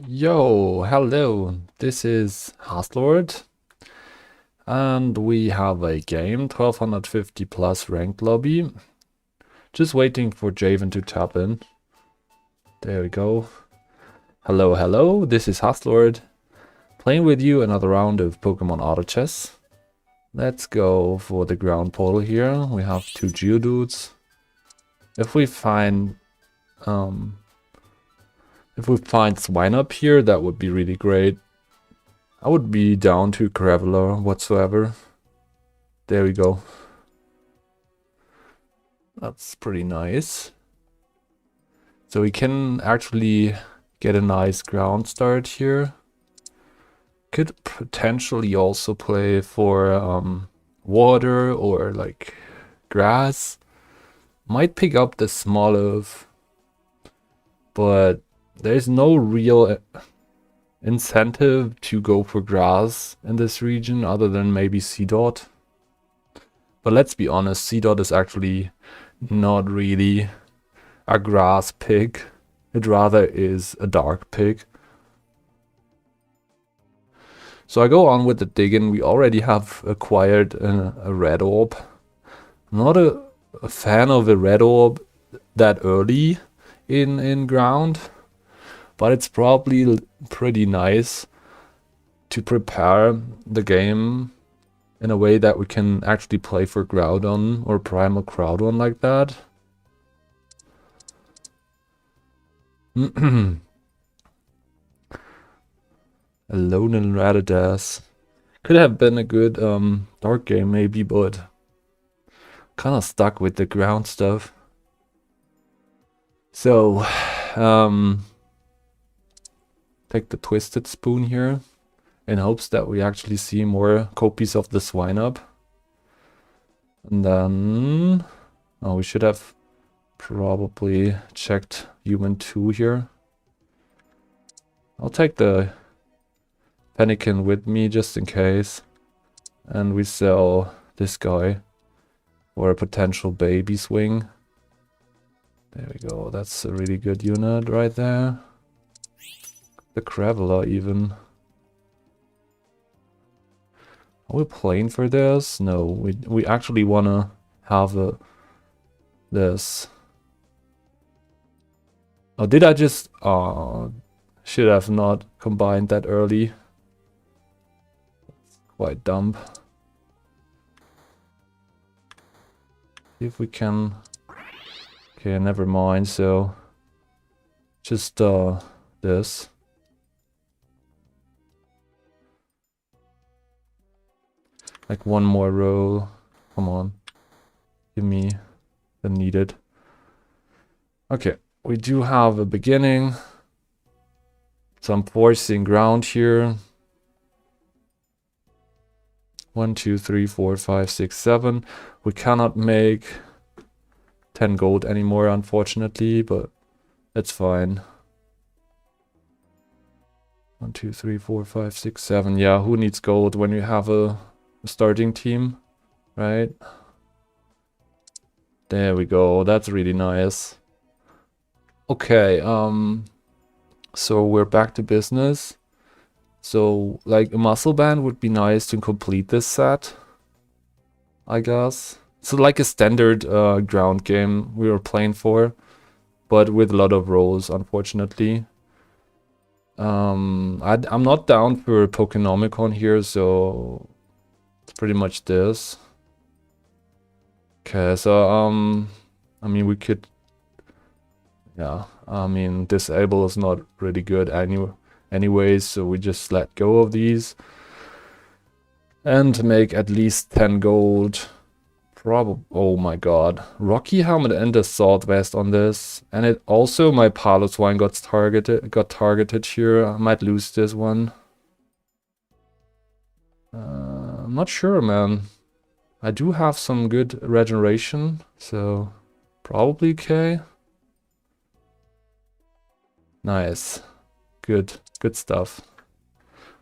Yo, hello, this is Haslord, and we have a game, 1250 plus ranked lobby. Just waiting for Javen to tap in. There we go. Hello, hello, this is Haslord, playing with you another round of Pokemon Auto Chess. Let's go for the ground portal here. We have two Geodudes. If we find Swinub here, that would be really great. I would be down to Graveler whatsoever. There we go. That's pretty nice. So we can actually get a nice ground start here. Could potentially also play for water or like grass. Might pick up the Smoliv, but there's no real incentive to go for grass in this region other than maybe Seedot. But let's be honest, Seedot is actually not really a grass pick. It rather is a dark pick. So I go on with the digging. We already have acquired a red orb. I'm not a fan of a red orb that early in ground, but it's probably pretty nice to prepare the game in a way that we can actually play for Groudon or Primal Groudon like that. Alone in Rattata. Could have been a good dark game maybe, but kinda stuck with the ground stuff. So take the Twisted Spoon here in hopes that we actually see more copies of the Swinub. And then we should have probably checked Human 2 here. I'll take the Fennekin with me just in case. And we sell this guy for a potential baby swing. There we go, that's a really good unit right there. The Graveler even. Are we playing for this? No, we actually wanna have this. Oh, did I just... should have not combined that early. That's quite dumb. See if we can... Okay, never mind, so... Just, this. Like one more roll. Come on. Give me the needed. Okay, we do have a beginning. So I'm forcing ground here. 1, 2, 3, 4, 5, 6, 7. We cannot make 10 gold anymore, unfortunately, but that's fine. 1, 2, 3, 4, 5, 6, 7. Yeah, who needs gold when you have a starting team, right? There we go. That's really nice. Okay, so we're back to business. So, like, a muscle band would be nice to complete this set, I guess. So, like a standard ground game we were playing for, but with a lot of rolls, unfortunately. I'm not down for Pokenomicon here, so it's pretty much this. Okay, so, I mean, we could... Yeah, I mean, disable is not really good anyways, so we just let go of these. And make at least 10 gold. Oh my god. Rocky Helmet and the Southwest on this. And it also, my Piloswine got targeted here. I might lose this one. I'm not sure, man. I do have some good regeneration, so probably okay. Nice. Good stuff.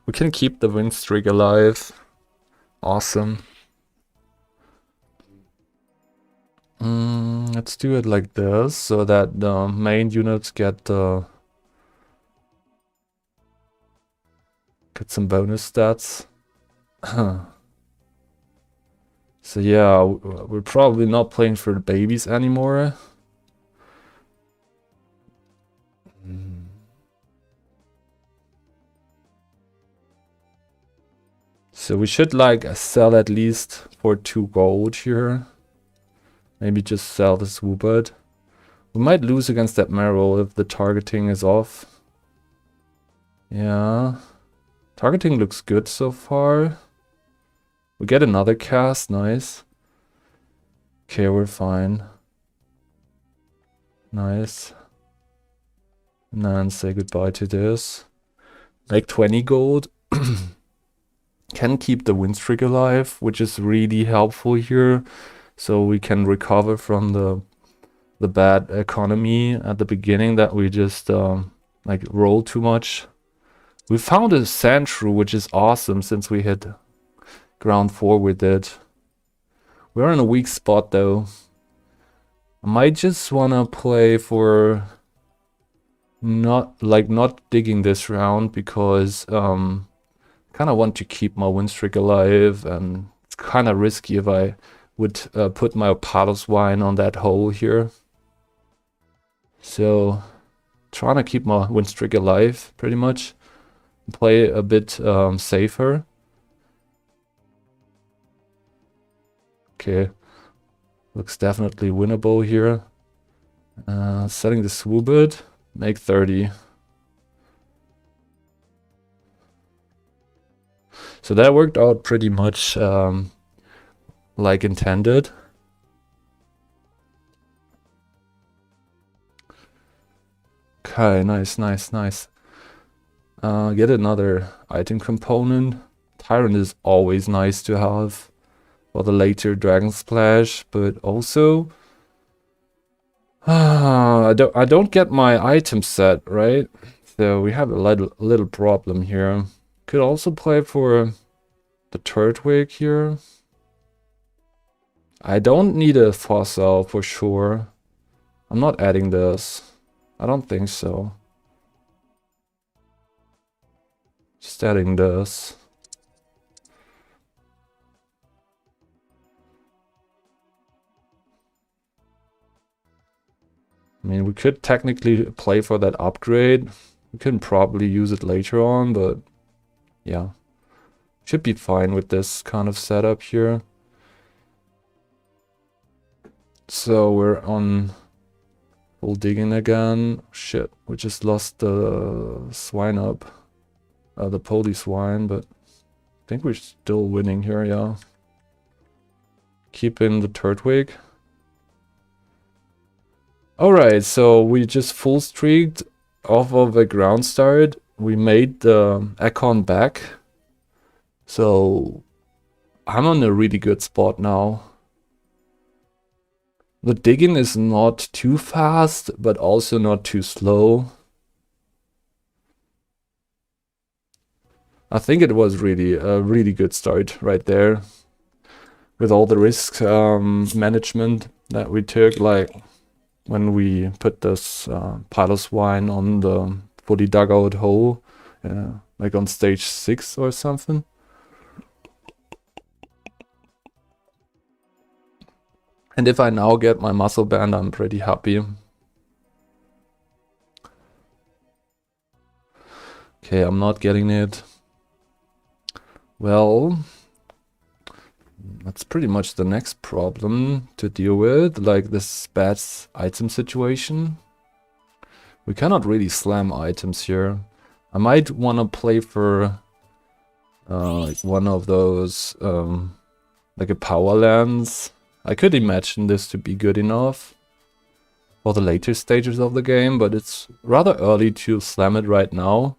We can keep the win streak alive. Awesome. Let's do it like this, so that the main units get Get some bonus stats. So yeah, we're probably not playing for the babies anymore. So we should like sell at least for 2 gold here. Maybe just sell the Swoobird. We might lose against that Meryl if the targeting is off. Yeah. Targeting looks good so far. We get another cast, nice. Okay, we're fine. Nice. And then say goodbye to this. Make 20 gold. Can keep the win streak alive, which is really helpful here. So we can recover from the bad economy at the beginning that we just like rolled too much. We found a Sandshrew, which is awesome since we hit ground 4 with it. We're in a weak spot though. I might just wanna play for not digging this round because kind of want to keep my win streak alive, and it's kind of risky if I would put my Palosswine on that hole here. So trying to keep my win streak alive pretty much. Play a bit safer. Okay, looks definitely winnable here. Setting the Swoobird, make 30. So that worked out pretty much like intended. Okay, nice. Get another item component. Tyrant is always nice to have for the later Dragon Splash, but also I don't get my item set, right? So we have a little problem here. Could also play for the Turtwig here. I don't need a fossil for sure. I'm not adding this. I don't think so. Just adding this. I mean, we could technically play for that upgrade. We can probably use it later on, but yeah. Should be fine with this kind of setup here. So we're on full digging again. Shit, we just lost the swine up. The Polyswine, but I think we're still winning here, yeah. Keeping the Turtwig. Alright, so we just full streaked off of a ground start. We made the Econ back. So I'm on a really good spot now. The digging is not too fast, but also not too slow. I think it was really a really good start right there. With all the risk management that we took, like when we put this Palosswine on the fully dug out hole, like on stage 6 or something. And if I now get my muscle band, I'm pretty happy. Okay, I'm not getting it. Well, that's pretty much the next problem to deal with, like this bad item situation. We cannot really slam items here. I might want to play for like one of those, like a power lens. I could imagine this to be good enough for the later stages of the game, but it's rather early to slam it right now.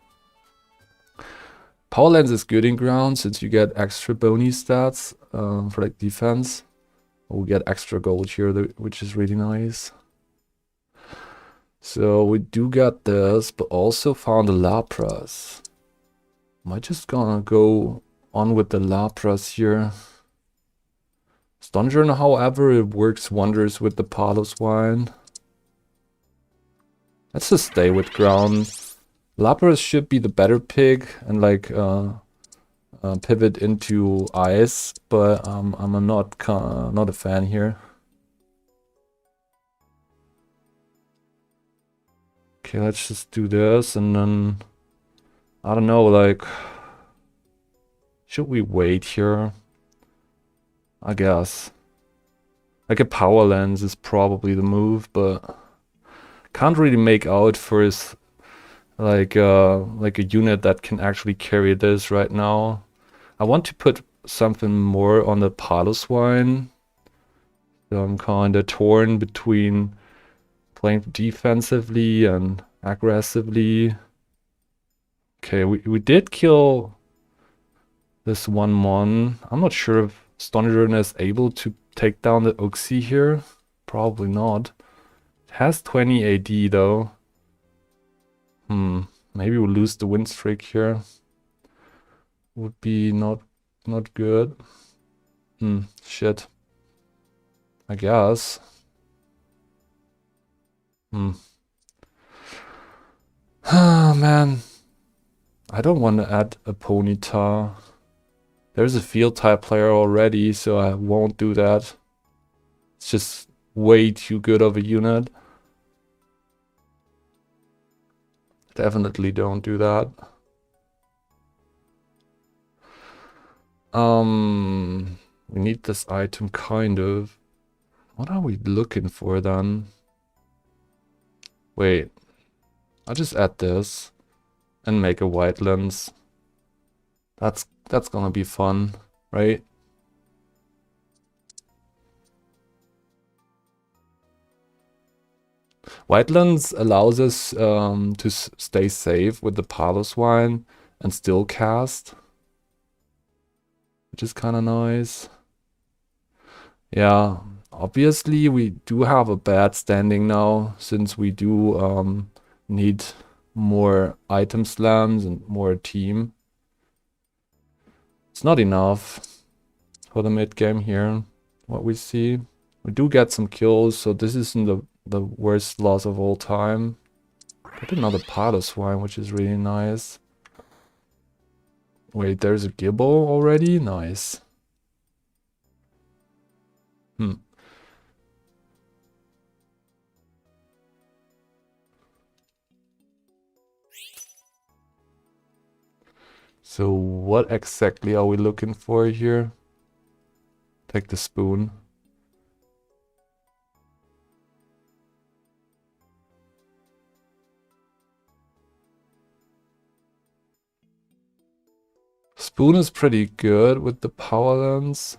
Power Lens is good in ground since you get extra bony stats for like defense. We get extra gold here, which is really nice. So we do get this, but also found a Lapras. Am I just gonna go on with the Lapras here? Stungeon, however, it works wonders with the Palosswine. Let's just stay with ground. Lapras should be the better pick and like pivot into ice, but I'm not a fan here. Okay, let's just do this and then I don't know, like should we wait here? I guess. Like a power lens is probably the move, but can't really make out for his like a unit that can actually carry this right now. I want to put something more on the Piloswine. So I'm kinda torn between playing defensively and aggressively. Okay, we did kill this 1-1. I'm not sure if Stonjourner is able to take down the Uxie here. Probably not. It has 20 AD though. Maybe we'll lose the win streak here. Would be not good. Shit. I guess. Ah, man. I don't want to add a Ponyta. There's a field type player already, so I won't do that. It's just way too good of a unit. Definitely don't do that. We need this item kind of. What are we looking for then? Wait. I'll just add this and make a white lens. That's gonna be fun, right? White lens allows us to stay safe with the Piloswine and still cast, which is kind of nice. Yeah, obviously we do have a bad standing now since we do need more item slams and more team. It's not enough for the mid game here, what we see. We do get some kills, so this isn't the worst loss of all time. Get another Piloswine, which is really nice. Wait, there's a Gibbo already? Nice. So what exactly are we looking for here? Take the spoon. Spoon is pretty good with the power lens.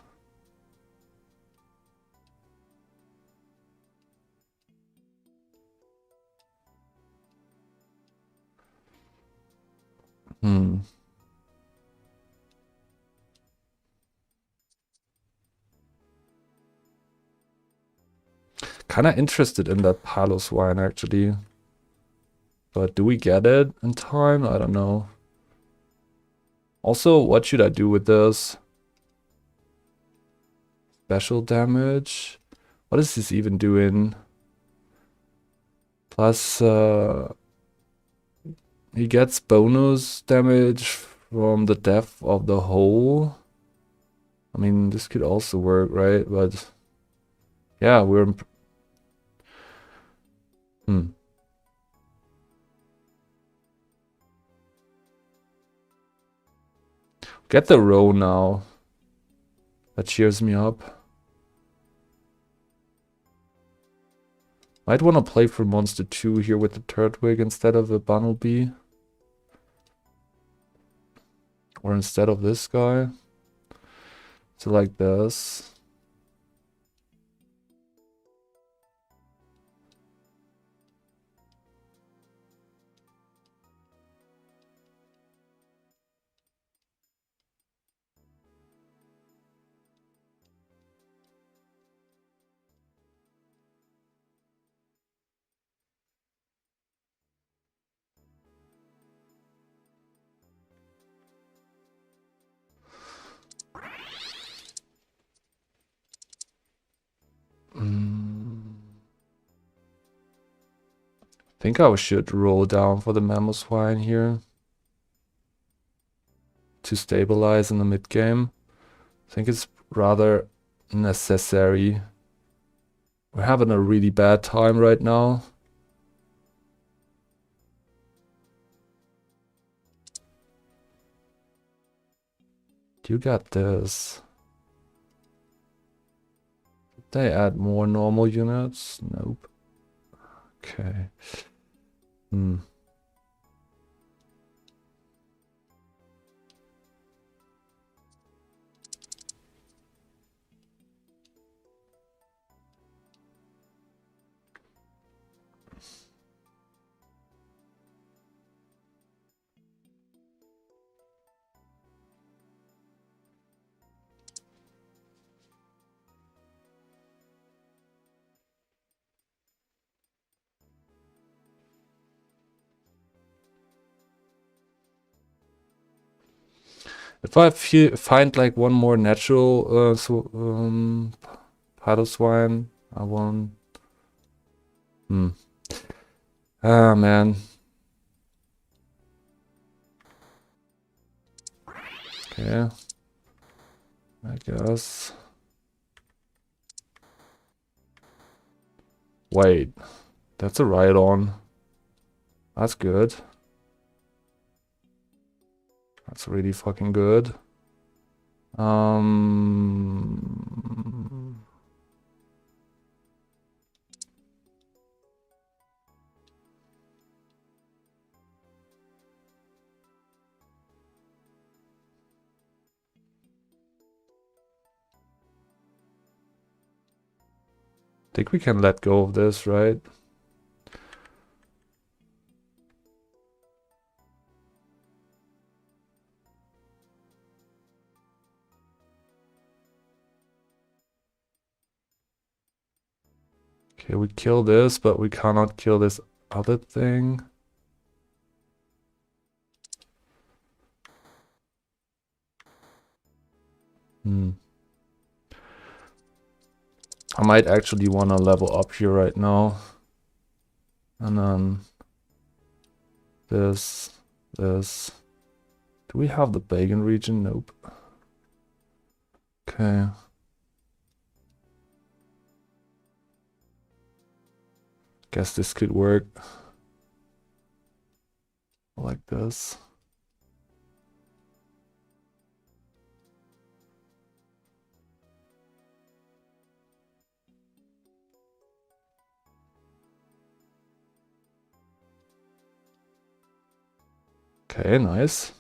Kinda interested in that Piloswine actually. But do we get it in time? I don't know. Also, what should I do with this? Special damage? What is this even doing? Plus, he gets bonus damage from the depth of the hole. I mean, this could also work, right? But yeah, we're Get the row now. That cheers me up. Might want to play for Monster 2 here with the Turtwig instead of a Bunnelby. Or instead of this guy. So like this. think I should roll down for the Mamoswine here to stabilize in the mid game. I think it's rather necessary. We're having a really bad time right now. You got this. Did they add more normal units? Nope. Okay. If I find like one more natural Piloswine, I won't. Ah, man. Okay. I guess. Wait. That's a Rhydon. That's good. That's really fucking good. Think we can let go of this, right? Okay, we kill this, but we cannot kill this other thing. I might actually want to level up here right now. And then this. Do we have the Bagan region? Nope. Okay. Guess this could work. Like this. Okay, nice.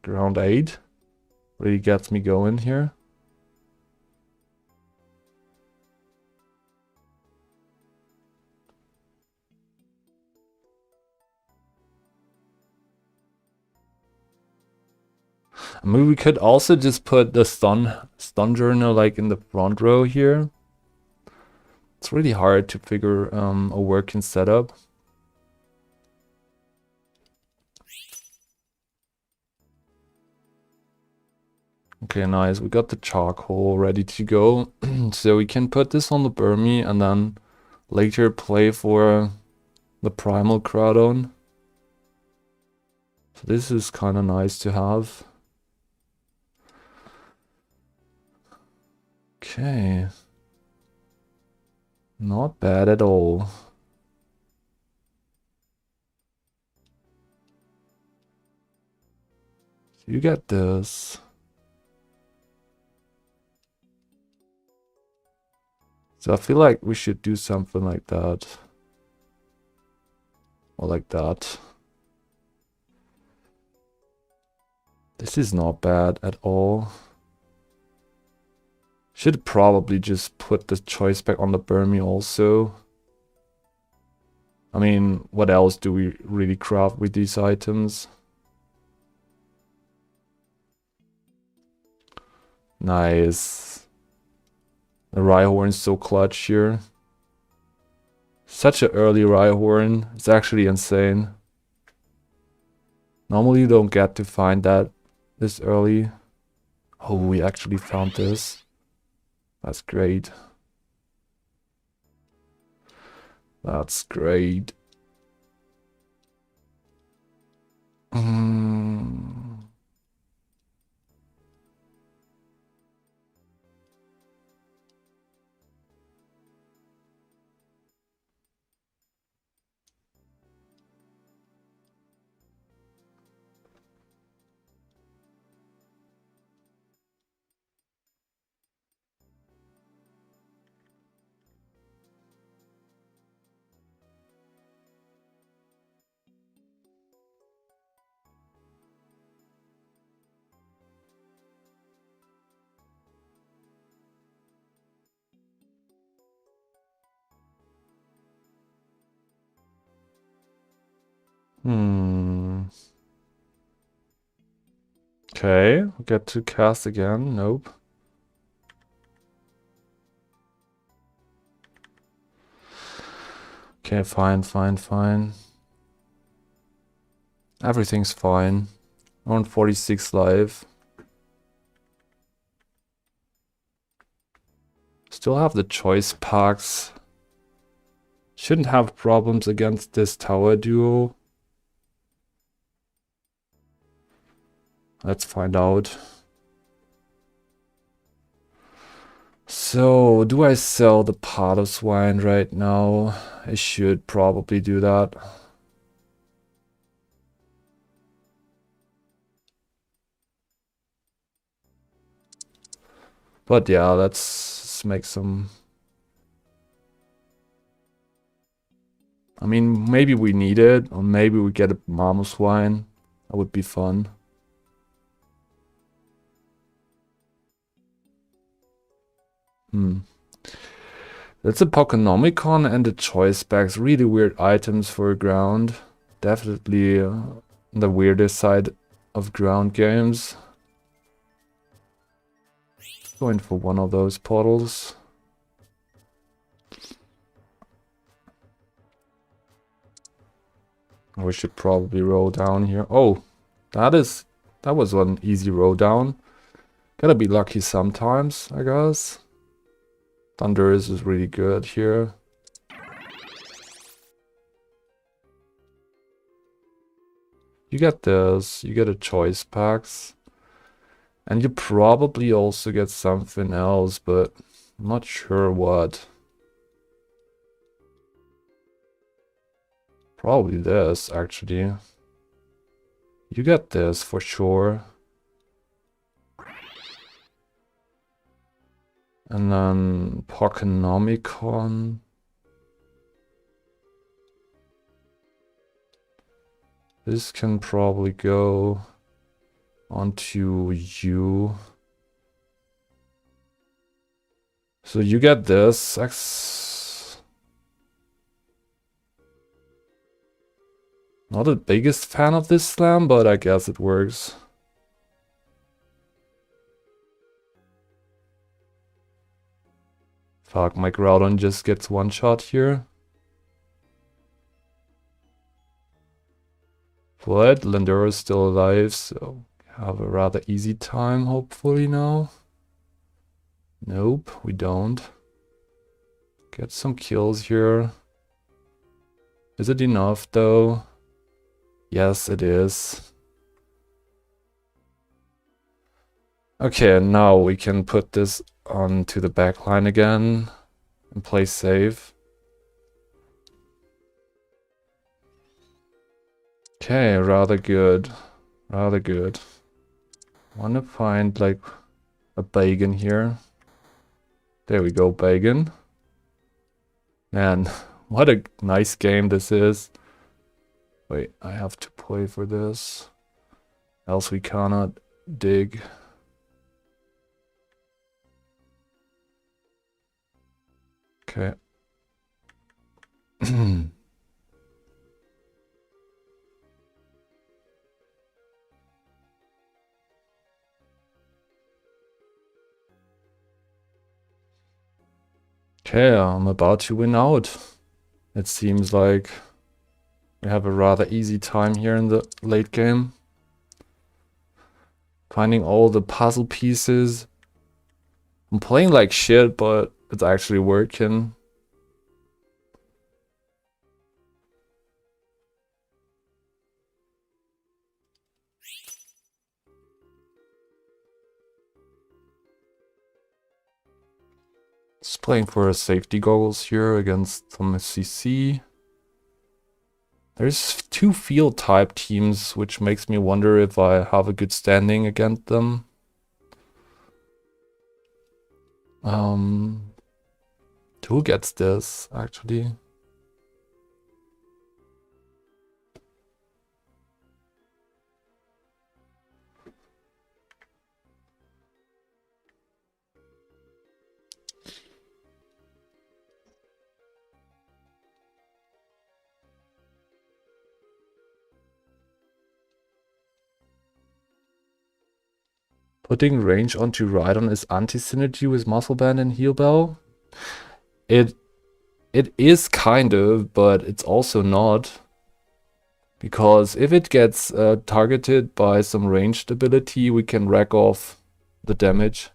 Round 8. Really gets me going here. I mean, we could also just put the stun journal like in the front row here. It's really hard to figure a working setup. Okay, nice. We got the charcoal ready to go. So we can put this on the Burmy and then later play for the Primal Groudon. So this is kind of nice to have. Okay. Not bad at all. You get this. So I feel like we should do something like that. Or like that. This is not bad at all. Should probably just put the choice back on the Burmy also. I mean, what else do we really craft with these items? Nice. The Rhyhorn's so clutch here. Such an early Rhyhorn. It's actually insane. Normally you don't get to find that this early. Oh, we actually found this. That's great. That's great. Hmm. Okay, get to cast again. Nope. Okay, fine. Everything's fine. On 46 life. Still have the choice packs. Shouldn't have problems against this tower duo. Let's find out. So, do I sell the pot of swine right now? I should probably do that. But yeah, let's make some... I mean, maybe we need it, or maybe we get a mama swine. That would be fun. That's a Pokenomicon and the choice specs. Really weird items for ground. Definitely the weirdest side of ground games. Going for one of those portals. We should probably roll down here. Oh, that was an easy roll down. Gotta be lucky sometimes, I guess. Thundurus is really good here. You get this, you get a choice packs. And you probably also get something else, but I'm not sure what. Probably this, actually. You get this for sure. And then Pokenomicon. This can probably go onto you. So you get this. Not the biggest fan of this slam, but I guess it works. Fuck, my Groudon just gets one shot here. But Lindor is still alive, so have a rather easy time, hopefully now. Nope, we don't. Get some kills here. Is it enough, though? Yes, it is. Okay, now we can put this onto the back line again and play safe. Okay, rather good. Rather good. Wanna find like a Bagon here. There we go, Bagon. Man, what a nice game this is. Wait, I have to play for this. Else we cannot dig. Okay. Okay, I'm about to win out. It seems like we have a rather easy time here in the late game. Finding all the puzzle pieces. I'm playing like shit, but it's actually working. Playing for a safety goggles here against some CC. There's 2 field type teams, which makes me wonder if I have a good standing against them. Who gets this, actually? Putting range onto Rhydon is anti-synergy with Muscle Band and Heal Bell? It is kind of, but it's also not. Because if it gets targeted by some ranged ability, we can rack off the damage.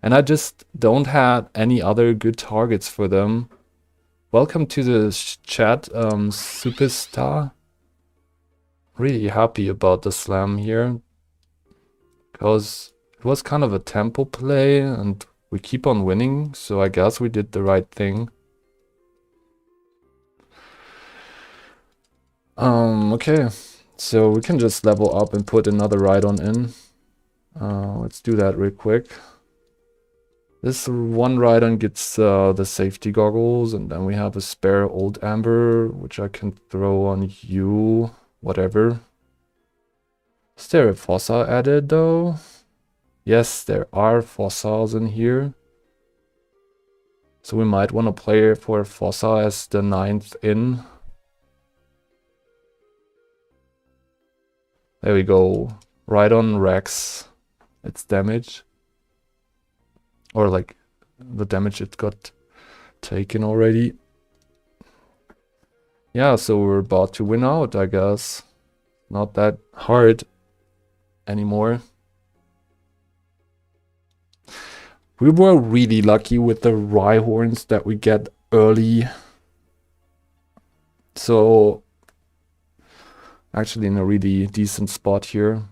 And I just don't have any other good targets for them. Welcome to the chat, Superstar. Really happy about the slam here. Because it was kind of a tempo play and we keep on winning, so I guess we did the right thing. Okay, so we can just level up and put another Rhydon in. Let's do that real quick. This one Rhydon gets the safety goggles, and then we have a spare old Amber, which I can throw on you, whatever. Is there a Fossa added though? Yes, there are Fossas in here. So we might want to play for Fossa as the 9th in. There we go. Rhydon Rex its damage. Or like the damage it got taken already. Yeah, so we're about to win out, I guess. Not that hard anymore. We were really lucky with the Rhyhorns that we get early. So actually in a really decent spot here.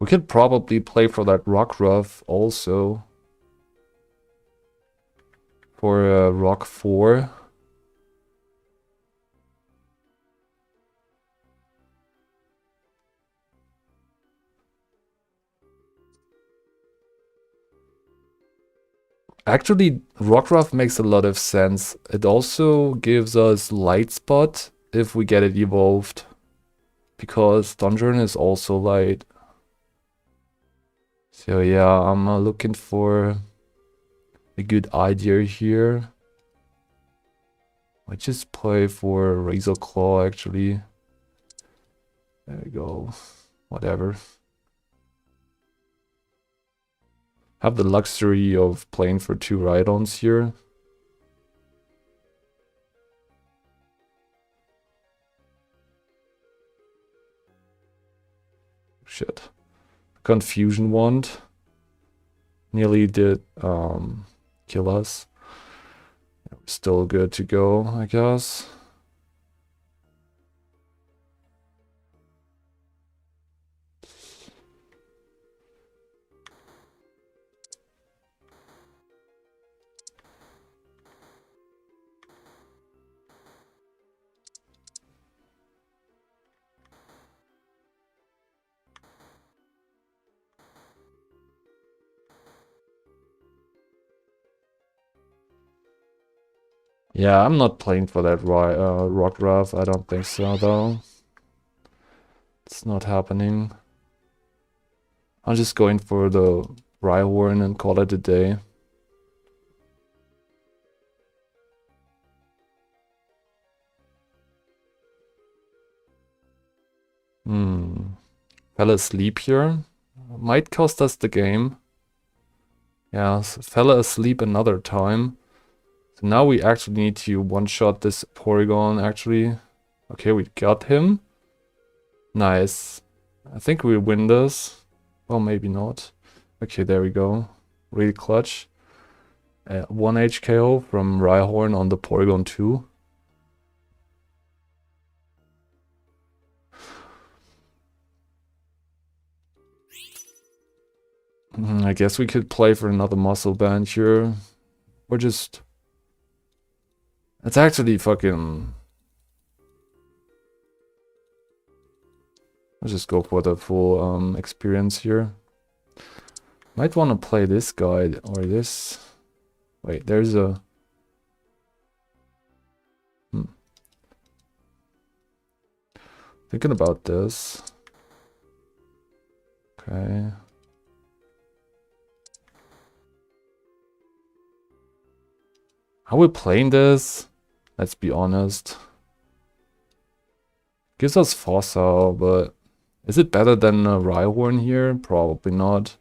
We could probably play for that Rockruff also. For Rock 4. Actually, Rockruff makes a lot of sense. It also gives us Light Spot if we get it evolved. Because Donjon is also light. So yeah, I'm looking for a good idea here. I just play for Razor Claw actually. There we go. Whatever. Have the luxury of playing for 2 Rhydons here. Shit. Confusion Wand. Nearly did kill us. Still good to go, I guess. Yeah, I'm not playing for that Rockruff. I don't think so, though. It's not happening. I'm just going for the Rhyhorn and call it a day. Fell asleep here. Might cost us the game. Yeah, fell asleep another time. So now we actually need to one-shot this Porygon, actually. Okay, we got him. Nice. I think we win this. Well, maybe not. Okay, there we go. Really clutch. 1 HKO from Rhyhorn on the Porygon 2. I guess we could play for another muscle band here. Or just... It's actually fucking... Let's just go for the full experience here. Might want to play this guy or this. Wait, there's a... Thinking about this. Okay. How are we playing this? Let's be honest. Gives us Fossil, but is it better than a Rhyhorn here? Probably not.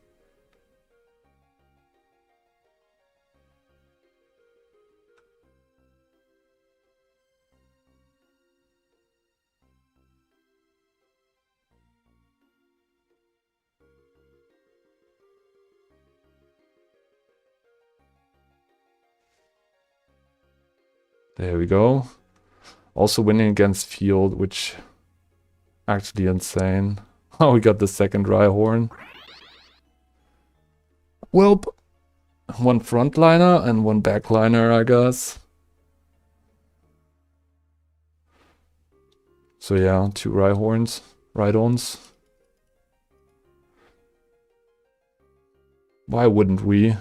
There we go. Also winning against Field, which actually insane. Oh, we got the second Rhyhorn. Well, one frontliner and one backliner, I guess. So yeah, two Rhyhorns, Rhydons. Why wouldn't we?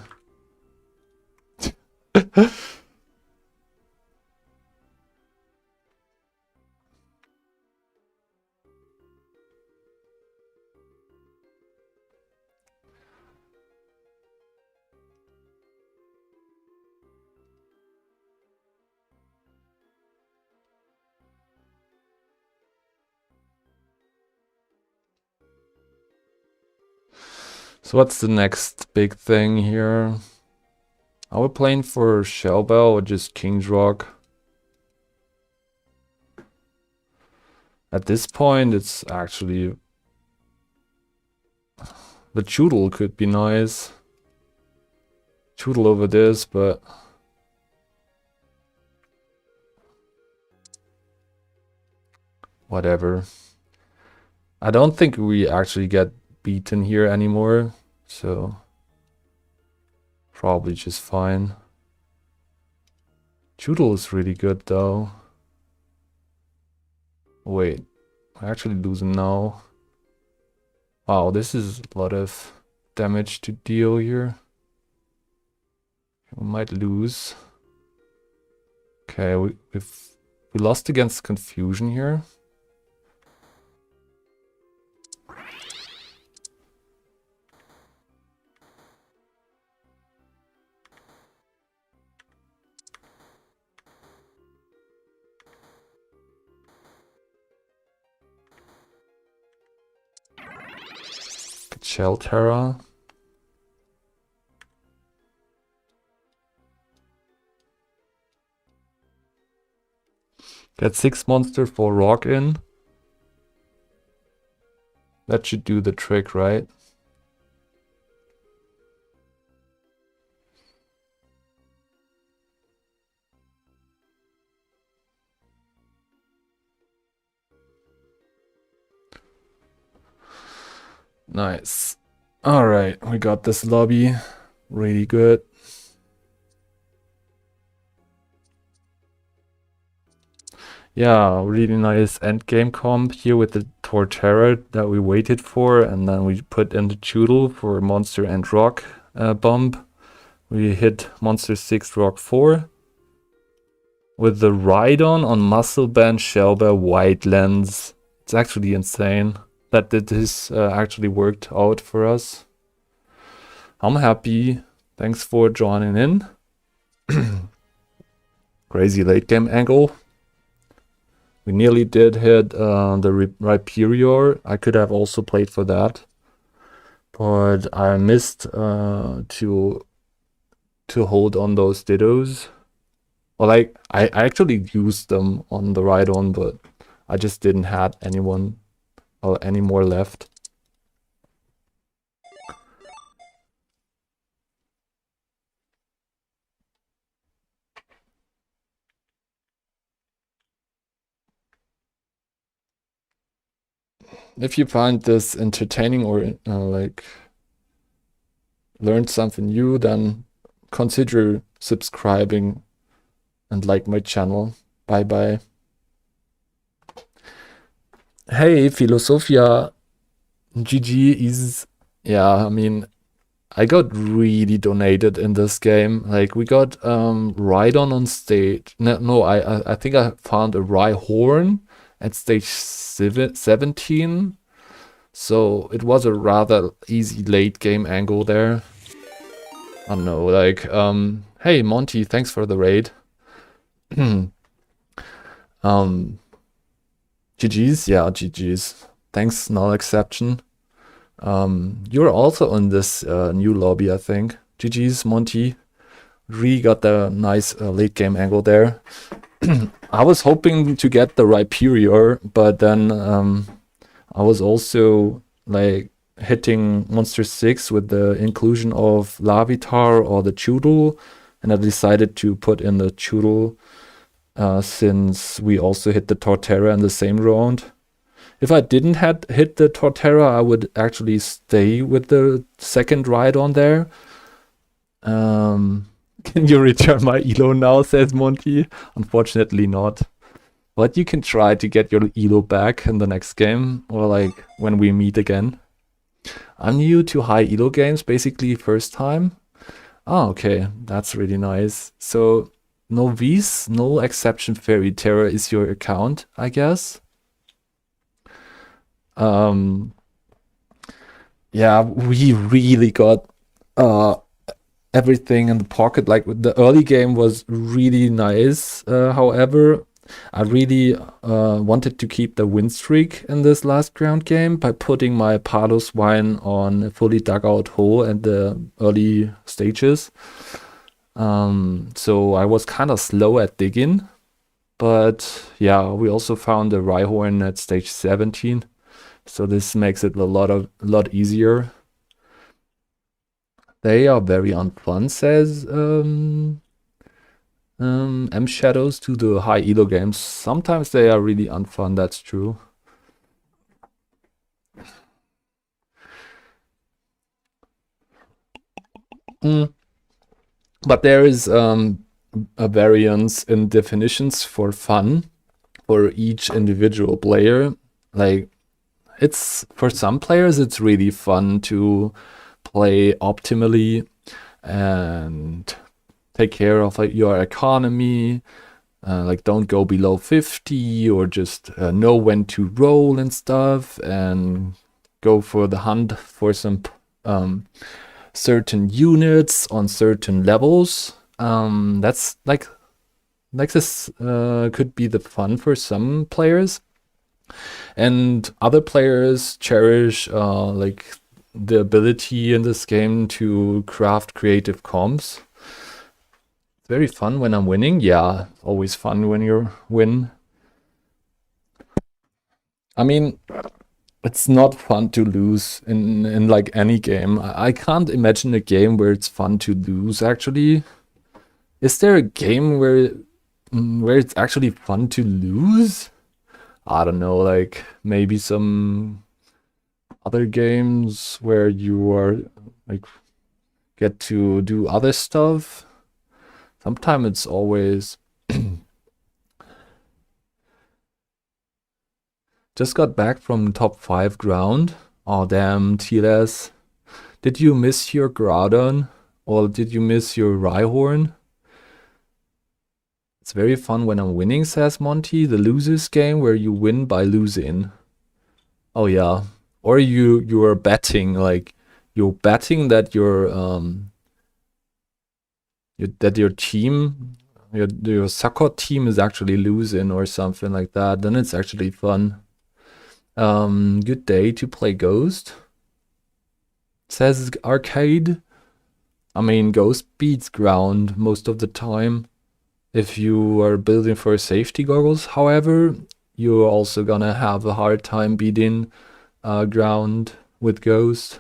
So what's the next big thing here? Are we playing for Shellbell or just Kingdrock? At this point, it's actually... The Choodle could be nice. Choodle over this, but... Whatever. I don't think we actually get beaten here anymore, so... Probably just fine. Choodle is really good though. Wait, I actually losing now. Wow, this is a lot of damage to deal here. We might lose. Okay, we lost against Confusion here. Shell Terra. Get 6 monsters for Rock in. That should do the trick, right? Nice. Alright, we got this lobby. Really good. Yeah, really nice endgame comp here with the Torterra that we waited for, and then we put in the Choodle for Monster and Rock bump. We hit Monster 6, Rock 4. With the Rhydon on Muscle Band, Shellbell, White Lens. It's actually insane that this actually worked out for us. I'm happy. Thanks for joining in. Crazy late game angle. We nearly did hit the Rhyperior. I could have also played for that, but I missed to hold on those Dittos. Or like I actually used them on the Rhydon, but I just didn't have anyone or any more left. If you find this entertaining or like learned something new, then consider subscribing and like my channel. Bye bye. Hey, Philosophia. GG is, yeah, I mean, I got really donated in this game. Like we got Rhydon on stage. No, I think I found a Rhyhorn at stage 17. So it was a rather easy late game angle there. I don't know, like, hey Monty, thanks for the raid. GG's, yeah, GG's. Thanks, no exception. You're also on this new lobby, I think. GG's, Monty. Really got the nice late game angle there. I was hoping to get the Rhyperior, but then I was also like hitting Monster 6 with the inclusion of Larvitar or the Choodle, and I decided to put in the Choodle since we also hit the Torterra in the same round. If I didn't hit the Torterra, I would actually stay with the second Rhydon there. Can you return my Elo now, says Monty? Unfortunately not. But you can try to get your Elo back in the next game, or like when we meet again. I'm new to high Elo games, basically first time. Oh, okay, that's really nice. So no V's, no exception Fairy Terror is your account, I guess. Yeah, we really got everything in the pocket. Like the early game was really nice. However, I really wanted to keep the win streak in this last ground game by putting my Paloswine on a fully dug out hole at the early stages. So I was kind of slow at digging. But yeah, we also found a Rhyhorn at stage 17. So this makes it a lot easier. They are very unfun, says M Shadows to the high elo games. Sometimes they are really unfun, that's true. But there is a variance in definitions for fun for each individual player. Like it's for some players it's really fun to play optimally and take care of like your economy, like don't go below 50 or just know when to roll and stuff and go for the hunt for some certain units on certain levels. That's like this could be the fun for some players, and other players cherish like the ability in this game to craft creative comps. It's very fun when I'm winning. Yeah, always fun when you win. I mean, it's not fun to lose in like any game. I can't imagine a game where it's fun to lose, actually. Is there a game where it's actually fun to lose? I don't know, like maybe some other games where you are like get to do other stuff. Sometimes it's always just got back from top 5 ground. Oh damn, TLS. Did you miss your Groudon? Or did you miss your Rhyhorn? It's very fun when I'm winning, says Monty. The losers game where you win by losing. Oh yeah. Or you are betting, like you're betting that your team, your soccer team is actually losing or something like that. Then it's actually fun. Good day to play Ghost, says Arcade. I mean, Ghost beats ground most of the time. If you are building for safety goggles, however, you're also gonna have a hard time beating ground with Ghost.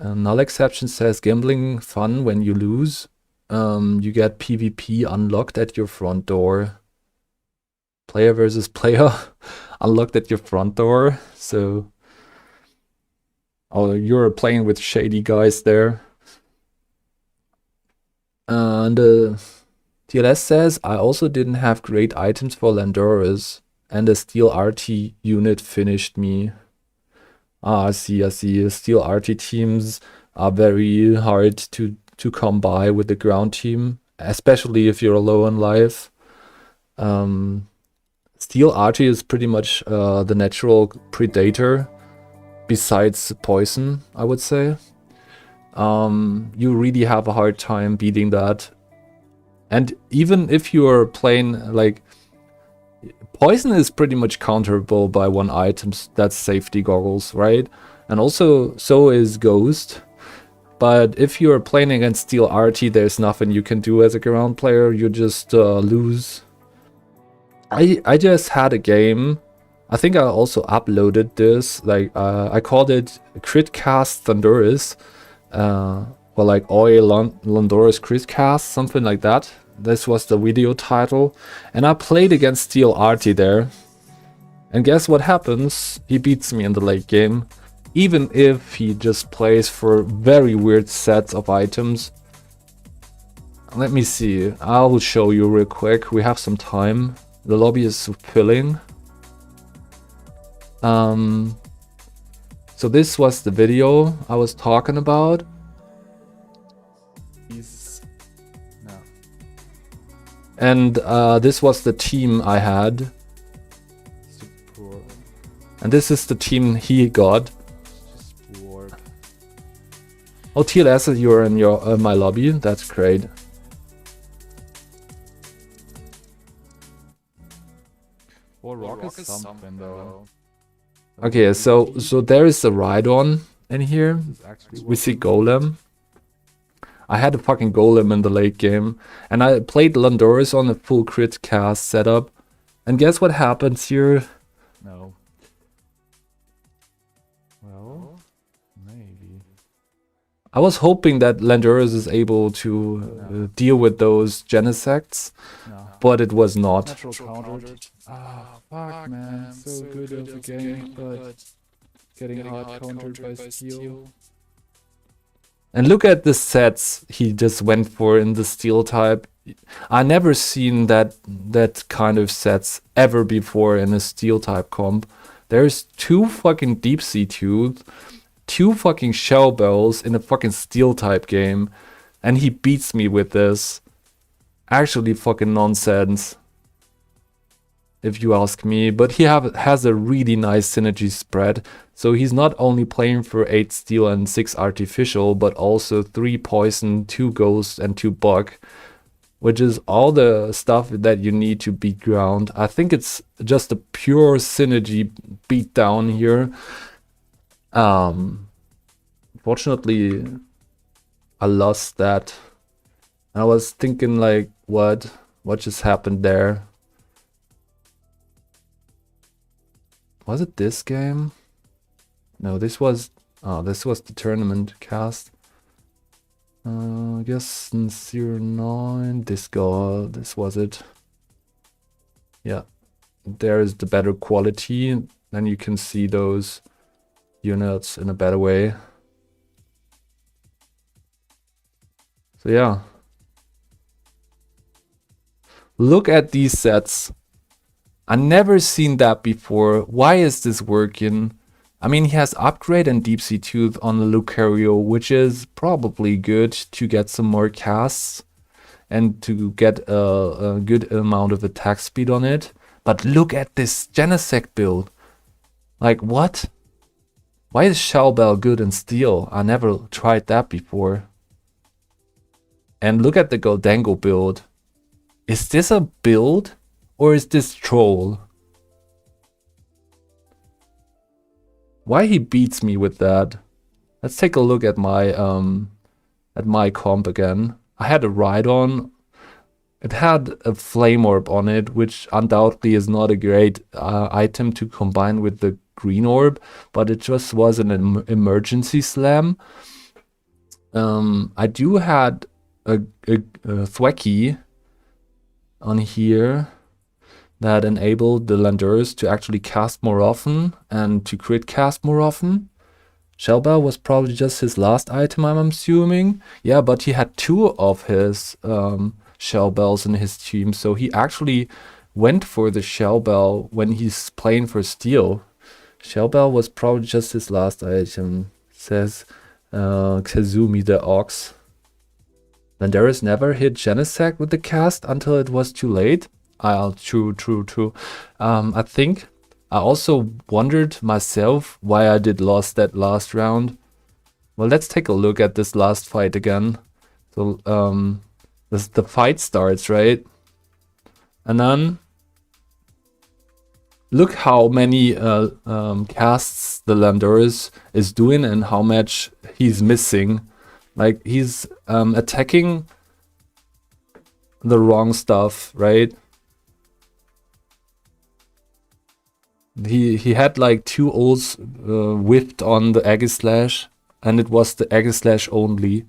Null Exception says gambling fun when you lose. You get PvP unlocked at your front door. Player versus player unlocked at your front door. So Oh, you're playing with shady guys there. And TLS says, I also didn't have great items for Landorus, and the Steel RT unit finished me. Ah, I see. Steel RT teams are very hard to come by with the ground team, especially if you're low on life. Steel RT is pretty much the natural predator, besides poison, I would say. You really have a hard time beating that. And even if you're playing, like, poison is pretty much counterable by one item, that's safety goggles, right? And also, so is Ghost. But if you're playing against Steel RT, there's nothing you can do as a ground player, you just lose. I just had a game, I think I also uploaded this, like, I called it Critcast Thunderous, or like Oi Landorus Critcast, something like that. This was the video title, and I played against Steel RT there. And guess what happens? He beats me in the late game, even if he just plays for very weird sets of items. Let me see, I'll show you real quick, we have some time. The lobby is filling. So this was the video I was talking about. And this was the team I had. And this is the team he got. Oh, TLS, you're in your my lobby. That's great. Okay, so there is a Rhydon in here. We see Golem. I had a fucking Golem in the late game, and I played Landorus on a full crit cast setup. And guess what happens here? No. Well, maybe. I was hoping that Landorus is able to deal with those Genesects, but it was not. Natural countered. Ah, fuck, man. So good of the game, but getting hard countered by steel. And look at the sets he just went for in the steel type. I never seen that kind of sets ever before in a steel type comp. There's 2 fucking Deep Sea Tooth, 2 fucking Shell Bells in a fucking steel type game, and he beats me with this. Actually fucking nonsense, if you ask me. But he has a really nice synergy spread. So he's not only playing for 8 steel and 6 artificial, but also 3 poison, 2 ghost, and 2 bug, which is all the stuff that you need to beat ground. I think it's just a pure synergy beatdown here. Fortunately, I lost that. I was thinking, like, what just happened there? Was it this game? No, this was the tournament cast. I guess 09, this was it. Yeah, there is the better quality, then you can see those units in a better way. So yeah. Look at these sets. I never seen that before. Why is this working? I mean, he has Upgrade and Deep Sea Tooth on the Lucario, which is probably good to get some more casts and to get a good amount of attack speed on it. But look at this Genesect build. Like, what? Why is Shell Bell good in steel? I never tried that before. And look at the Goldango build. Is this a build? Or is this troll? Why he beats me with that? Let's take a look at my comp again. I had a Rhydon. It had a Flame Orb on it, which undoubtedly is not a great item to combine with the Green Orb, but it just was an emergency slam. I do had a Thwacky on here that enabled the Landorus to actually cast more often and to crit cast more often. Shell Bell was probably just his last item, I'm assuming. Yeah, but he had two of his Shell Bells in his team, so he actually went for the Shell Bell when he's playing for Steel. Shell Bell was probably just his last item, says Kazumi the Ox. Landorus never hit Genesect with the cast until it was too late. True. I think I also wondered myself why I did lost that last round. Well, let's take a look at this last fight again. So, the fight starts, right? And then look how many casts the Landorus is doing and how much he's missing. Like, he's attacking the wrong stuff, right? He had like two ults whipped on the Aegislash, and it was the Aegislash only.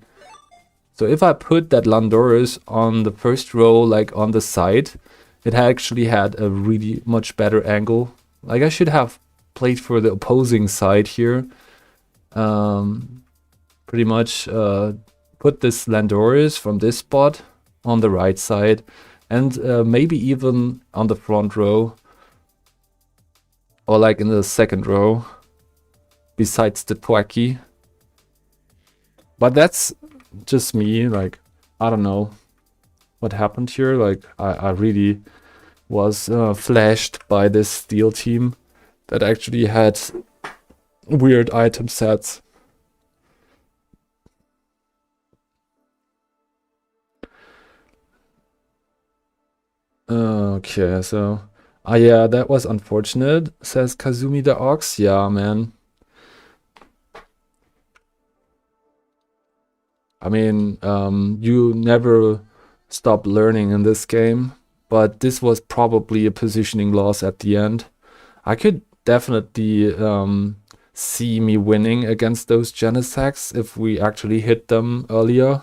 So if I put that Landorus on the first row, like on the side, it actually had a really much better angle. Like, I should have played for the opposing side here. Pretty much put this Landorus from this spot on the right side, and maybe even on the front row. Or like in the second row, besides the Thwackey. But that's just me, like, I don't know what happened here. Like, I really was flashed by this Steel team that actually had weird item sets. Okay, so... yeah, that was unfortunate, says Kazumi the Ox. Yeah, man. I mean, you never stop learning in this game, but this was probably a positioning loss at the end. I could definitely see me winning against those Genesects if we actually hit them earlier.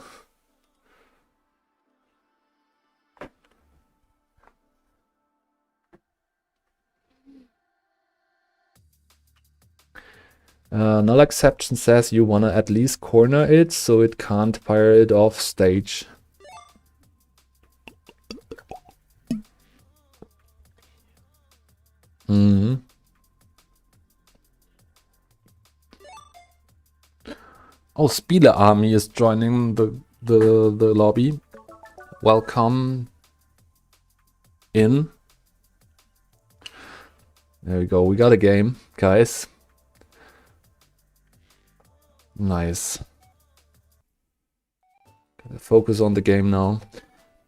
Null Exception says you wanna at least corner it so it can't fire it off stage. Oh, Spiele Army is joining the lobby. Welcome in. There we go. We got a game, guys. Nice. Gotta focus on the game now.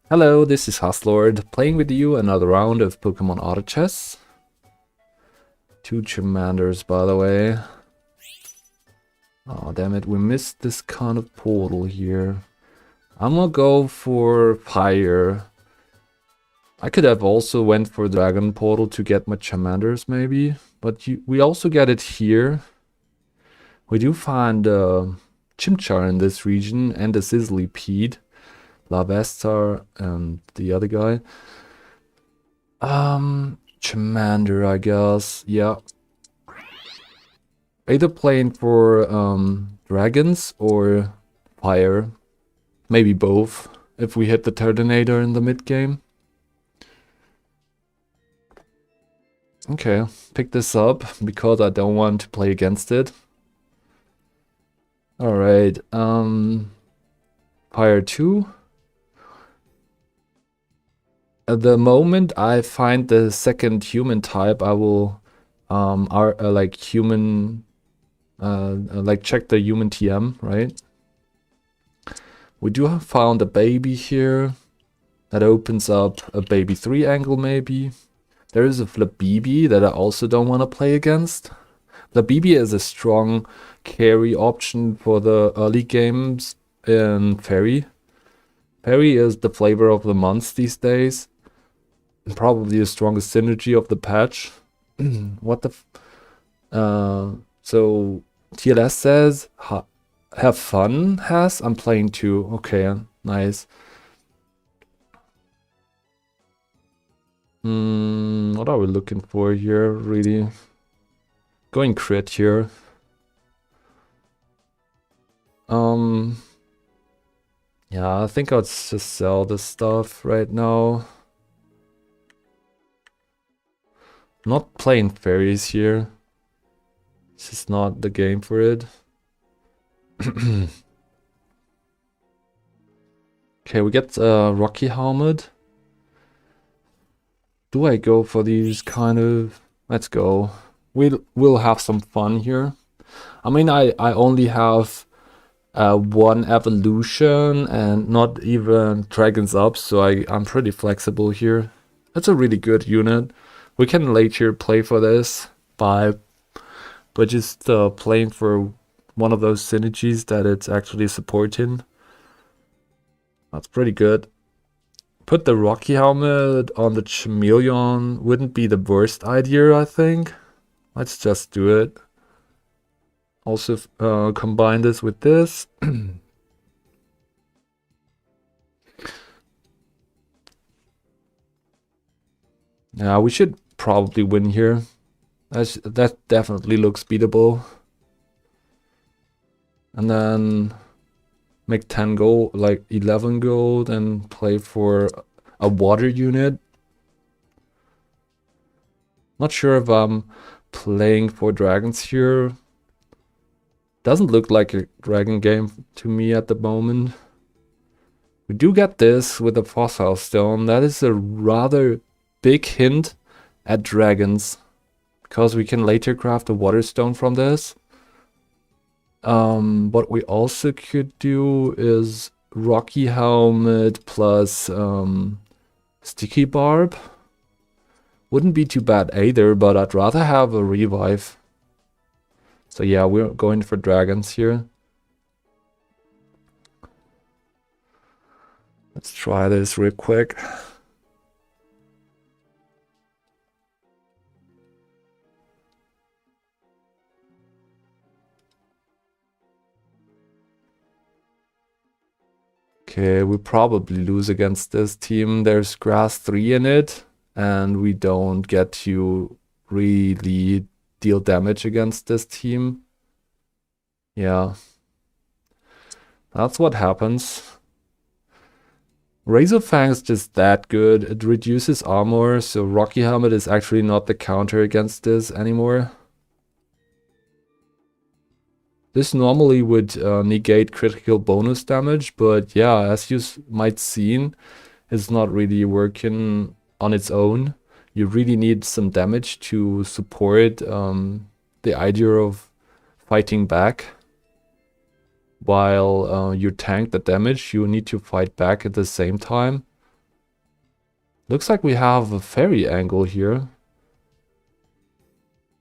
Hello, this is Huslord, playing with you another round of Pokemon Auto Chess. 2 Charmanders, by the way. Oh, damn it, we missed this kind of portal here. I'm gonna go for Fire. I could have also went for Dragon Portal to get my Charmanders, maybe. But we also get it here. We do find Chimchar in this region and a Sizzlipede, Larvestar, and the other guy. Charmander, I guess. Yeah. Either playing for dragons or fire. Maybe both, if we hit the Turtonator in the mid game. Okay, pick this up because I don't want to play against it. Alright, Fire 2. At the moment I find the second human type, I will like human like check the human TM, right? We do have found a baby here that opens up a baby 3 angle maybe. There is a Flabébé that I also don't want to play against. Flabébé is a strong carry option for the early games in Fairy. Fairy is the flavor of the month these days. And probably the strongest synergy of the patch. What the so TLS says have fun, has? I'm playing too. Okay, nice. What are we looking for here, really? Going crit here. Yeah, I think I'll just sell this stuff right now. Not playing fairies here. It's just not the game for it. Okay, we get Rocky Helmet. Do I go for these kind of... Let's go. We'll have some fun here. I mean, I only have one evolution and not even dragons up, so I'm pretty flexible here. That's a really good unit. We can later play for this by just playing for one of those synergies that it's actually supporting. That's pretty good. Put the Rocky Helmet on the Chameleon wouldn't be the worst idea, I think. Let's just do it. Also combine this with this. Yeah, we should probably win here. That definitely looks beatable. And then make 10 gold, like 11 gold, and play for a water unit. Not sure if I'm playing for dragons here. Doesn't look like a dragon game to me at the moment. We do get this with the fossil stone. That is a rather big hint at dragons, because we can later craft a water stone from this. What we also could do is Rocky Helmet plus Sticky Barb. Wouldn't be too bad either, but I'd rather have a revive. So yeah, we're going for dragons here. Let's try this real quick. Okay, we probably lose against this team. There's grass 3 in it, and we don't get to really deal damage against this team. Yeah. That's what happens. Razor Fang's just that good. It reduces armor, so Rocky Helmet is actually not the counter against this anymore. This normally would negate critical bonus damage, but yeah, as you might seen, it's not really working on its own. You really need some damage to support the idea of fighting back. While you tank the damage, you need to fight back at the same time. Looks like we have a fairy angle here.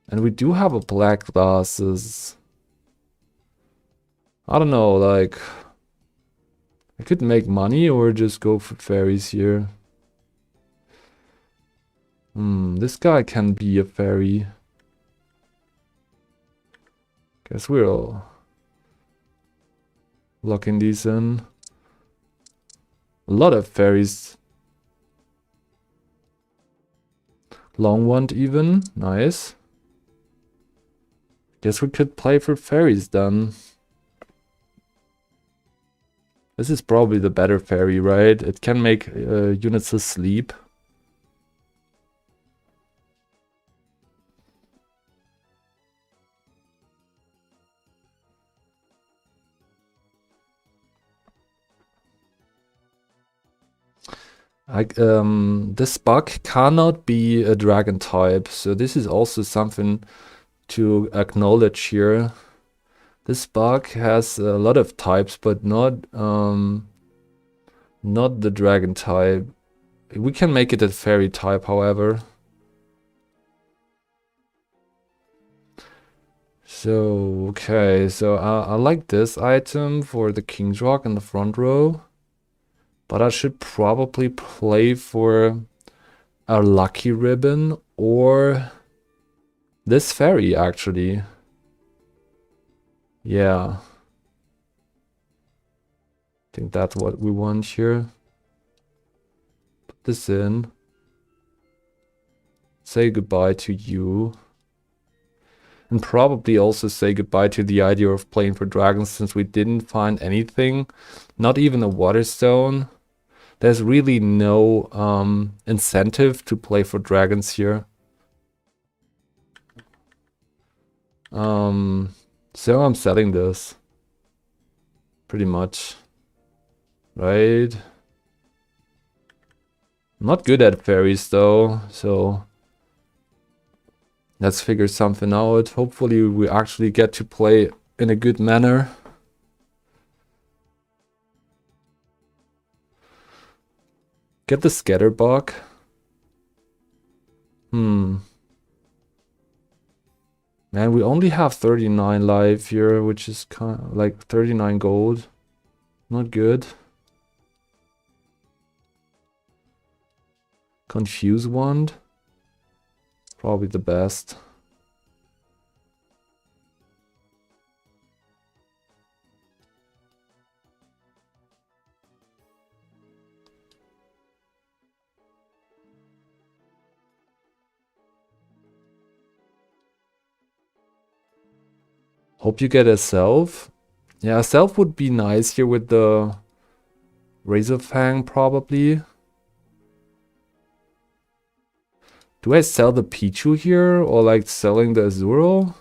And we do have a black glasses. I don't know, like... I could make money or just go for fairies here. This guy can be a fairy. Guess we'll... locking these in. A lot of fairies. Long wand even. Nice. Guess we could play for fairies then. This is probably the better fairy, right? It can make units asleep. This bug cannot be a dragon type, so this is also something to acknowledge here. This bug has a lot of types, but not the dragon type. We can make it a fairy type, however. So, okay, so I like this item for the King's Rock in the front row. But I should probably play for a Lucky Ribbon or this fairy, actually. Yeah. I think that's what we want here. Put this in. Say goodbye to you. And probably also say goodbye to the idea of playing for dragons, since we didn't find anything, not even a water stone. There's really no incentive to play for dragons here. So I'm selling this. Pretty much. Right? Not good at fairies though, so let's figure something out. Hopefully we actually get to play in a good manner. Get the scatterbug. Man, we only have 39 life here, which is kind of like 39 gold. Not good. Confuse wand. Probably the best. Hope you get a self. Yeah, a self would be nice here with the Razor Fang probably. Do I sell the Pichu here or like selling the Azuro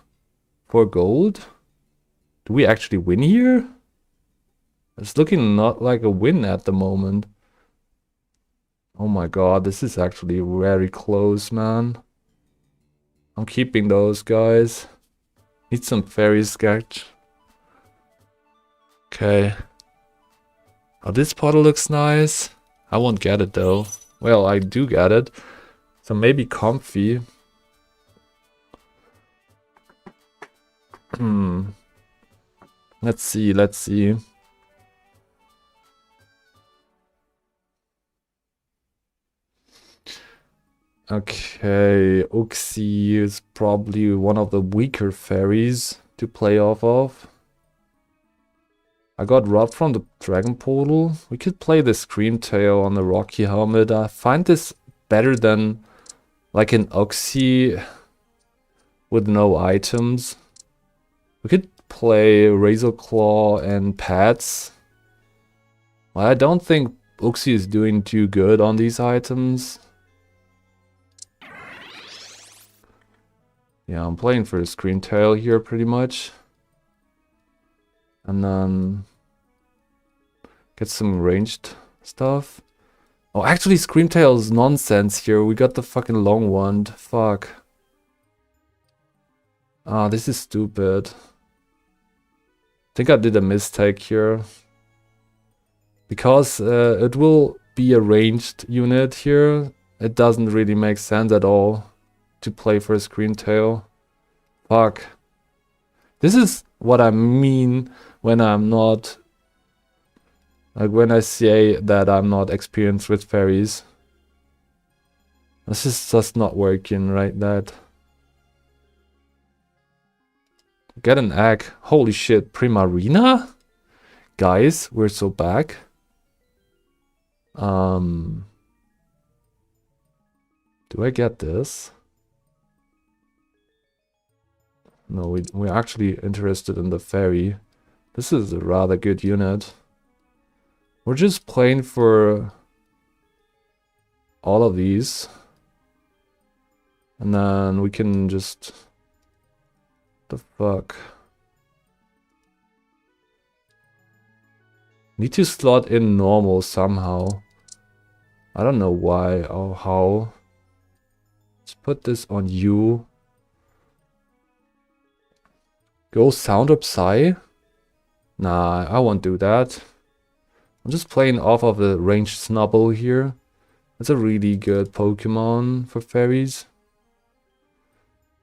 for gold? Do we actually win here? It's looking not like a win at the moment. Oh my god, this is actually very close, man. I'm keeping those guys. Need some fairy sketch. Okay. Oh, this puddle looks nice. I won't get it though. Well, I do get it. So maybe comfy. Let's see, let's see. Okay, Uxie is probably one of the weaker fairies to play off of. I got robbed from the Dragon Portal. We could play the Screamtail on the Rocky Helmet. I find this better than like an Uxie with no items. We could play Razor Claw and Pats. Well, I don't think Uxie is doing too good on these items. Yeah, I'm playing for the Screamtail here pretty much. And then get some ranged stuff. Oh, actually Screamtail is nonsense here. We got the fucking long wand. Fuck. Ah, this is stupid. I think I did a mistake here. Because it will be a ranged unit here. It doesn't really make sense at all to play for a Screamtail. Fuck. This is what I mean when I'm not... Like when I say that I'm not experienced with fairies. This is just not working right that. Get an egg. Holy shit, Primarina? Guys, we're so back. Do I get this? No, we're actually interested in the fairy. This is a rather good unit. We're just playing for all of these. And then we can just... The fuck? Need to slot in normal somehow. I don't know why or how. Let's put this on you. Go Sound Up Psy? Nah, I won't do that. I'm just playing off of the ranged Snubble here. That's a really good Pokemon for fairies.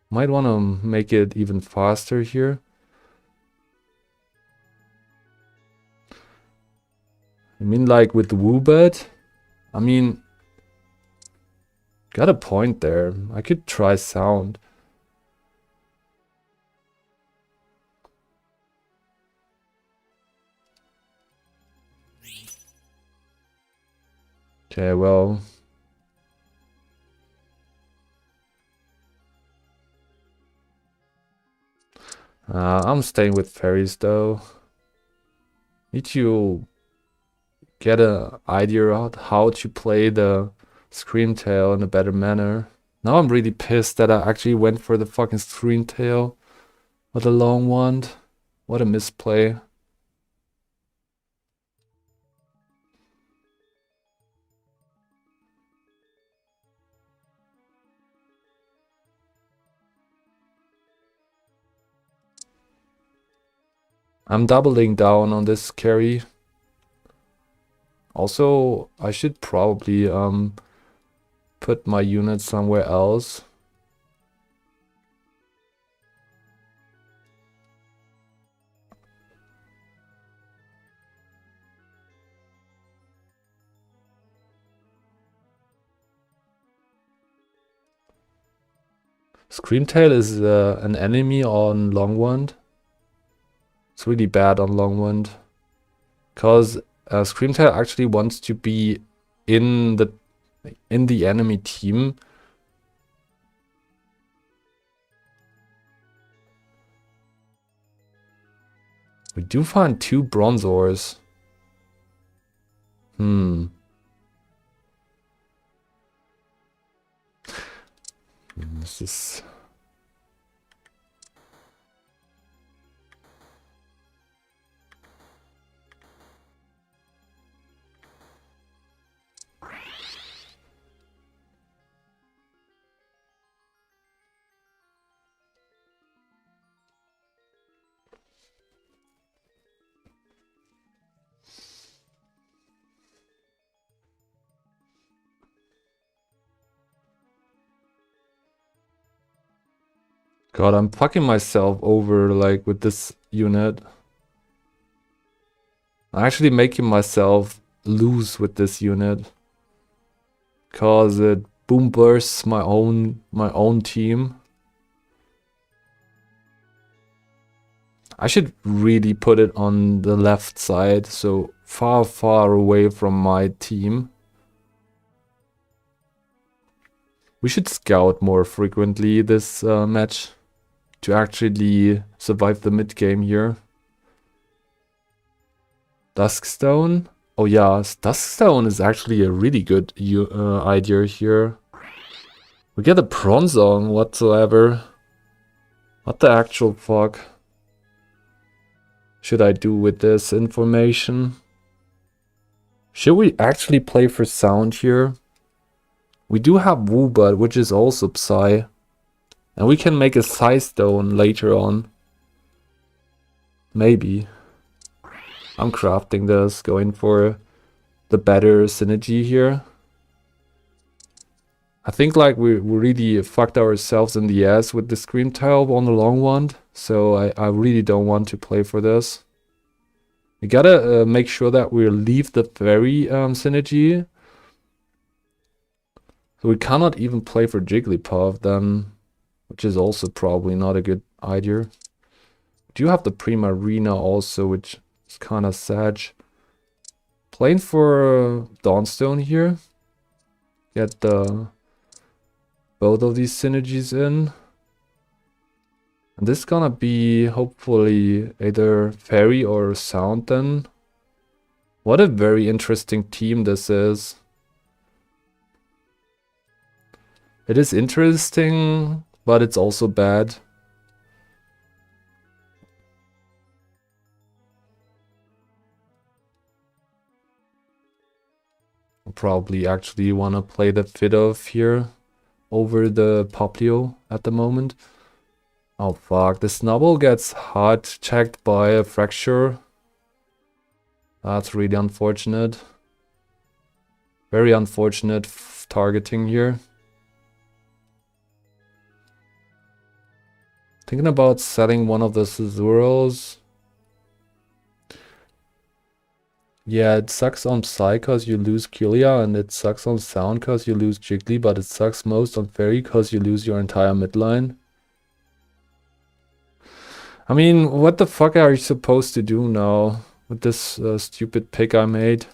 Might want to make it even faster here. I mean, like with the Woobat. I mean, got a point there. I could try Sound. Okay, well. I'm staying with fairies though. Need to get an idea of how to play the Screamtail in a better manner. Now I'm really pissed that I actually went for the fucking Screamtail with a long wand. What a misplay. I'm doubling down on this carry. Also, I should probably put my unit somewhere else. Screamtail is an enemy on Longwand. It's really bad on Longwand. Because Screamtail actually wants to be in the enemy team. We do find 2 Bronzors. This is... God, I'm fucking myself over, like, with this unit. I'm actually making myself lose with this unit. Cause it boom bursts my own team. I should really put it on the left side, so far away from my team. We should scout more frequently this match to actually survive the mid game here. Duskstone? Oh yeah, Duskstone is actually a really good idea here. We get a Bronzong whatsoever. What the actual fuck should I do with this information? Should we actually play for sound here? We do have Woobat, which is also Psy. And we can make a Psy Stone later on. Maybe. I'm crafting this, going for the better synergy here. I think like we really fucked ourselves in the ass with the Screamtail on the long wand. So I really don't want to play for this. We gotta make sure that we leave the fairy synergy. So we cannot even play for Jigglypuff then, which is also probably not a good idea. We do have the Primarina also, which is kind of sad. Playing for Dawnstone here. Get both of these synergies in. And this is gonna be hopefully either Fairy or Sound then. What a very interesting team this is. It is interesting, but it's also bad. I'll probably actually want to play the Pidove here over the Poplio at the moment. Oh fuck, the Snubbull gets hard checked by a Fracture. That's really unfortunate. Very unfortunate targeting here. Thinking about selling one of the Sazurals. Yeah, it sucks on Psy cause you lose Kylia, and it sucks on Sound cause you lose Jiggly, but it sucks most on Fairy cause you lose your entire midline. I mean, what the fuck are you supposed to do now with this stupid pick I made?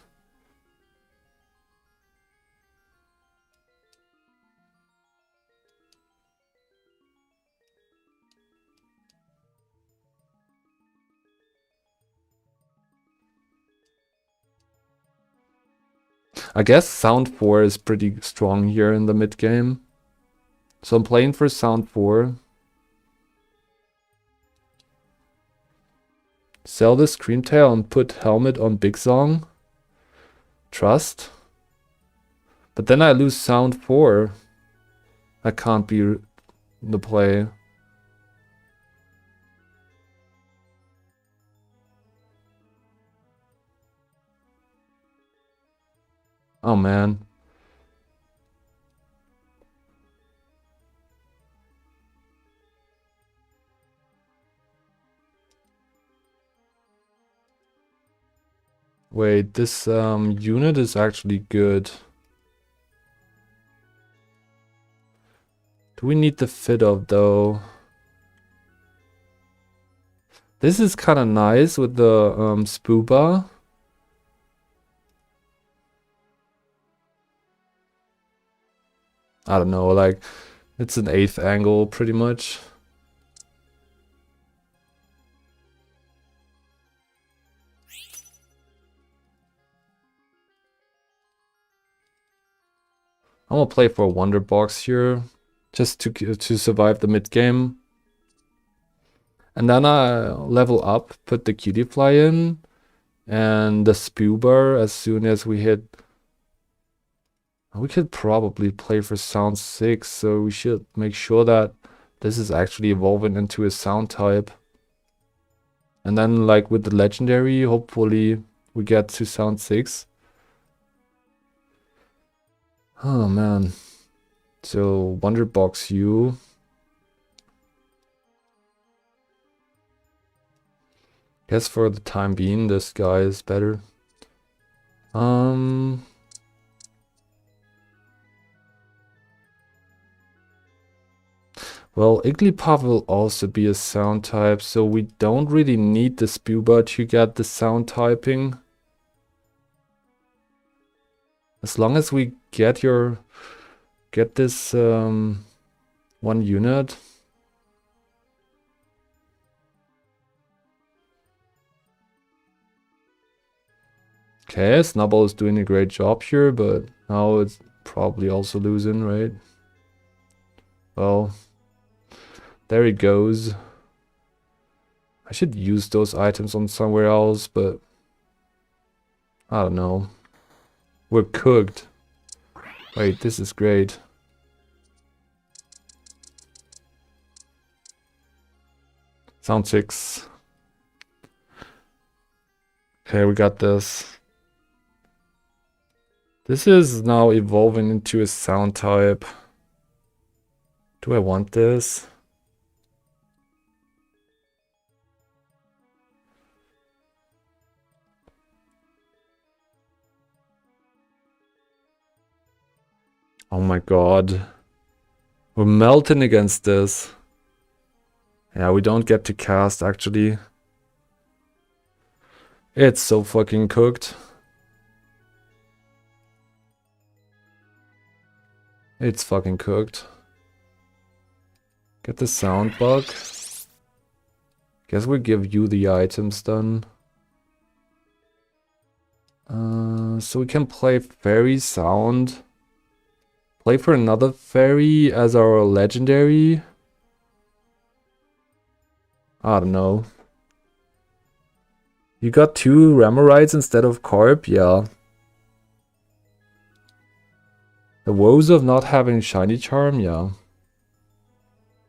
I guess Sound 4 is pretty strong here in the mid game. So I'm playing for Sound 4. Sell the Screamtail and put Helmet on Big Song. Trust. But then I lose Sound 4. That can't be the play. Oh man. Wait, this unit is actually good. Do we need the fit up though? This is kind of nice with the Spooba. I don't know, like it's an 8th angle pretty much. I'm gonna play for a Wonder Box here, just to survive the mid game. And then I level up, put the Cutie Fly in, and the Spoober as soon as we hit. We could probably play for Sound 6, so we should make sure that this is actually evolving into a Sound type. And then like with the Legendary, hopefully we get to Sound 6. Oh man. So Wonder Box U. Guess for the time being this guy is better. Well, Igglypuff will also be a sound type, so we don't really need the Spooba to get the sound typing. As long as we get this one unit. Okay, Snubbull is doing a great job here, but now it's probably also losing, right? Well, there he goes. I should use those items on somewhere else, but I don't know. We're cooked. Wait, this is great. Sound 6. Okay, we got this. This is now evolving into a sound type. Do I want this? Oh my god. We're melting against this. Yeah, we don't get to cast actually. It's so fucking cooked. It's fucking cooked. Get the sound bug. Guess we'll give you the items then. So we can play Fairy Sound. Play for another Fairy as our legendary. I don't know. You got 2 Ramorites instead of Carp? Yeah. The woes of not having Shiny Charm? Yeah.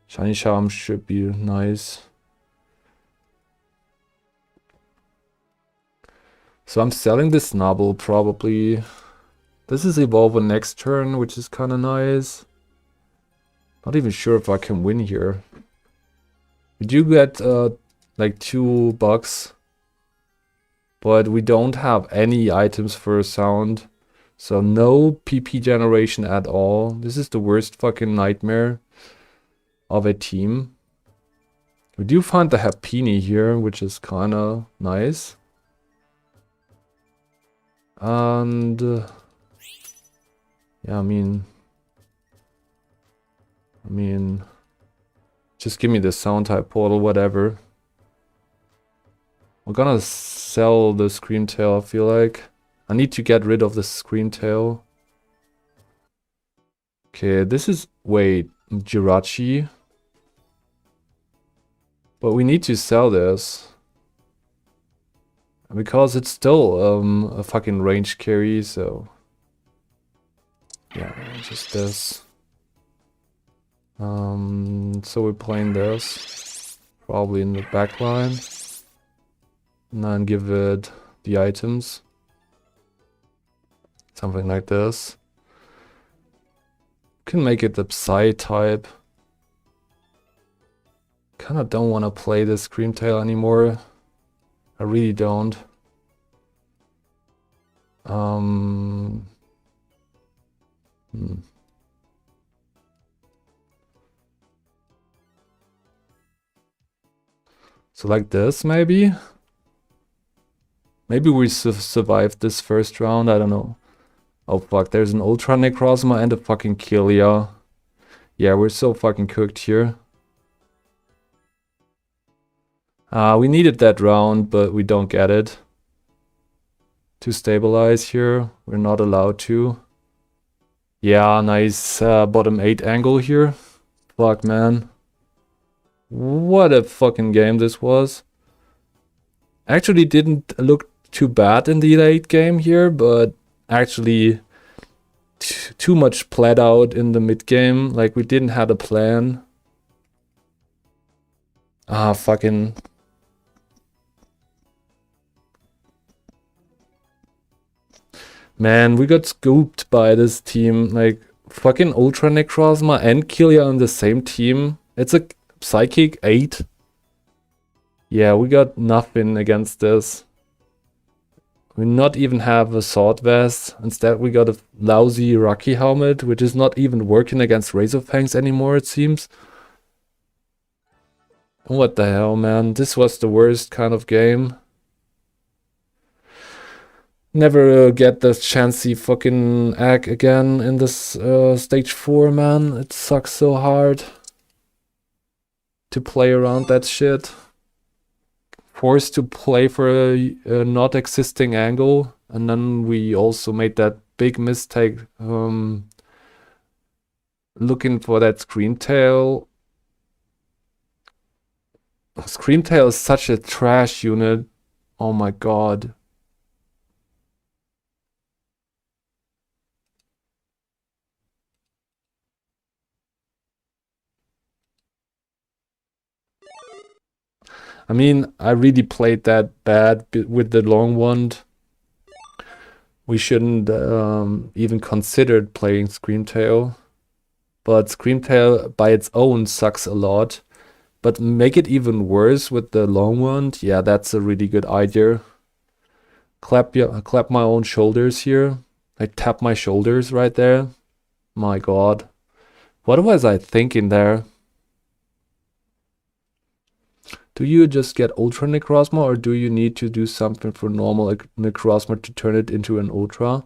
Shiny Charm should be nice. So I'm selling this Snubbull probably. This is evolve next turn, which is kind of nice. Not even sure if I can win here. We do get like $2, but we don't have any items for sound. So no PP generation at all. This is the worst fucking nightmare of a team. We do find the Happiny here, which is kind of nice. And yeah, I mean, just give me the sound type portal, whatever. We're gonna sell the Screamtail, I feel like. I need to get rid of the Screamtail. Okay, this is... Wait, Jirachi. But we need to sell this. Because it's still a fucking range carry, so... Yeah, just this. So we're playing this. Probably in the back line. And then give it the items. Something like this. Can make it the Psy type. Kinda don't want to play this Screamtail anymore. I really don't. So like this, maybe? Maybe we survived this first round, I don't know. Oh fuck, there's an Ultra Necrozma and a fucking Killia. Yeah, we're so fucking cooked here. We needed that round, but we don't get it. To stabilize here, we're not allowed to. Yeah, nice bottom 8 angle here. Fuck, man. What a fucking game this was. Actually didn't look too bad in the late game here, but actually too much played out in the mid game. Like, we didn't have a plan. Fucking... Man, we got scooped by this team. Like, fucking Ultra Necrozma and Killia on the same team. It's a Psychic 8. Yeah, we got nothing against this. We not even have a Sword Vest. Instead, we got a lousy Rocky Helmet, which is not even working against Razorfangs anymore, it seems. What the hell, man? This was the worst kind of game. Never get the chancy fucking egg again in this stage 4, man. It sucks so hard to play around that shit. Forced to play for a not existing angle, and then we also made that big mistake looking for that Screamtail. Screamtail is such a trash unit. Oh my god. I mean, I really played that bad with the long wand. We shouldn't even considered playing Screamtail. But Screamtail by its own sucks a lot. But make it even worse with the long wand, yeah, that's a really good idea. Clap my own shoulders here. I tap my shoulders right there. My god. What was I thinking there? Do you just get Ultra Necrozma, or do you need to do something for normal Necrozma to turn it into an Ultra?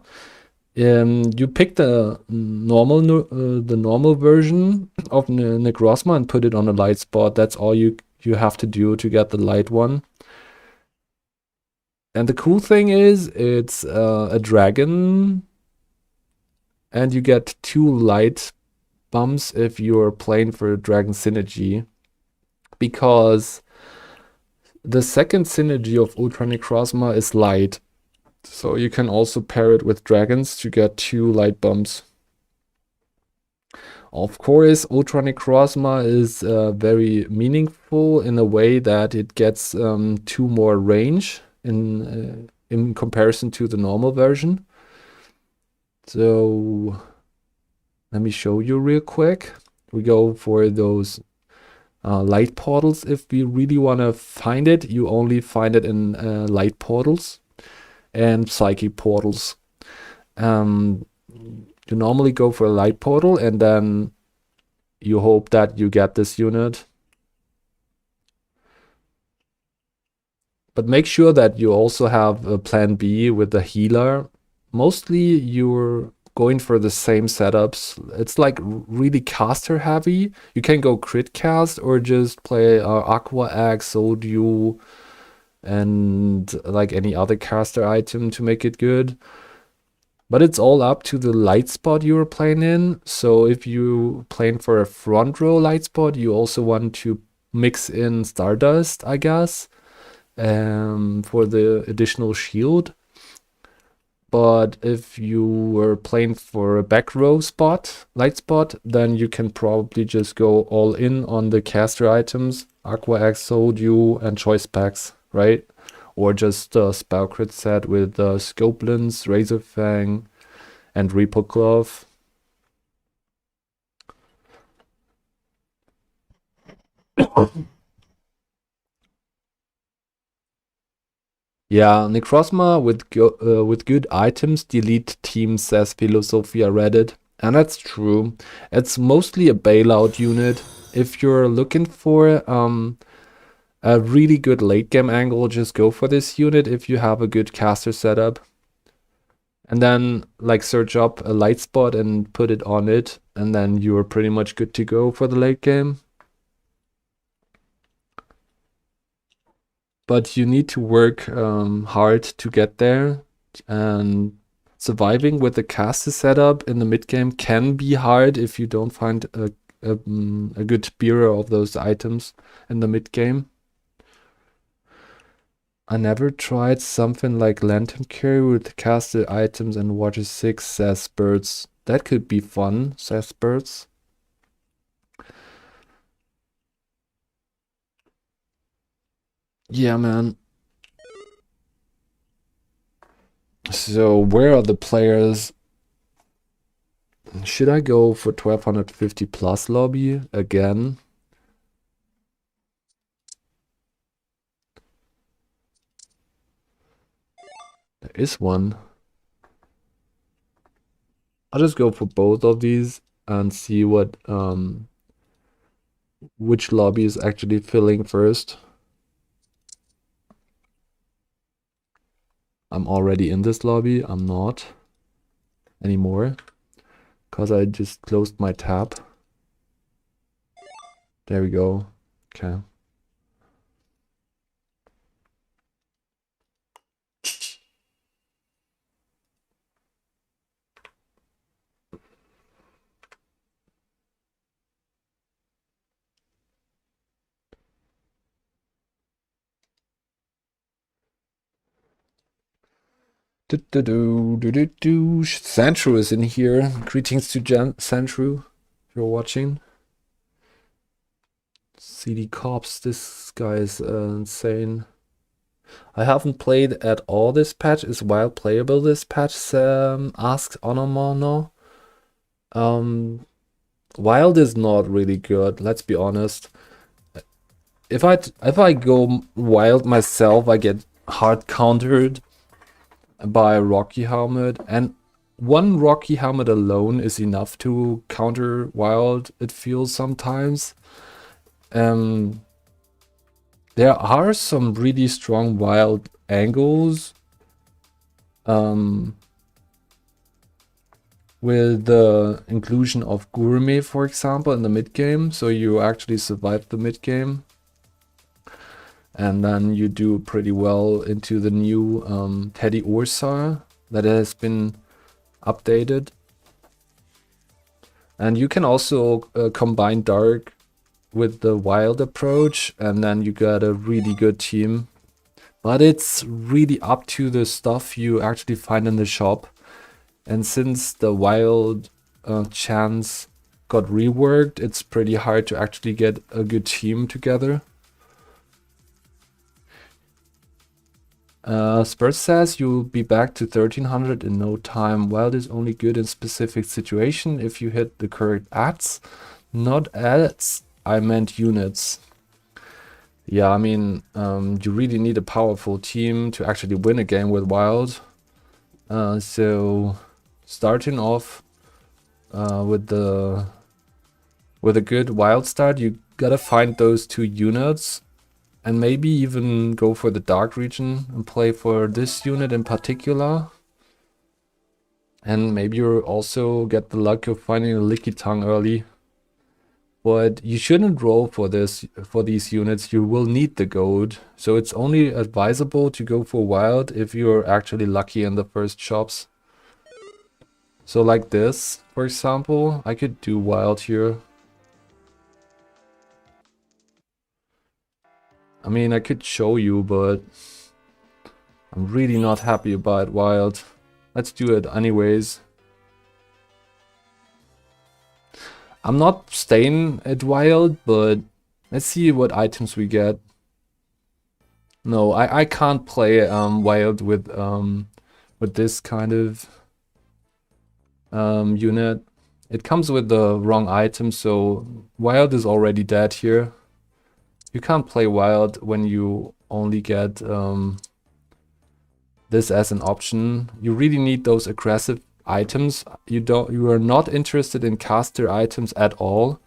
You pick the normal version of Necrozma and put it on a light spot. That's all you have to do to get the light one. And the cool thing is, it's a dragon, and you get 2 light bumps if you're playing for Dragon Synergy, because the second synergy of Ultra Necrozma is light. So you can also pair it with dragons to get 2 light bumps. Of course, Ultra Necrozma is very meaningful in a way that it gets 2 more range in comparison to the normal version. So let me show you real quick. We go for those light portals. If we really want to find it, you only find it in light portals and psychic portals. You normally go for a light portal, and then you hope that you get this unit. But make sure that you also have a plan B with the healer. Mostly you're going for the same setups. It's like really caster heavy. You can go crit cast or just play Aqua Axe, Soul Dew, and like any other caster item to make it good. But it's all up to the light spot you're playing in. So if you playing for a front row light spot, you also want to mix in Stardust, I guess, for the additional shield. But if you were playing for a back row spot, light spot, then you can probably just go all in on the caster items, Aqua Exo, Dew, and choice packs, right? Or just a spell crit set with Scope Lens, Razor Fang, and Repo Glove. Yeah, Necrozma with good items delete teams, says Philosophia Reddit. And that's true. It's mostly a bailout unit. If you're looking for a really good late game angle, just go for this unit if you have a good caster setup. And then like search up a light spot and put it on it, and then you're pretty much good to go for the late game. But you need to work hard to get there, and surviving with the caster setup in the mid game can be hard if you don't find a good bearer of those items in the mid game. I never tried something like Lantern Carry with casted items and Water 6, says Birds. That could be fun, says Birds. Yeah, man. So where are the players? Should I go for 1250 plus lobby again? There is one. I'll just go for both of these and see what which lobby is actually filling first. I'm already in this lobby. I'm not anymore because I just closed my tab. There we go. Okay. Sandshrew is in here. Greetings to Sandshrew, if you're watching. CD Cops, this guy is insane. I haven't played at all this patch. Is Wild playable this patch? Asked Onomono. Wild is not really good, let's be honest. If I go Wild myself, I get hard countered by a Rocky Helmet, and one Rocky Helmet alone is enough to counter Wild, it feels sometimes. There are some really strong Wild angles with the inclusion of Gourmet, for example, in the mid game, so you actually survive the mid game. And then you do pretty well into the new Teddy Ursa that has been updated. And you can also combine Dark with the Wild approach, and then you got a really good team. But it's really up to the stuff you actually find in the shop. And since the Wild chance got reworked, it's pretty hard to actually get a good team together. Spurs says you'll be back to 1300 in no time. Wild is only good in specific situation if you hit the correct ads. Not ads, I meant units. Yeah, I mean, you really need a powerful team to actually win a game with Wild. So starting off with a good Wild start, you gotta find those two units. And maybe even go for the Dark region and play for this unit in particular. And maybe you also get the luck of finding a Lickitung early. But you shouldn't roll for these units. You will need the gold. So it's only advisable to go for wild if you're actually lucky in the first shops. So like this, for example, I could do wild here. I mean, I could show you, but I'm really not happy about wild. Let's do it anyways. I'm not staying at wild, but let's see what items we get. No, I can't play wild with this kind of unit. It comes with the wrong item, so wild is already dead here. You can't play wild when you only get this as an option. You really need those aggressive items. You are not interested in caster items at all.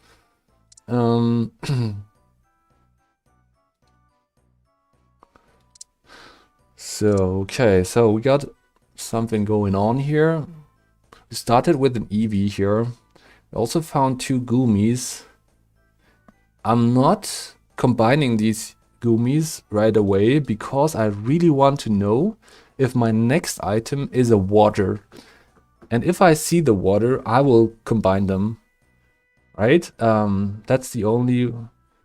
So okay, so we got something going on here. We started with an Eevee here. We also found 2 Goomies. I'm not combining these Goomies right away because I really want to know if my next item is a water. And if I see the water, I will combine them. Right? That's the only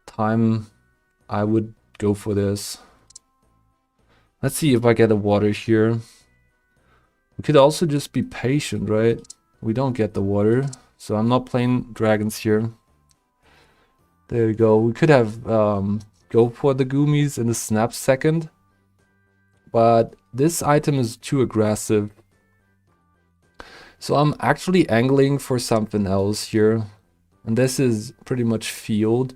time I would go for this. Let's see if I get a water here. We could also just be patient, right? We don't get the water, so I'm not playing dragons here. There we go. We could have go for the Goomies in a snap second. But this item is too aggressive. So I'm actually angling for something else here. And this is pretty much field.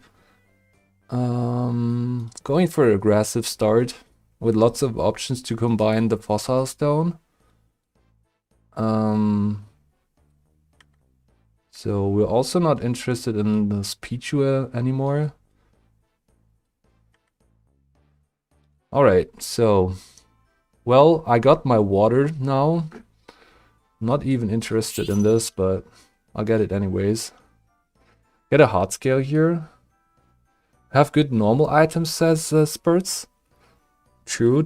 Going for an aggressive start with lots of options to combine the fossil stone. So we're also not interested in the Pichu anymore. Alright, so well, I got my water now. Not even interested in this, but I'll get it anyways. Get a hot scale here. Have good normal items, says Spurts. True.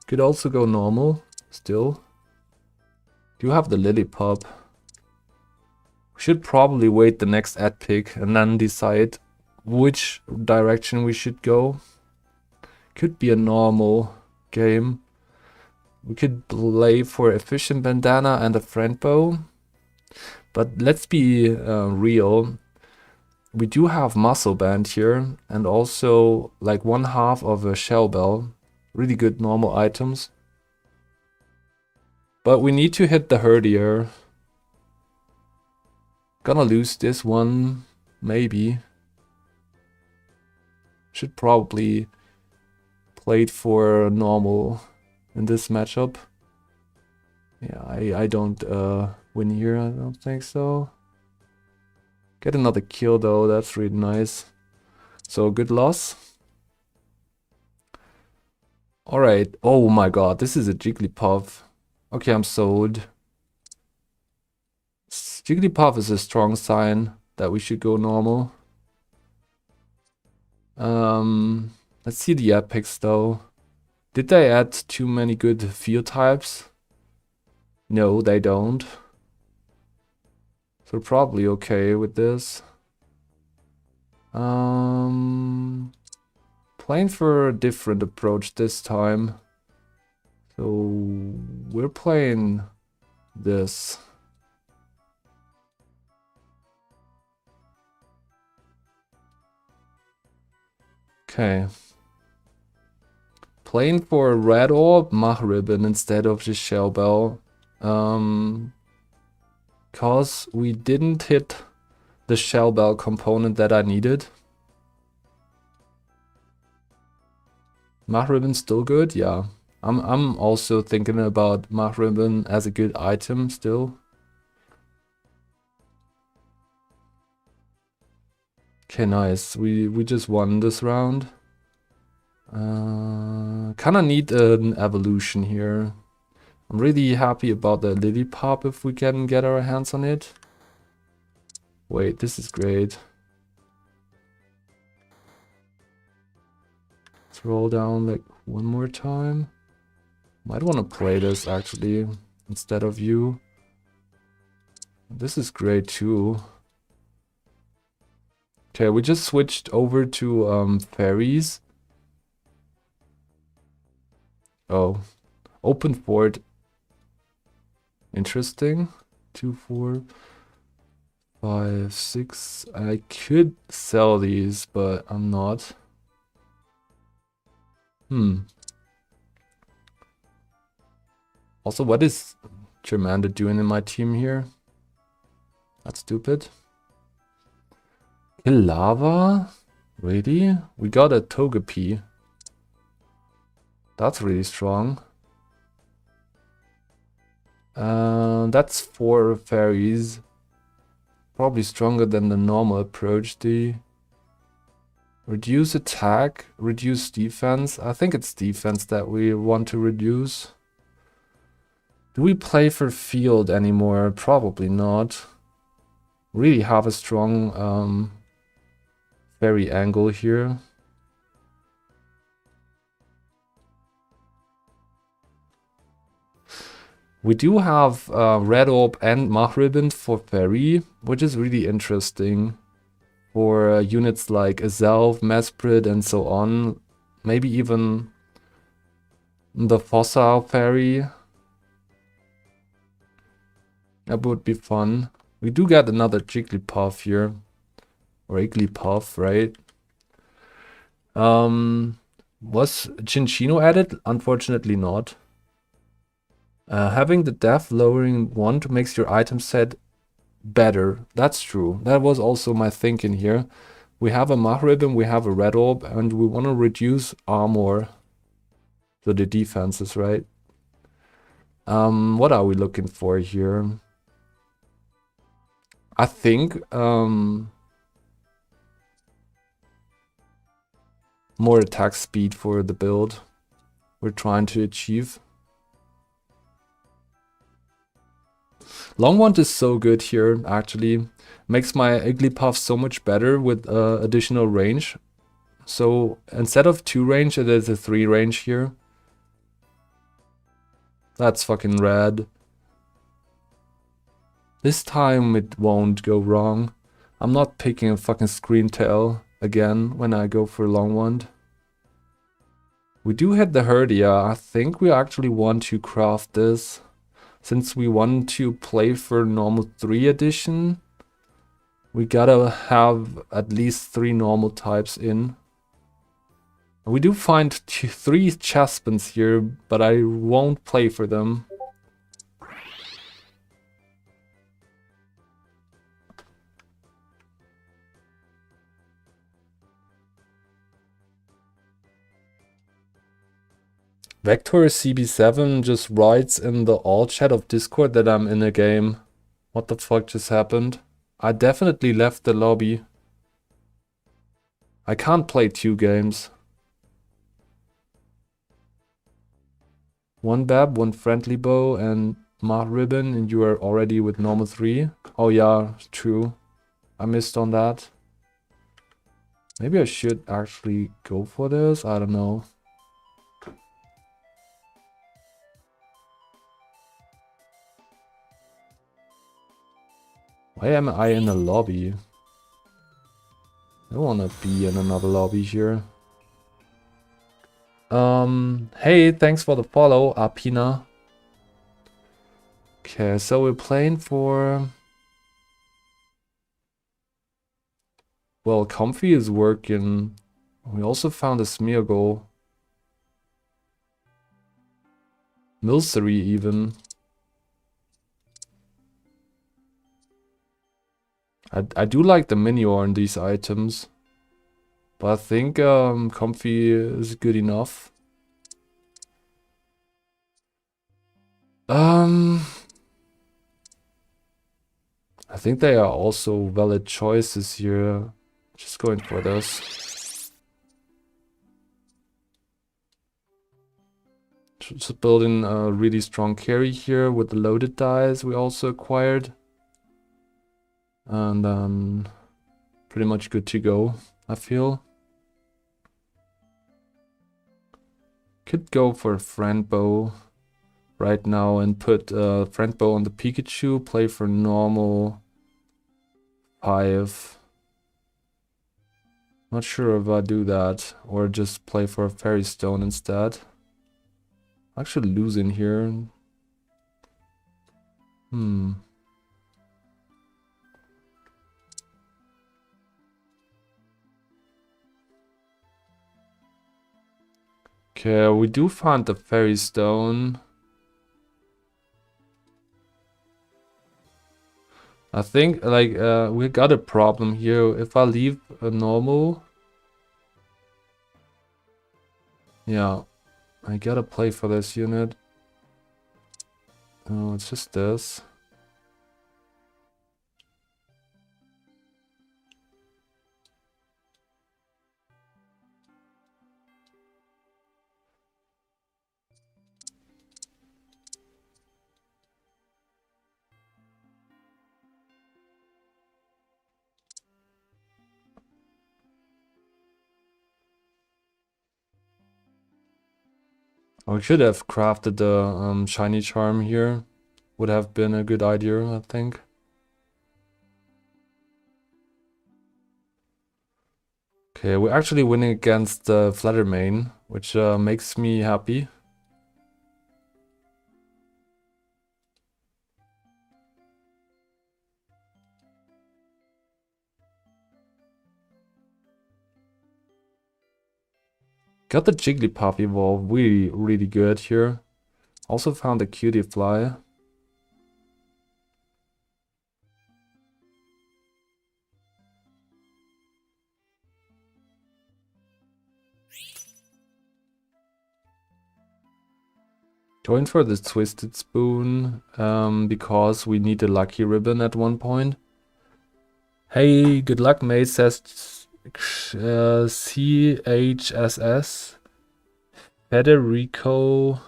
Could also go normal, still. Do have the Lillipup. We should probably wait the next ad pick and then decide which direction we should go. Could be a normal game. We could play for Efficient Bandana and a Friend Bow. But let's be real. We do have Muscle Band here and also like 1/2 of a Shell Bell. Really good normal items. But we need to hit the Herdier. Gonna lose this one, maybe. Should probably play it for normal in this matchup. Yeah, I don't win here, I don't think so. Get another kill though, that's really nice. So good loss. Alright, oh my god, this is a Jigglypuff. Okay, I'm sold. Jigglypuff is a strong sign that we should go normal. Let's see the epics though. Did they add too many good field types? No, they don't. So probably okay with this. Playing for a different approach this time. So we're playing this. Okay. Playing for a red orb, Mach Ribbon instead of the Shell Bell. Cause we didn't hit the Shell Bell component that I needed. Mach Ribbon still good? Yeah. I'm also thinking about Mach Ribbon as a good item still. Okay, nice. We just won this round. Kinda need an evolution here. I'm really happy about the Lillipup if we can get our hands on it. Wait, this is great. Scroll down like one more time. Might want to play this actually instead of you. This is great too. Okay, we just switched over to fairies. Oh, open fort. Interesting. 2, 4, 5, 6. I could sell these, but I'm not. Also, what is Germander doing in my team here? That's stupid. Kill lava? Really? We got a Togepi. That's really strong. That's 4 fairies. Probably stronger than the normal approach. The reduce attack, reduce defense. I think it's defense that we want to reduce. Do we play for field anymore? Probably not. Really have a strong fairy angle here. We do have Red Orb and Mahribbon for fairy, which is really interesting for units like Azelf, Mesprit and so on. Maybe even the Fossil fairy. That would be fun. We do get another Jigglypuff here. Or Igglypuff, right? Was Cinccino added? Unfortunately not. Having the def lowering 1 makes your item set better. That's true. That was also my thinking here. We have a Mahribbon, we have a Red Orb, and we want to reduce armor. So the defenses, right? What are we looking for here? I think more attack speed for the build we're trying to achieve. Long Wand is so good here, actually. Makes my Igglypuff so much better with additional range. So instead of 2 range, it is a 3 range here. That's fucking rad. This time it won't go wrong. I'm not picking a fucking Screen Tail again when I go for Long Wand. We do hit the Herdia. I think we actually want to craft this. Since we want to play for normal 3 edition, we gotta have at least 3 normal types in. We do find 3 Chespins here, but I won't play for them. Vector CB7 just writes in the all chat of Discord that I'm in a game. What the fuck just happened? I definitely left the lobby. I can't play 2 games. 1 Bab, 1 Friendly Bow, and Mahribbon, and you are already with normal 3. Oh yeah, true. I missed on that. Maybe I should actually go for this, I don't know. Why am I in a lobby? I don't wanna be in another lobby here. Hey, thanks for the follow, Apina. Okay, so we're playing for... Well, Comfy is working. We also found a Smeargle. Milcery even. I do like the Minior in these items. But I think Comfy is good enough. I think they are also valid choices here. Just going for this. Just building a really strong carry here with the loaded dice we also acquired. And then pretty much good to go, I feel. Could go for friend bow right now and put friend bow on the Pikachu, play for normal 5. Not sure if I do that or just play for a Fairy Stone instead. Actually losing here. Okay, we do find the Fairy Stone. I think like we got a problem here. If I leave a normal, yeah, I gotta play for this unit. Oh, it's just this. I should have crafted the shiny charm here. Would have been a good idea, I think. Okay, we're actually winning against Fluttermane, which makes me happy. Got the Jigglypuff evolve, really good here. Also found a Cutiefly. Going for the Twisted Spoon because we need a Lucky Ribbon at one point. Hey, good luck, mate, says CHSS. Federico.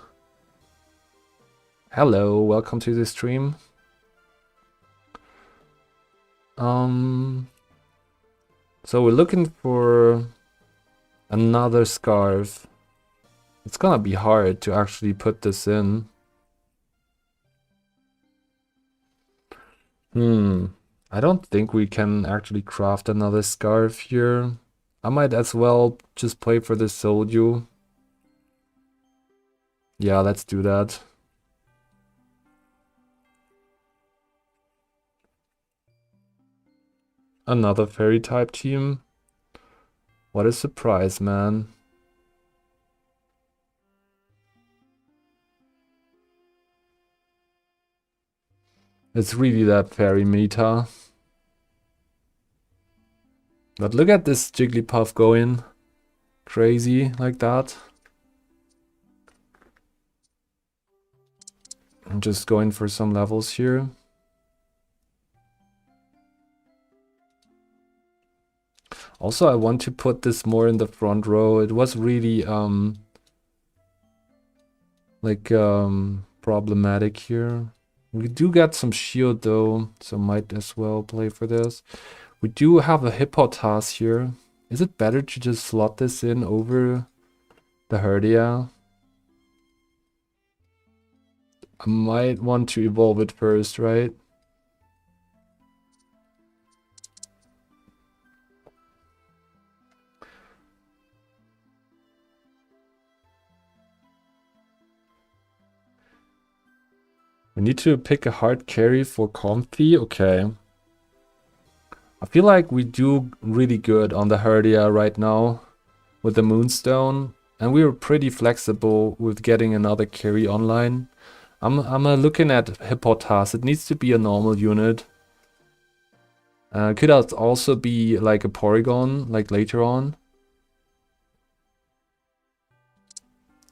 Hello, welcome to the stream. So we're looking for another scarf. It's gonna be hard to actually put this in. I don't think we can actually craft another scarf here. I might as well just play for the Soldiu. Yeah, let's do that. Another fairy type team. What a surprise, man. It's really that fairy meta. But look at this Jigglypuff going crazy like that. I'm just going for some levels here. Also, I want to put this more in the front row. It was really problematic here. We do get some shield though, so might as well play for this. We do have a Hippotas here. Is it better to just slot this in over the Herdia? I might want to evolve it first, right? We need to pick a hard carry for Comfy. Okay. I feel like we do really good on the Herdia right now with the Moonstone. And we were pretty flexible with getting another carry online. I'm looking at Hippotas. It needs to be a normal unit. Could also be like a Porygon, like later on.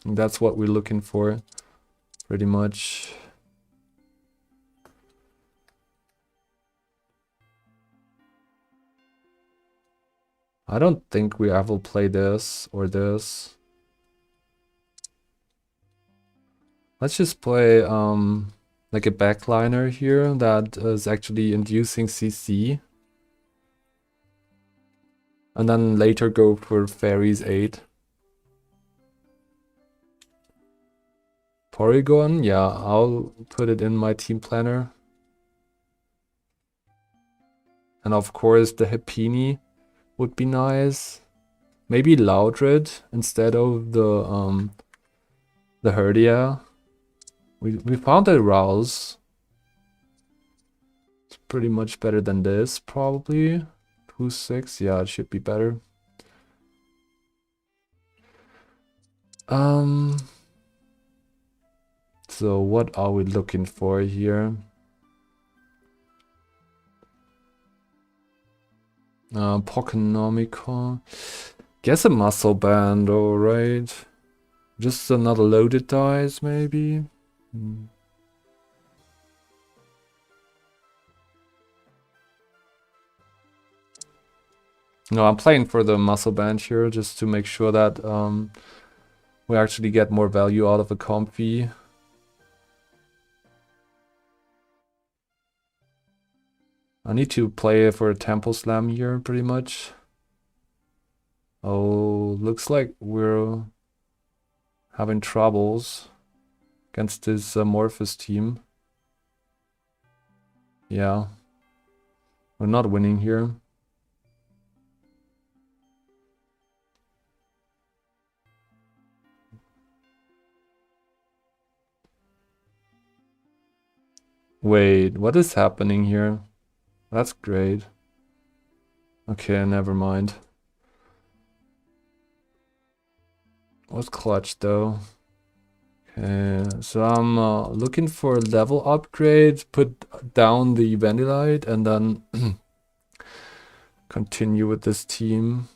And that's what we're looking for, pretty much. I don't think we ever play this or this. Let's just play like a backliner here that is actually inducing CC. And then later go for Fairies 8. Porygon, yeah, I'll put it in my team planner. And of course the Happiny would be nice. Maybe Loudred instead of the Herdia. We found a Rouse. It's pretty much better than this, probably. 2-6, yeah, it should be better. So what are we looking for here? Pokenomical. Guess a muscle band, alright. Just another loaded dice, maybe. No, I'm playing for the muscle band here, just to make sure that we actually get more value out of a Comfey. I need to play for a Tempo Slam here, pretty much. Oh, looks like we're having troubles against this Morphous team. Yeah. We're not winning here. Wait, what is happening here? That's great. Okay, never mind. Was clutch though. Okay, so I'm looking for a level upgrade, put down the Vanillite, and then continue with this team.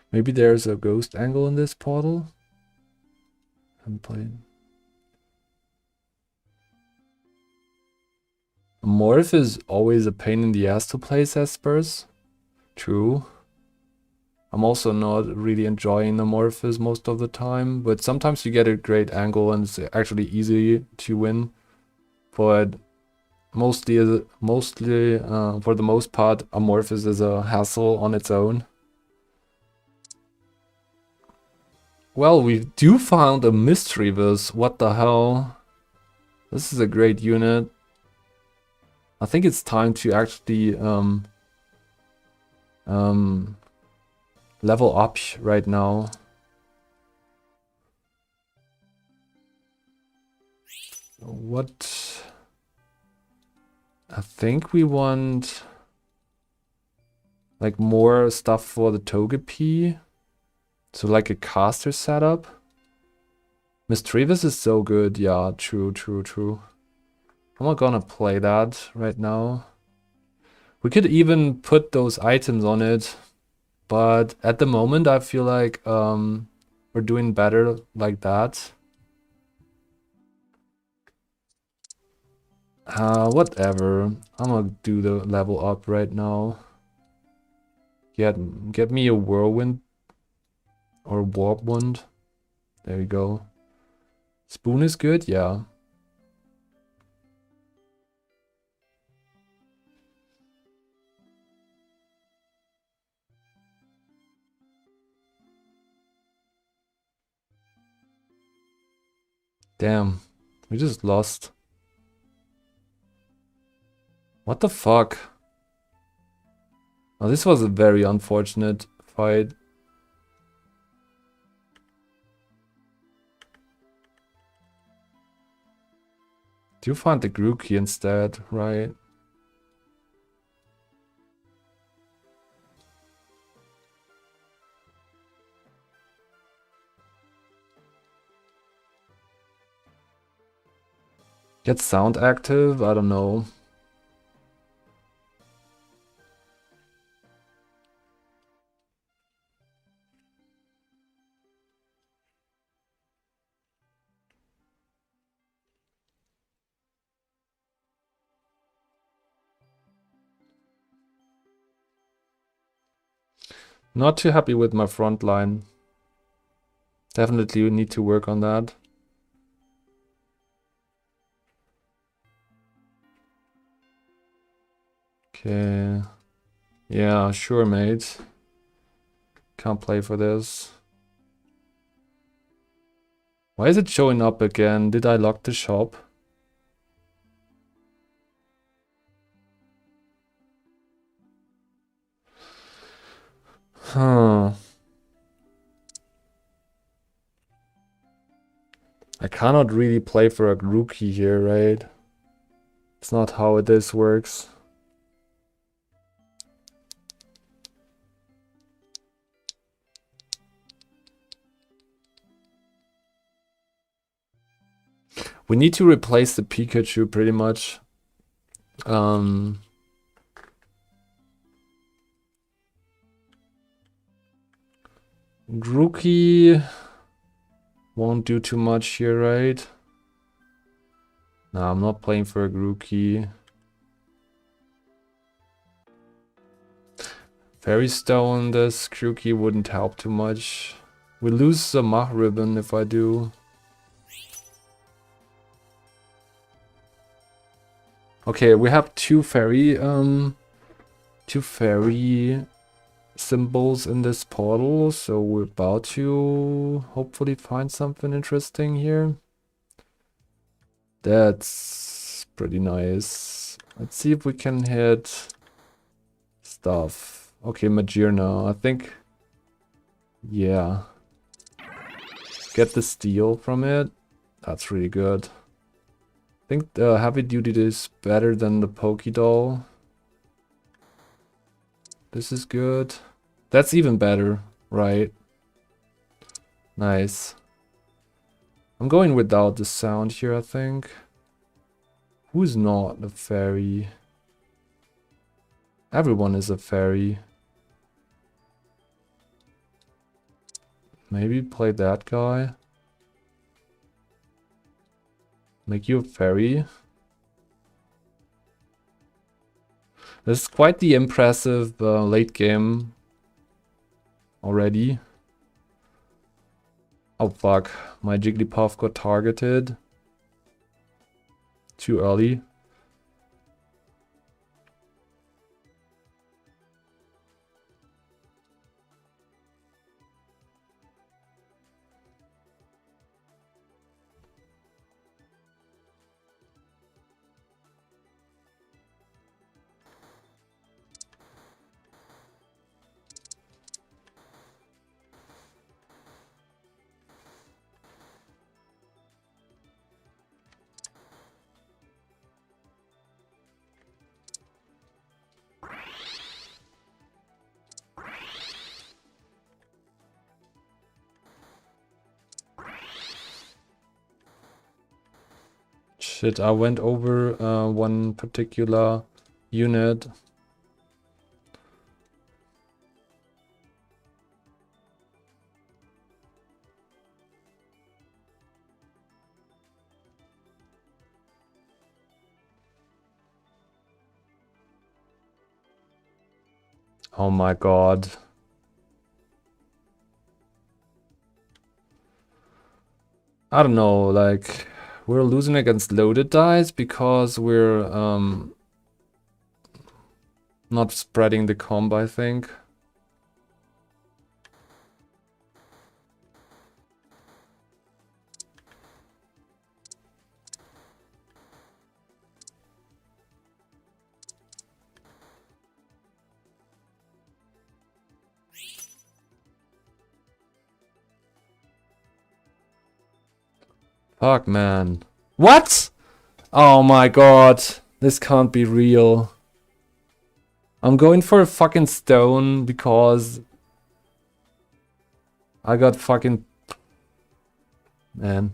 Maybe there's a ghost angle in this portal. I'm playing. Morph is always a pain in the ass to play, says Spurs. True. I'm also not really enjoying the Morphous most of the time, but sometimes you get a great angle and it's actually easy to win. But mostly for the most part, Amorphous is a hassle on its own. Well, we do found a Mischievous. What the hell? This is a great unit. I think it's time to actually level up right now. What? I think we want like more stuff for the Togepi. So like a caster setup. Mischievous is so good. Yeah, true. I'm not gonna play that right now. We could even put those items on it. But at the moment, I feel like we're doing better like that. Whatever. I'm gonna do the level up right now. Get me a Whirlwind or Warp Wand. There you go. Spoon is good, yeah. Damn, we just lost. What the fuck? Oh, this was a very unfortunate fight. Do you find the Grookey instead, right? Get sound active? I don't know. Not too happy with my front line. Definitely need to work on that. Okay. Yeah, sure, mate. Can't play for this. Why is it showing up again? Did I lock the shop? Huh. I cannot really play for a rookie here, right? It's not how this works. We need to replace the Pikachu pretty much. Grookey won't do too much here, right? No, I'm not playing for a Grookey. Fairy Stone, this Grookey wouldn't help too much. We lose the Mach Ribbon if I do. Okay, we have two fairy symbols in this portal, so we're about to hopefully find something interesting here. That's pretty nice. Let's see if we can hit stuff. Okay, Magearna, I think. Yeah. Get the steel from it. That's really good. I think the heavy duty is better than the Pokédoll. This is good. That's even better, right? Nice. I'm going without the sound here, I think. Who's not a fairy? Everyone is a fairy. Maybe play that guy. Make you a fairy. This is quite the impressive late game already. Oh fuck, my Jigglypuff got targeted. Too early. Shit, I went over one particular unit. Oh my god. I don't know, like, we're losing against loaded dice because we're not spreading the comb, I think. Fuck, man. What? Oh my god. This can't be real. I'm going for a fucking stone because I got fucking... Man.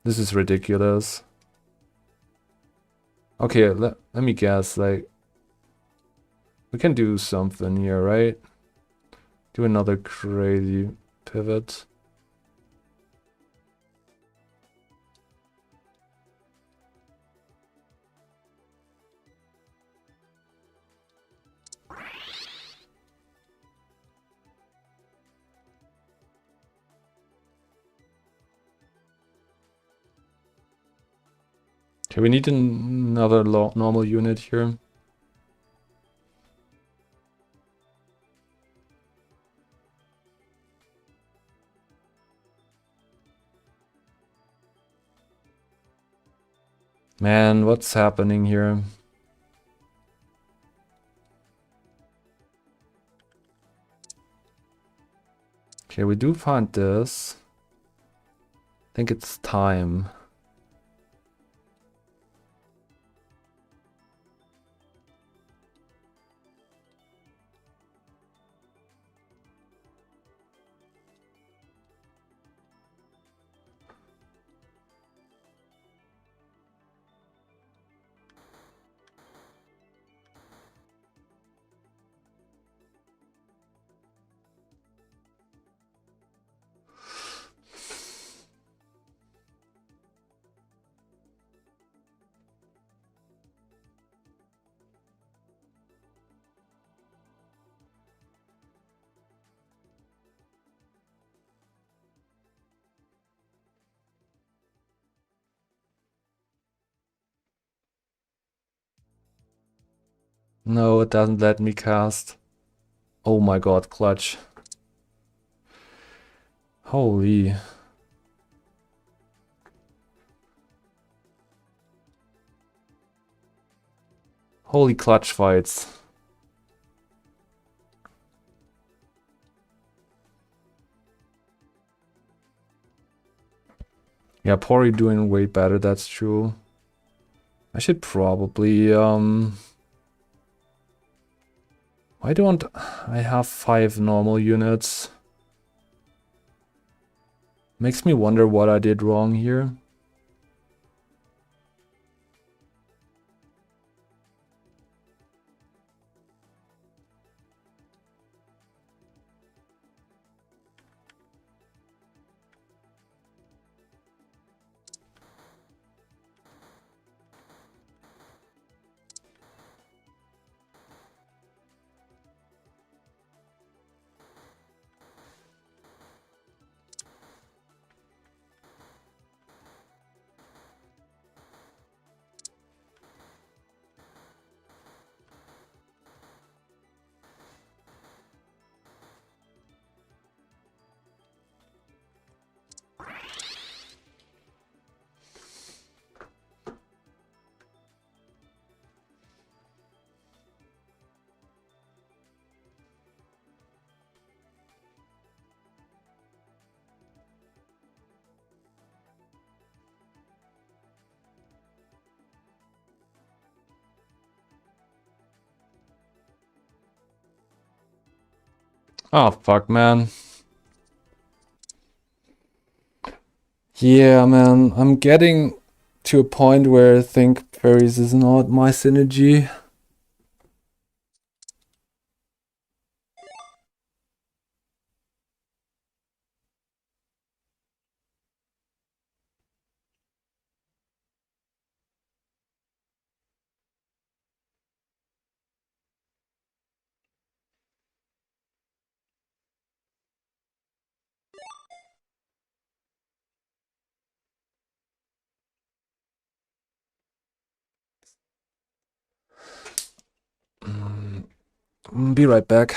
This is ridiculous. Okay, let me guess, like... We can do something here, right? Do another crazy pivot. Okay, we need to another normal unit here. Man, what's happening here? Okay, we do find this. I think it's time. No, it doesn't let me cast. Oh my god, clutch. Holy. Holy clutch fights. Yeah, Pori doing way better, that's true. I should probably, why don't I have 5 normal units? Makes me wonder what I did wrong here. Oh, fuck, man. Yeah, man, I'm getting to a point where I think Paris is not my synergy. Be right back.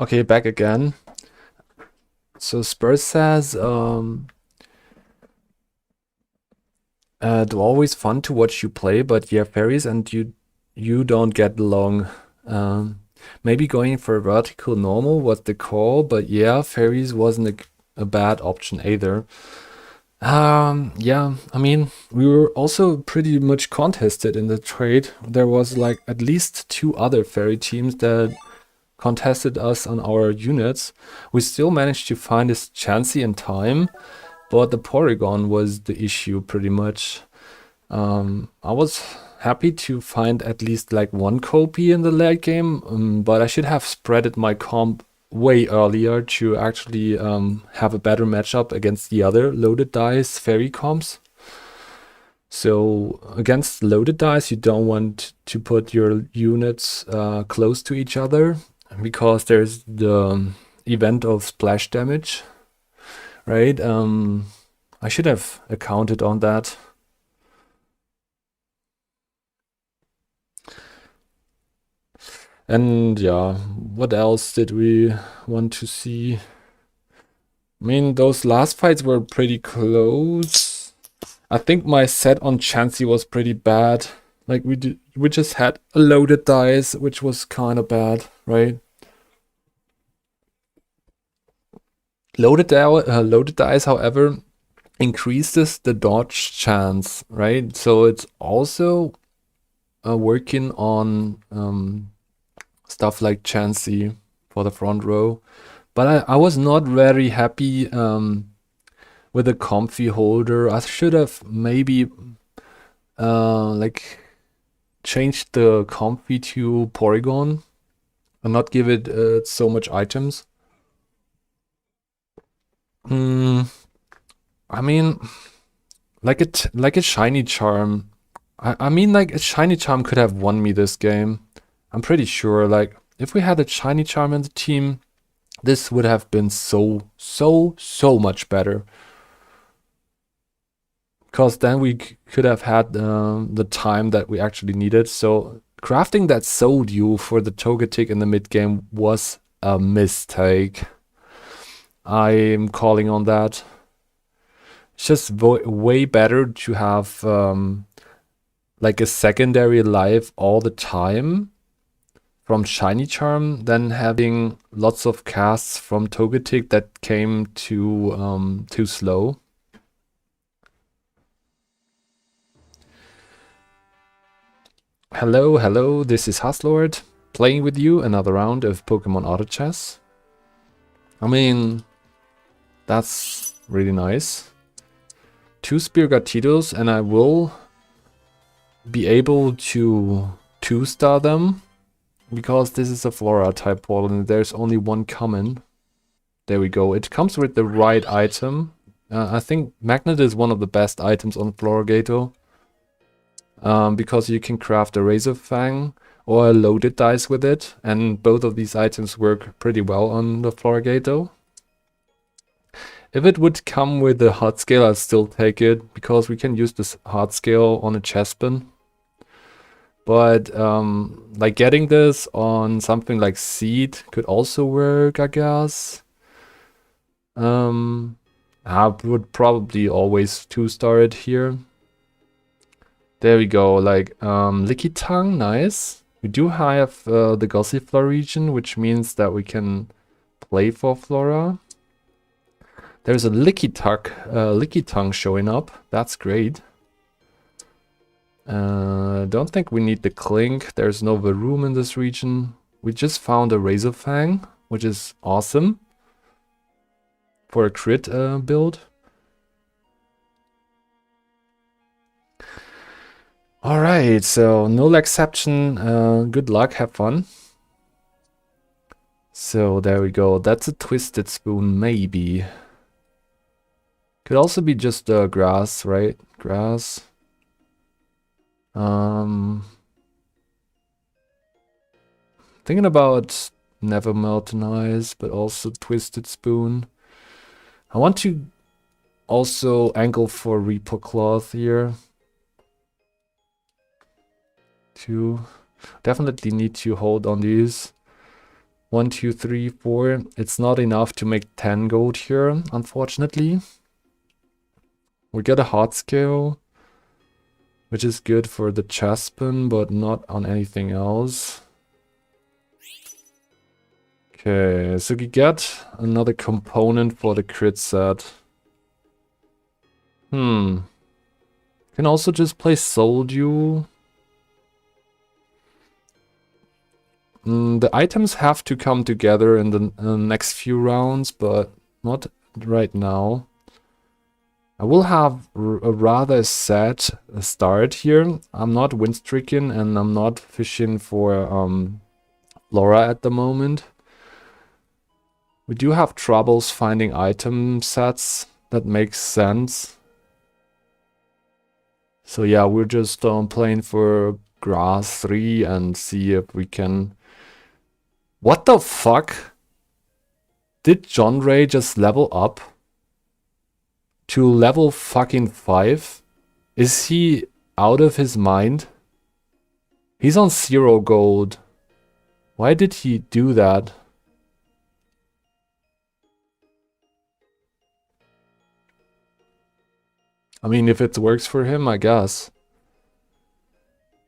Okay, back again. So Spurs says, always fun to watch you play, but yeah, fairies and you don't get along. Maybe going for a vertical normal was the call, but yeah, fairies wasn't a bad option either. Yeah, I mean, we were also pretty much contested in the trade. There was like at least 2 other fairy teams that contested us on our units. We still managed to find this Chansey in time, but the Porygon was the issue pretty much. I was happy to find at least like 1 copy in the late game, but I should have spreaded my comp way earlier to actually have a better matchup against the other loaded dice fairy comps. So against loaded dice, you don't want to put your units close to each other because there's the event of splash damage, right? I should have accounted on that. And yeah, what else did we want to see? I mean, those last fights were pretty close. I think my set on Chansey was pretty bad. Like we just had a loaded dice, which was kind of bad, right? Loaded dice, however, increases the dodge chance, right? So it's also working on stuff like Chansey for the front row. But I was not very happy with the comfy holder. I should have maybe like changed the comfy to Porygon and not give it so much items. I mean, like a shiny charm. I mean, like a shiny charm could have won me this game. I'm pretty sure. Like if we had a shiny charm in the team, this would have been so much better. Because then we could have had the time that we actually needed. So crafting that Soldew for the Togetic in the mid game was a mistake. I'm calling on that. It's just way better to have like a secondary life all the time from Shiny Charm than having lots of casts from Togetic that came too slow. Hello, this is Haslord, playing with you another round of Pokemon Auto Chess. I mean, that's really nice. 2 Spear Gatitos, and I will be able to 2-star them, because this is a Flora type portal and there's only 1 common. There we go, it comes with the right item. I think Magnet is one of the best items on Floragato. Because you can craft a Razor Fang or a loaded dice with it, and both of these items work pretty well on the Floragato. If it would come with the hard scale, I'd still take it, because we can use this hard scale on a Chespin. But like getting this on something like Seed could also work, I guess. I would probably always 2-star it here. There we go, like Lickitung, nice. We do have the Gossifleur region, which means that we can play for Flora. There's a Lickitung showing up, that's great. Don't think we need the Clink, there's no Varoom in this region. We just found a Razor Fang, which is awesome for a crit build. Alright, so null exception, good luck, have fun. So there we go, that's a Twisted Spoon, maybe. Could also be just grass, right? Grass. Thinking about Never Melt an Ice, but also Twisted Spoon. I want to also angle for Reaper Cloth here. Definitely need to hold on these. 1, 2, 3, 4. It's not enough to make 10 gold here, unfortunately. We get a hot scale, which is good for the chestpin, but not on anything else. Okay, so we get another component for the crit set. Can also just play Soldew. The items have to come together in the next few rounds, but not right now. I will have a rather sad start here. I'm not win-stricken and I'm not fishing for Laura at the moment. We do have troubles finding item sets that make sense. So yeah, we're just playing for grass 3 and see if we can... What the fuck? Did John Ray just level up to level fucking 5? Is he out of his mind? He's on 0 gold. Why did he do that? I mean, if it works for him, I guess.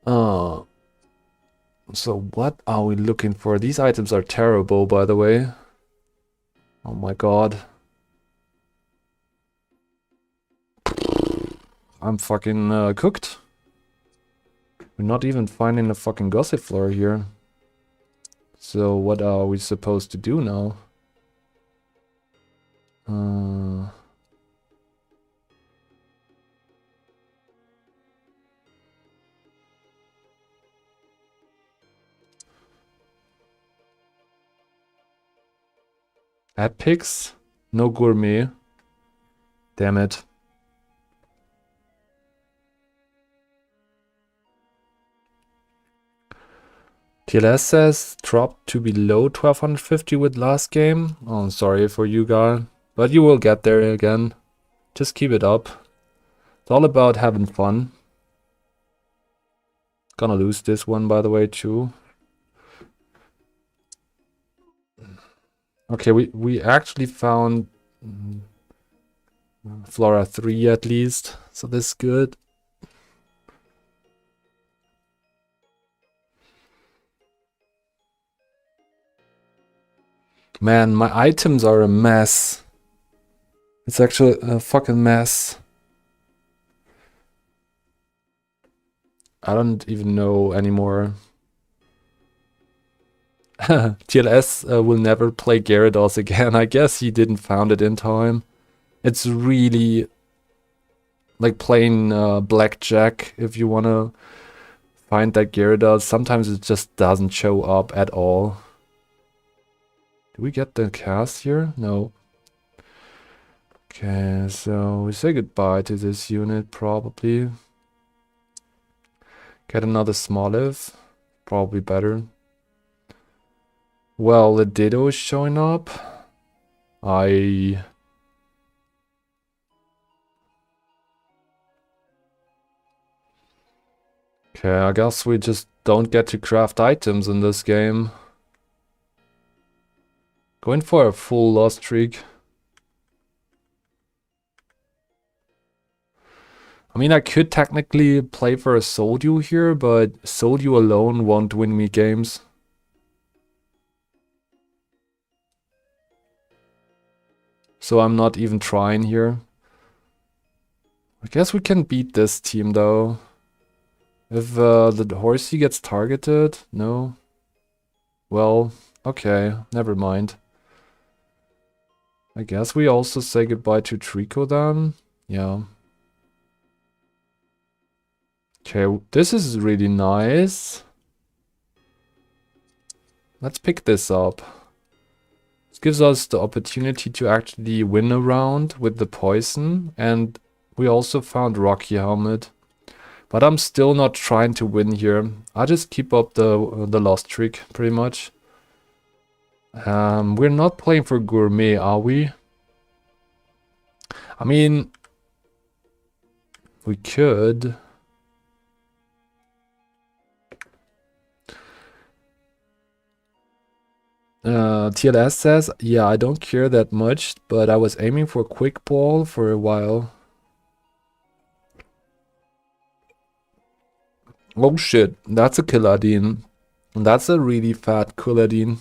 So what are we looking for? These items are terrible, by the way. Oh my god. I'm fucking cooked. We're not even finding a fucking Gossifleur here. So what are we supposed to do now? Epics? No gourmet. Damn it. TLS says dropped to below 1250 with last game. Oh, I'm sorry for you guys. But you will get there again. Just keep it up. It's all about having fun. Gonna lose this one, by the way, too. Okay, we actually found Flora 3 at least. So this is good. Man, my items are a mess. It's actually a fucking mess. I don't even know anymore. TLS will never play Gyarados again. I guess he didn't found it in time. It's really like playing blackjack if you want to find that Gyarados. Sometimes it just doesn't show up at all. Do we get the cast here? No. Okay, so we say goodbye to this unit probably. Get another Smoliv. Probably better. Well, the Ditto is showing up. Okay, I guess we just don't get to craft items in this game. Going for a full loss streak. I mean, I could technically play for a Soldew here, but Soldew alone won't win me games. So I'm not even trying here. I guess we can beat this team though. If the Horsey gets targeted, no. Well, okay, never mind. I guess we also say goodbye to Trico then. Yeah. Okay, this is really nice. Let's pick this up. This gives us the opportunity to actually win a round with the poison, and we also found Rocky Helmet. But I'm still not trying to win here. I just keep up the lost streak, pretty much. We're not playing for Gourmet, are we? I mean, we could. TLS says, yeah, I don't care that much, but I was aiming for quick ball for a while. Oh shit, that's a Killadine. That's a really fat Killadine.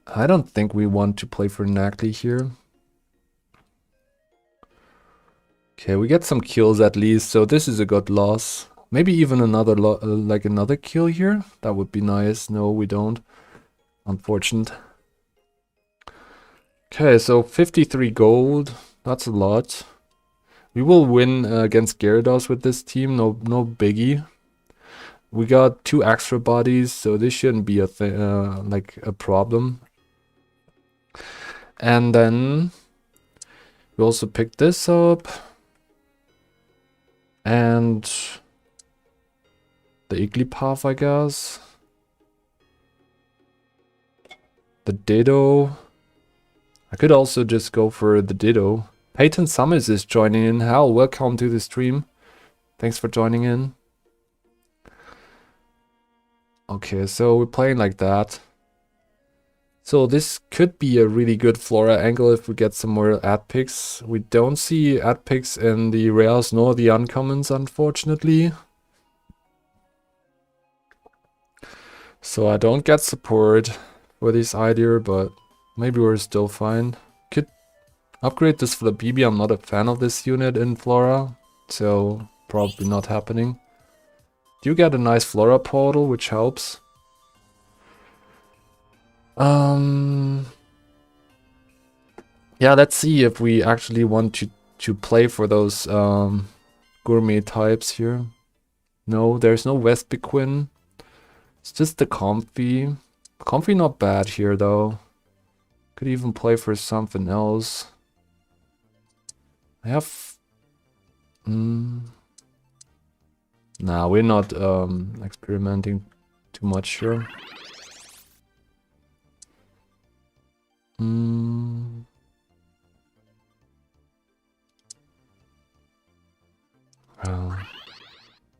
I don't think we want to play for Nacli here. Okay, we get some kills at least, so this is a good loss. Maybe even another like another kill here. That would be nice. No, we don't. Unfortunate. Okay, so 53 gold. That's a lot. We will win against Gyarados with this team. No biggie. We got 2 extra bodies, so this shouldn't be a like a problem. And then we also picked this up. And the Igglybuff, I guess. The Ditto. I could also just go for the Ditto. Peyton Summers is joining in. Hal, welcome to the stream. Thanks for joining in. Okay, so we're playing like that. So this could be a really good Flora angle if we get some more ad picks. We don't see ad picks in the rares nor the uncommons, unfortunately. So I don't get support for this idea, but maybe we're still fine. Could upgrade this for the BB. I'm not a fan of this unit in Flora, so probably not happening. Do get a nice Flora portal, which helps. Yeah, let's see if we actually want to play for those gourmet types here. No, there's no Vespiquen. It's just the Comfey. Comfey not bad here though. Could even play for something else. I have... Nah, we're not experimenting too much here.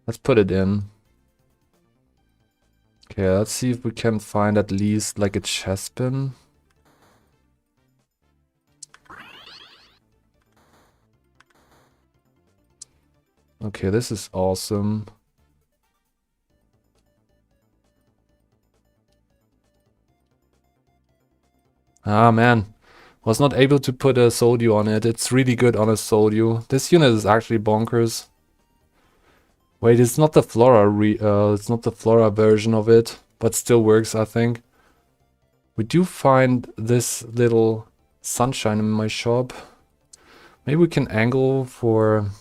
Let's put it in. Okay, let's see if we can find at least like a Chespin. Okay, this is awesome. Ah man, was not able to put a Soldew on it. It's really good on a Soldew. This unit is actually bonkers. Wait, it's not the Flora it's not the Flora version of it, but still works, I think. We do find this little sunshine in my shop. Maybe we can angle for...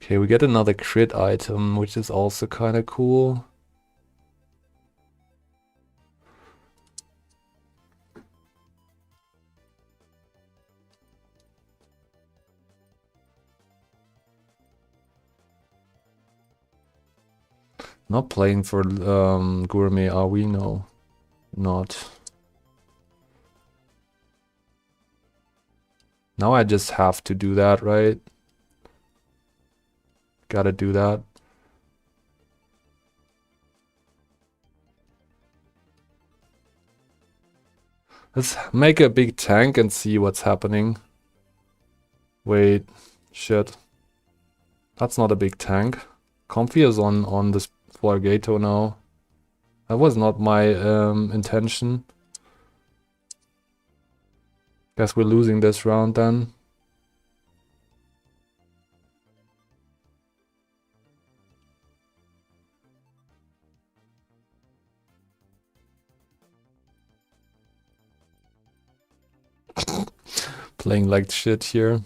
Okay, we get another crit item, which is also kind of cool. Not playing for Gourmet, are we? No, not. Now I just have to do that, right? Gotta do that. Let's make a big tank and see what's happening. Wait, shit. That's not a big tank. Comfey is on this Florgato now. That was not my intention. Guess we're losing this round then. Playing like shit here.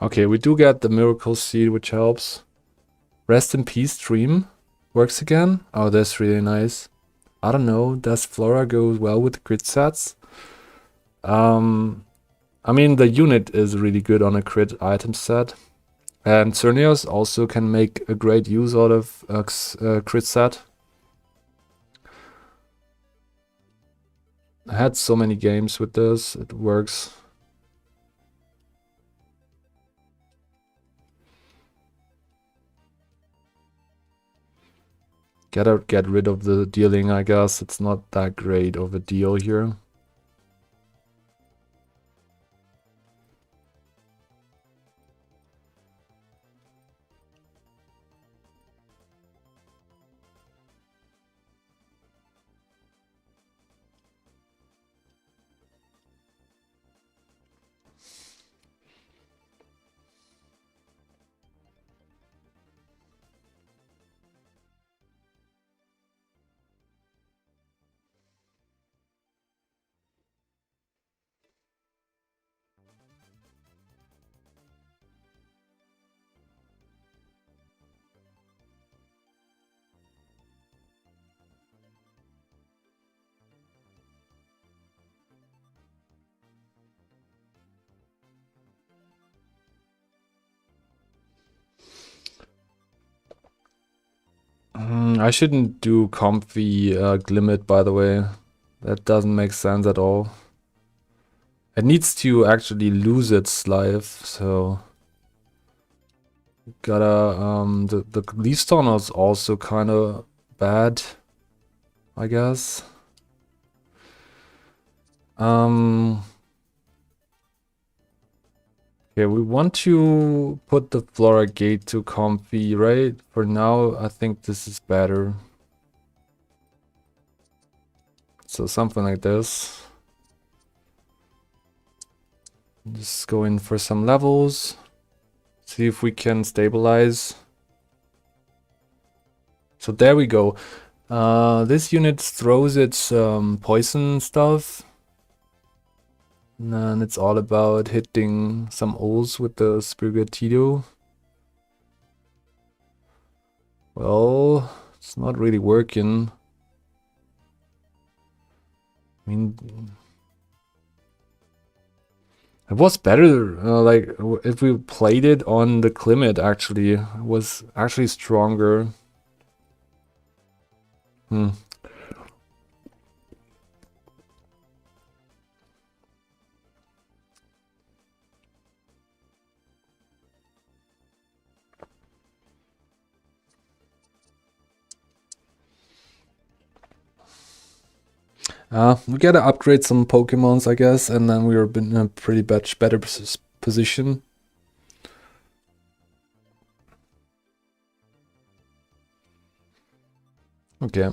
Okay, we do get the Miracle Seed, which helps. Rest in Peace Dream works again. Oh, that's really nice. I don't know, does Flora go well with crit sets? I mean, the unit is really good on a crit item set. And Xerneas also can make a great use out of crit set. I had so many games with this, it works. Gotta get rid of the dealing, I guess. It's not that great of a deal here. I shouldn't do comfy Glimmet, by the way. That doesn't make sense at all. It needs to actually lose its life, so gotta the Leaf Stone is also kind of bad, I guess. Okay, we want to put the Flora Gate to comfy, right? For now, I think this is better. So something like this. Just go in for some levels. See if we can stabilize. So there we go. This unit throws its poison stuff. And then it's all about hitting some Ols with the Sprigatito. Well, it's not really working. I mean, it was better, like, if we played it on the Climate, actually. It was actually stronger. We gotta upgrade some Pokemons, I guess, and then we're in a pretty much better position. Okay.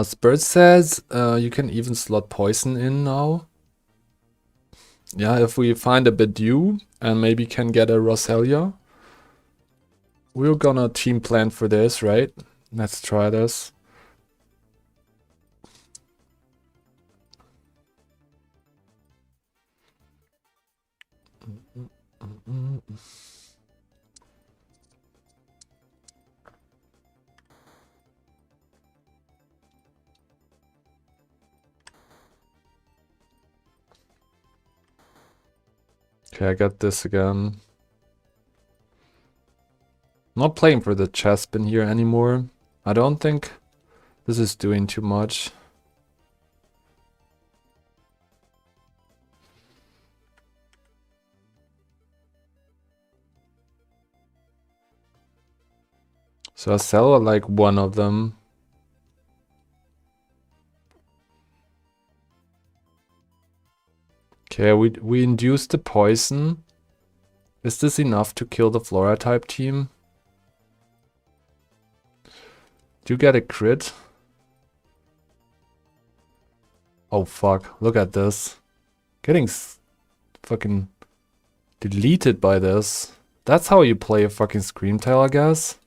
Spurt says you can even slot poison in now. Yeah, if we find a Bedew and maybe can get a Roselia. We're gonna team plan for this, right? Let's try this. Okay, I got this again. Not playing for the Chespin here anymore. I don't think this is doing too much. So I sell like one of them. Okay, we induced the poison. Is this enough to kill the Flora type team? Do you get a crit? Oh fuck, look at this. Getting fucking deleted by this. That's how you play a fucking Screamtail, I guess.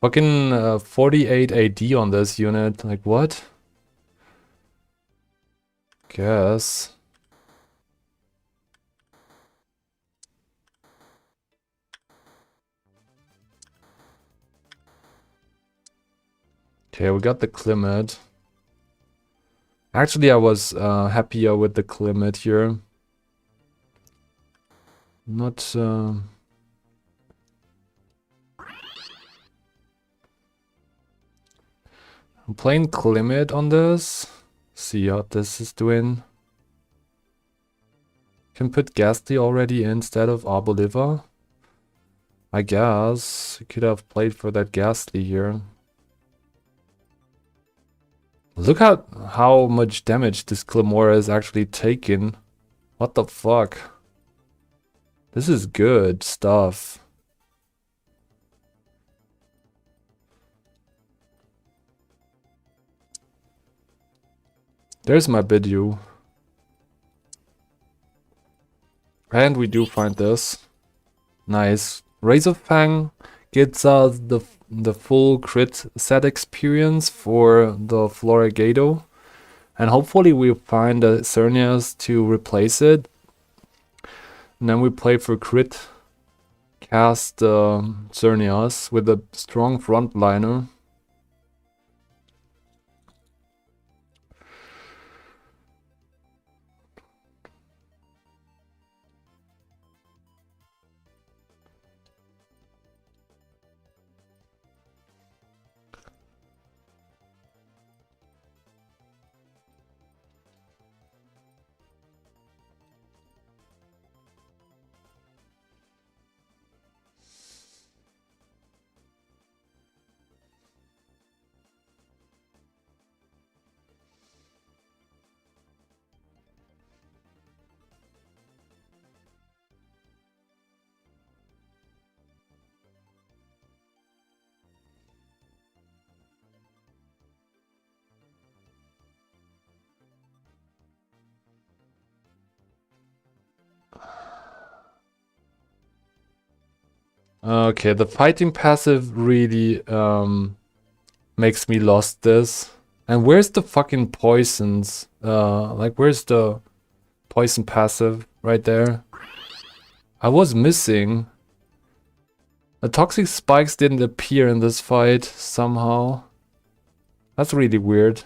Fucking 48 AD on this unit, like what? Guess. Okay, we got the Climate. Actually, I was happier with the Climate here. Not... I'm playing Climate on this. See what this is doing. Can put Ghastly already instead of Arboliva. I guess. Could have played for that Ghastly here. Look at how much damage this Clamora is actually taking. What the fuck? This is good stuff. There's my Bidoof. And we do find this. Nice. Razorfang gets us the full crit set experience for the Floragato. And hopefully we find a Xerneas to replace it. And then we play for crit. Cast Xerneas with a strong frontliner. Okay, the fighting passive really makes me lost this. And where's the fucking poisons? Like where's the poison passive right there? I was missing. The toxic spikes didn't appear in this fight somehow. That's really weird.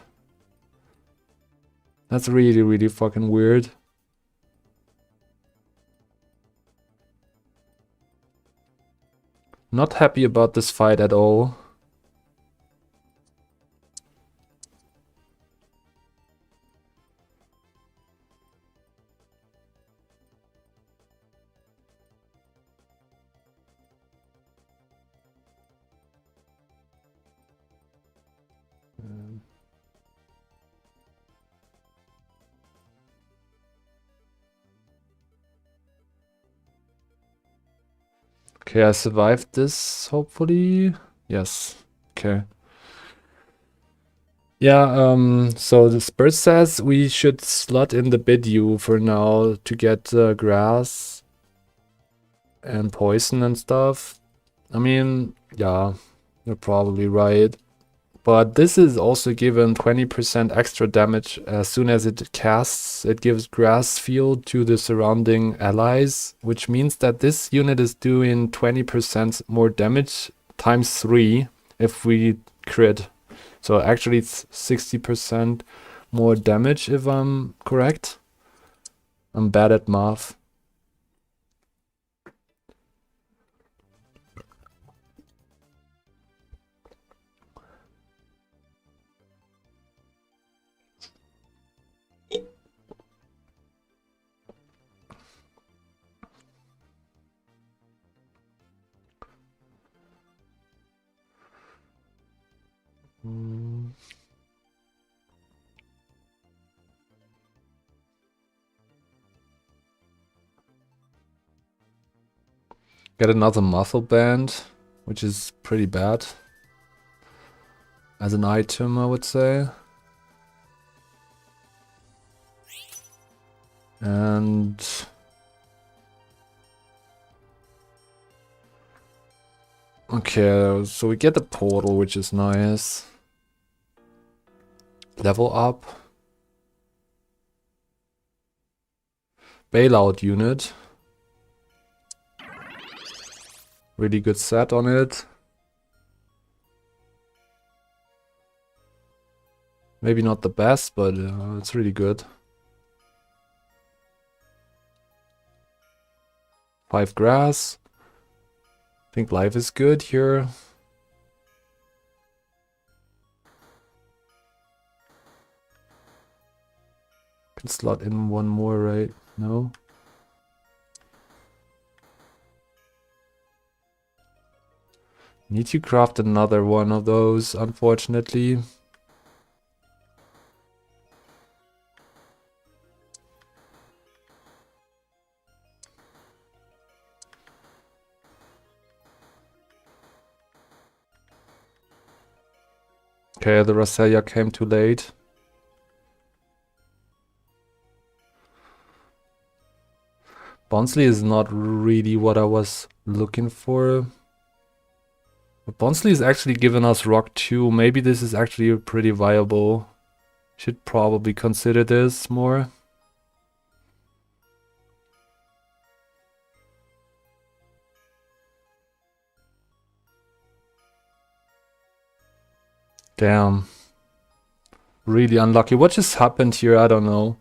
That's really, really fucking weird. Not happy about this fight at all. Okay, I survived this, hopefully. Yes. Okay. Yeah, so the Spurs says we should slot in the Bidoof for now to get grass and poison and stuff. I mean, yeah, you're probably right. But this is also given 20% extra damage as soon as it casts. It gives grass field to the surrounding allies, which means that this unit is doing 20% more damage times 3 if we crit. So actually it's 60% more damage if I'm correct. I'm bad at math. Get another muscle band, which is pretty bad. As an item, I would say. And... okay, so we get the portal, which is nice. Level up. Bailout unit. Really good set on it. Maybe not the best, but it's really good. 5 grass. I think life is good here. Can slot in one more, right? No? Need to craft another one of those, unfortunately. Okay, the Roselia came too late. Bonsley is not really what I was looking for. But Bonsley is actually giving us rock too. Maybe this is actually pretty viable. Should probably consider this more. Damn. Really unlucky. What just happened here? I don't know.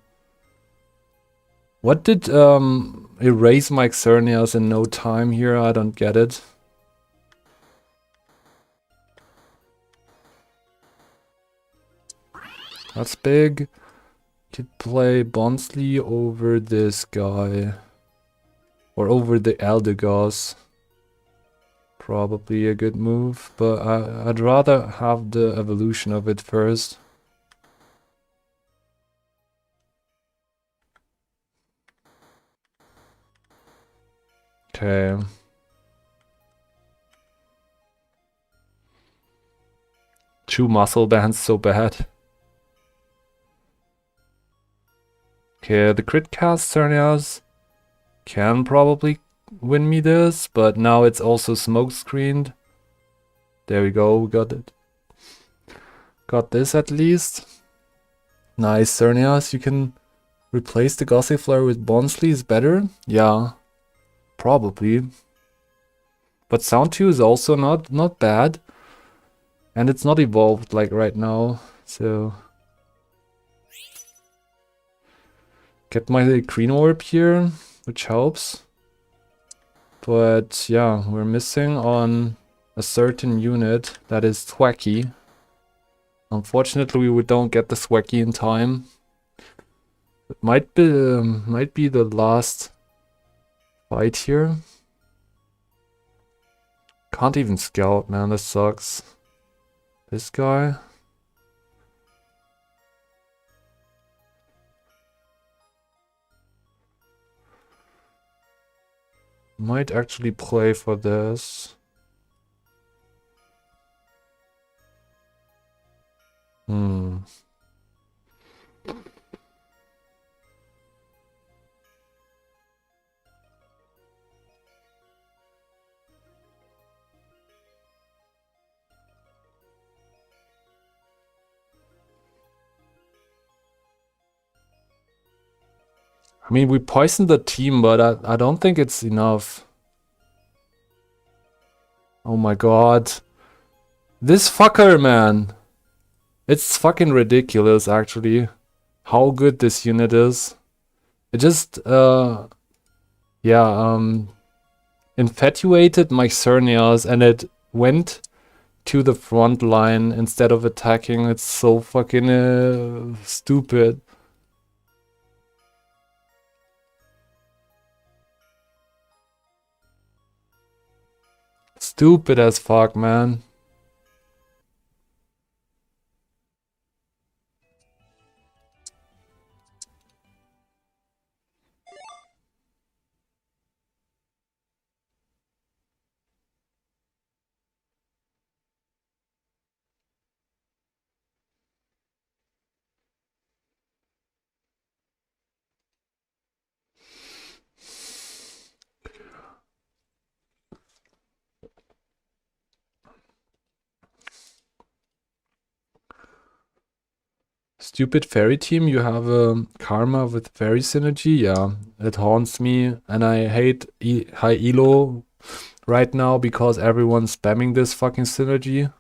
What did erase my Xerneas in no time here? I don't get it. That's big. Could play Bonsley over this guy. Or over the Eldegoss. Probably a good move, but I'd rather have the evolution of it first. Okay. Two muscle bands, so bad. Okay, the crit cast Xerneas can probably win me this, but now it's also smoke screened. There we go, we got it. Got this at least. Nice, Xerneas, you can replace the Gossifleur with Bonsley is better? Yeah, probably. But Sound 2 is also not bad. And it's not evolved like right now, so... Get my green orb here, which helps. But yeah, we're missing on a certain unit that is Thwacky. Unfortunately, we don't get the Thwacky in time. It might be the last fight here. Can't even scout, man, that sucks. This guy. Might actually play for this. I mean, we poisoned the team, but I don't think it's enough. Oh my god. This fucker, man. It's fucking ridiculous, actually. How good this unit is. It just, infatuated my Xerneas and it went to the front line instead of attacking. It's so fucking stupid. Stupid as fuck, man. Stupid fairy team, you have a karma with fairy synergy? Yeah, it haunts me and I hate high elo right now because everyone's spamming this fucking synergy.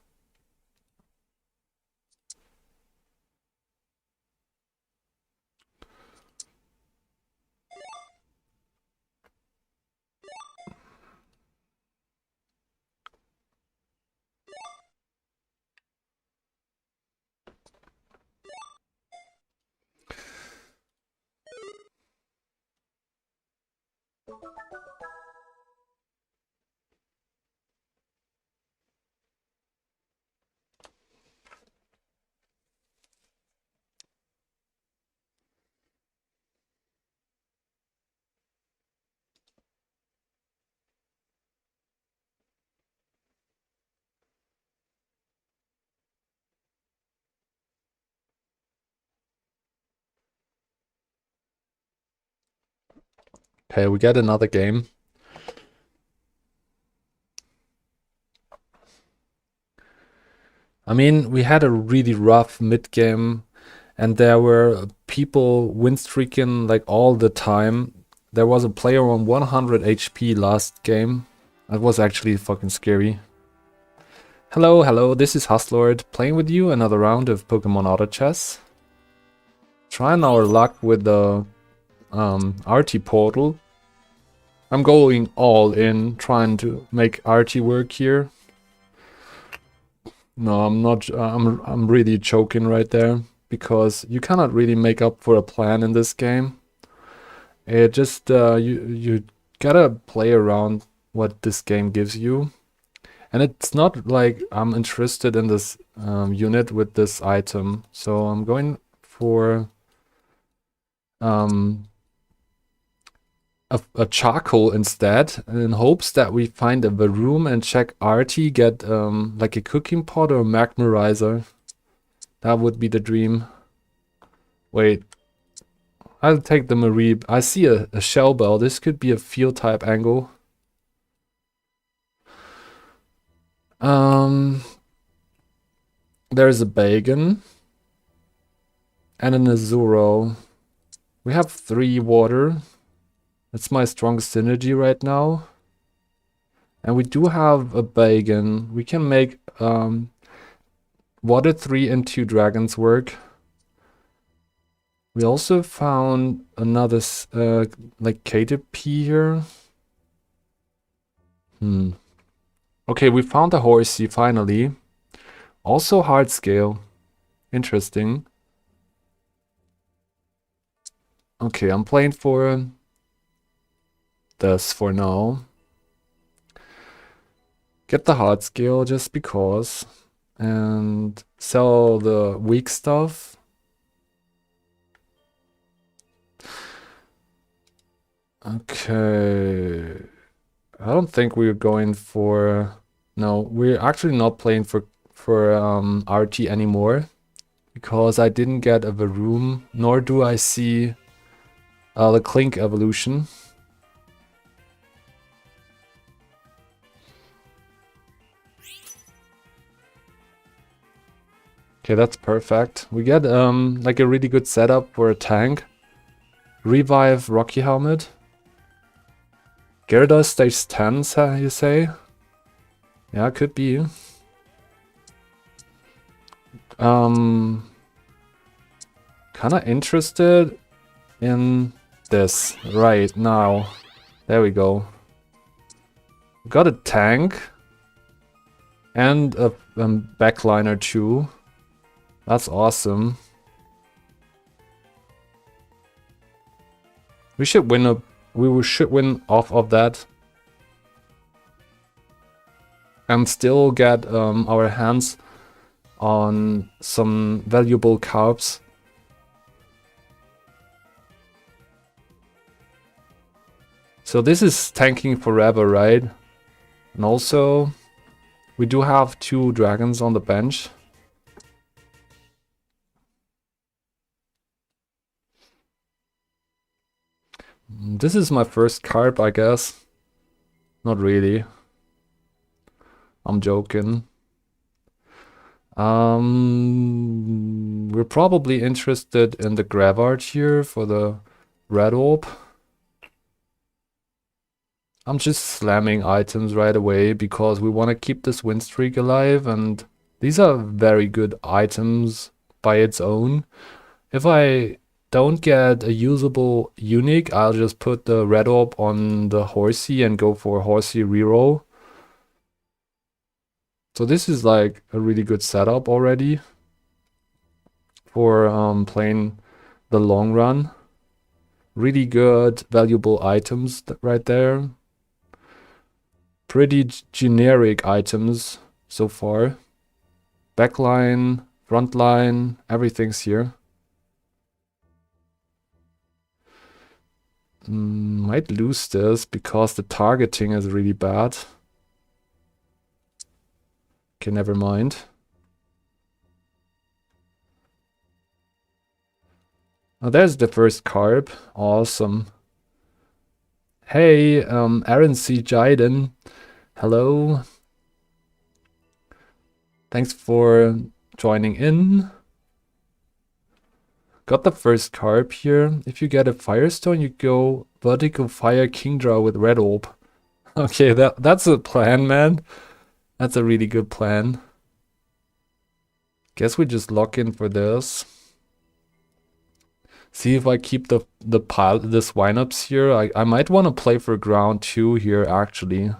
Okay, we get another game. I mean, we had a really rough mid game, and there were people win streaking like all the time. There was a player on 100 HP last game. That was actually fucking scary. Hello, hello, this is Hustlord, playing with you another round of Pokemon Auto Chess. Trying our luck with the RT portal. I'm going all in, trying to make RT work here. No, I'm not. I'm really choking right there because you cannot really make up for a plan in this game. It just you gotta play around what this game gives you, and it's not like I'm interested in this unit with this item, so I'm going for a charcoal instead, in hopes that we find a Varoom and check RT, get like a cooking pot or a Magmarizer. That would be the dream. Wait, I'll take the Mareep. I see a Shell Bell. This could be a field type angle. There's a Bagon and an Azuro. We have 3 water. That's my strongest synergy right now. And we do have a Bagon. We can make water 3 and 2 dragons work. We also found another like Caterpie here. Okay, we found a Horsey finally. Also hard scale. Interesting. Okay, I'm playing for this for now. Get the hard scale just because. And sell the weak stuff. Okay. I don't think we're going for... No, we're actually not playing for RT anymore. Because I didn't get a Varoom, nor do I see the Clink evolution. Okay, that's perfect. We get like a really good setup for a tank. Revive Rocky Helmet. Gyarados stage 10, you say? Yeah, could be. Kinda interested in this right now. There we go. Got a tank and a backliner too. That's awesome. We should win should win off of that. And still get our hands on some valuable carbs. So this is tanking forever, right? And also, we do have 2 dragons on the bench. This is my first carb, I guess. Not really. I'm joking. We're probably interested in the Gravart here for the red orb. I'm just slamming items right away because we want to keep this win streak alive, and these are very good items by its own. If I don't get a usable unique, I'll just put the red orb on the Horsey and go for Horsey reroll. So this is like a really good setup already for playing the long run. Really good, valuable items right there. Pretty generic items so far. Backline, frontline, everything's here. Might lose this because the targeting is really bad. Okay, never mind. Oh, there's the first carb. Awesome. Hey, Aaron C. Jiden. Hello. Thanks for joining in. Got the first carb here. If you get a Firestone, you go Vertical Fire Kingdra with Red Orb. Okay, that's a plan, man. That's a really good plan. Guess we just lock in for this. See if I keep the swine-ups here. I might want to play for ground 2 here, actually.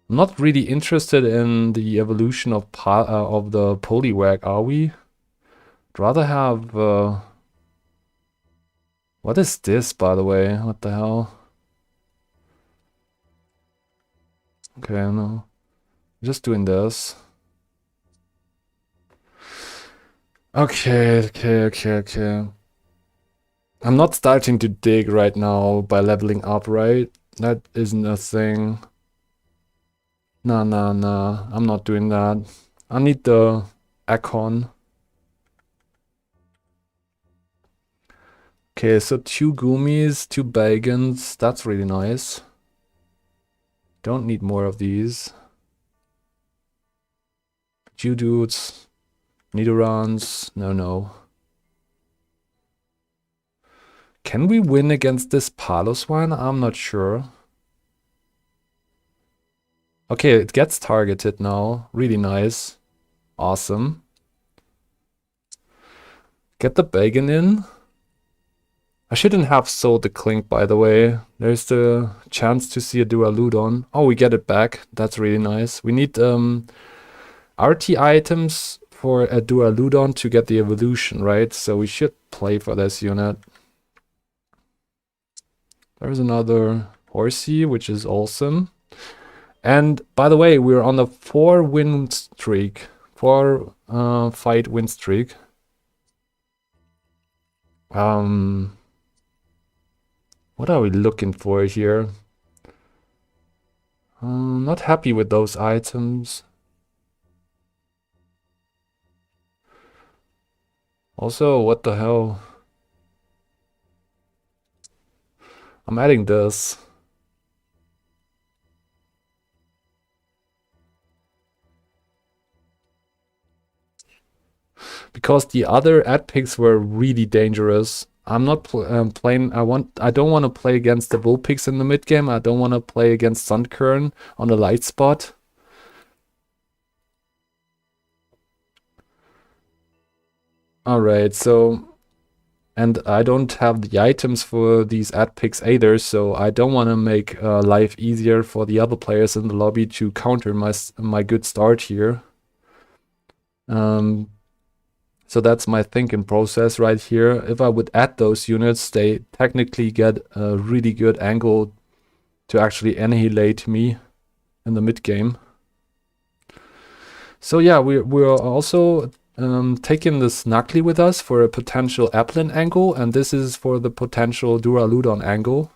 I'm not really interested in the evolution of the Poliwag, are we? I'd rather have... What is this, by the way? What the hell? Okay, no. Just doing this. Okay. I'm not starting to dig right now by leveling up, right? That isn't a thing. Nah. I'm not doing that. I need the Akon. Okay, so 2 Goomies, 2 Bagons. That's really nice. Don't need more of these. Geodudes. Nidorans. No. Can we win against this Piloswine? I'm not sure. Okay, it gets targeted now. Really nice. Awesome. Get the Bagon in. I shouldn't have sold the Klink, by the way. There's the chance to see a Duraludon. Oh, we get it back. That's really nice. We need RT items for a Duraludon to get the evolution, right? So we should play for this unit. There's another Horsey, which is awesome. And by the way, we're on a 4-win streak. 4-fight win streak. What are we looking for here? Not happy with those items. Also, what the hell? I'm adding this. Because the other ad picks were really dangerous. I'm not playing. I don't want to play against the Vulpix in the mid game. I don't want to play against Sunkern on the light spot. Alright, so... And I don't have the items for these ad picks either, so I don't want to make life easier for the other players in the lobby to counter my good start here. So that's my thinking process right here. If I would add those units, they technically get a really good angle to actually annihilate me in the mid game. So yeah, we're also taking the Snuggly with us for a potential Applin angle, and this is for the potential Duraludon angle.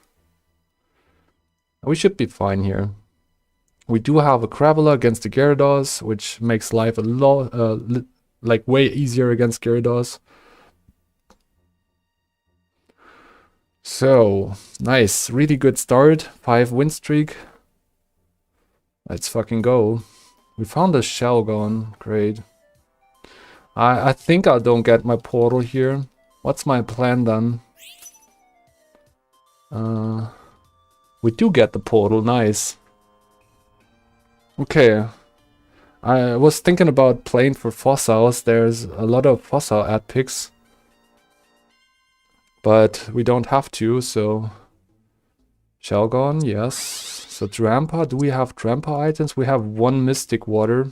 We should be fine here. We do have a Graveler against the Gyarados, which makes life a lot, like way easier against Gyarados. So, nice, really good start, 5-win streak. Let's fucking go. We found a Shelgon, great. I think I don't get my portal here. What's my plan then? We do get the portal, nice. Okay. I was thinking about playing for fossils. There's a lot of fossil ad picks. But we don't have to, so... Shelgon, yes. So Drampa, do we have Drampa items? We have 1 Mystic Water.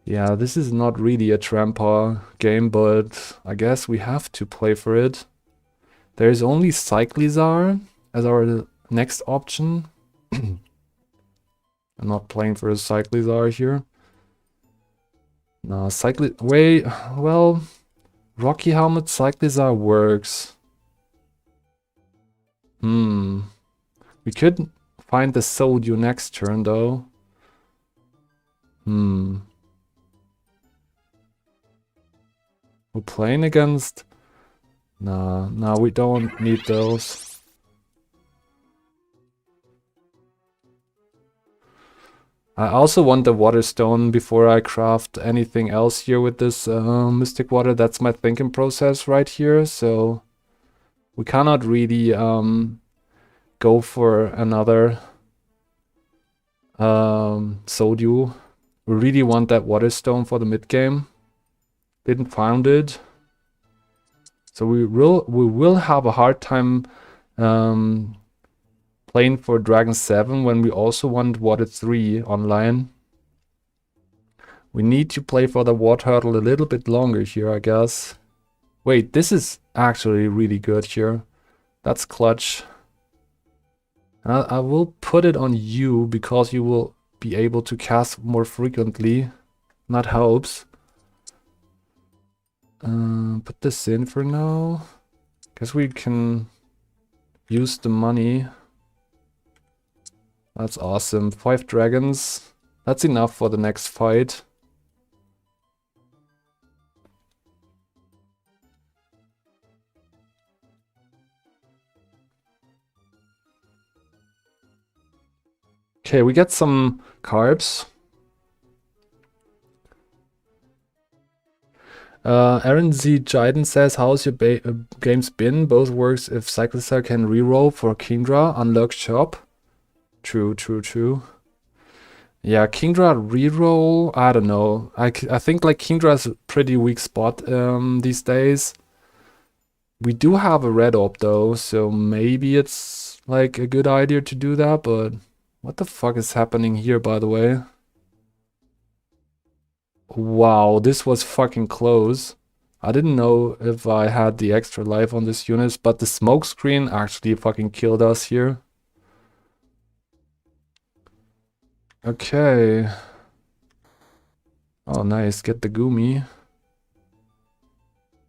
Yeah, this is not really a Trampa game, but I guess we have to play for it. There's only Cyclizar as our next option. I'm not playing for a Cyclizar here. No, well, Rocky Helmet Cyclizar works. We could find the Sodyu next turn though. We're playing against... Nah, we don't need those. I also want the Water Stone before I craft anything else here with this Mystic Water. That's my thinking process right here, so we cannot really go for another Sodyu. We really want that Water Stone for the mid game. Didn't find it. So we will have a hard time playing for Dragon 7 when we also want Water 3 online. We need to play for the Wartortle a little bit longer here, I guess. Wait, this is actually really good here. That's clutch. I will put it on you because you will be able to cast more frequently. That helps. Put this in for now. Guess we can use the money. That's awesome. 5 dragons. That's enough for the next fight. Okay, we get some carbs. Aaron Z. Jiden says, how's your games been? Both works if Cyclizar can reroll for Kingdra, unlock shop. True. Yeah, Kingdra reroll, I don't know. I think like Kingdra's a pretty weak spot these days. We do have a red orb though, so maybe it's like a good idea to do that, but what the fuck is happening here, by the way? Wow, this was fucking close. I didn't know if I had the extra life on this unit, but the smoke screen actually fucking killed us here. Okay. Oh, nice. Get the Goomy.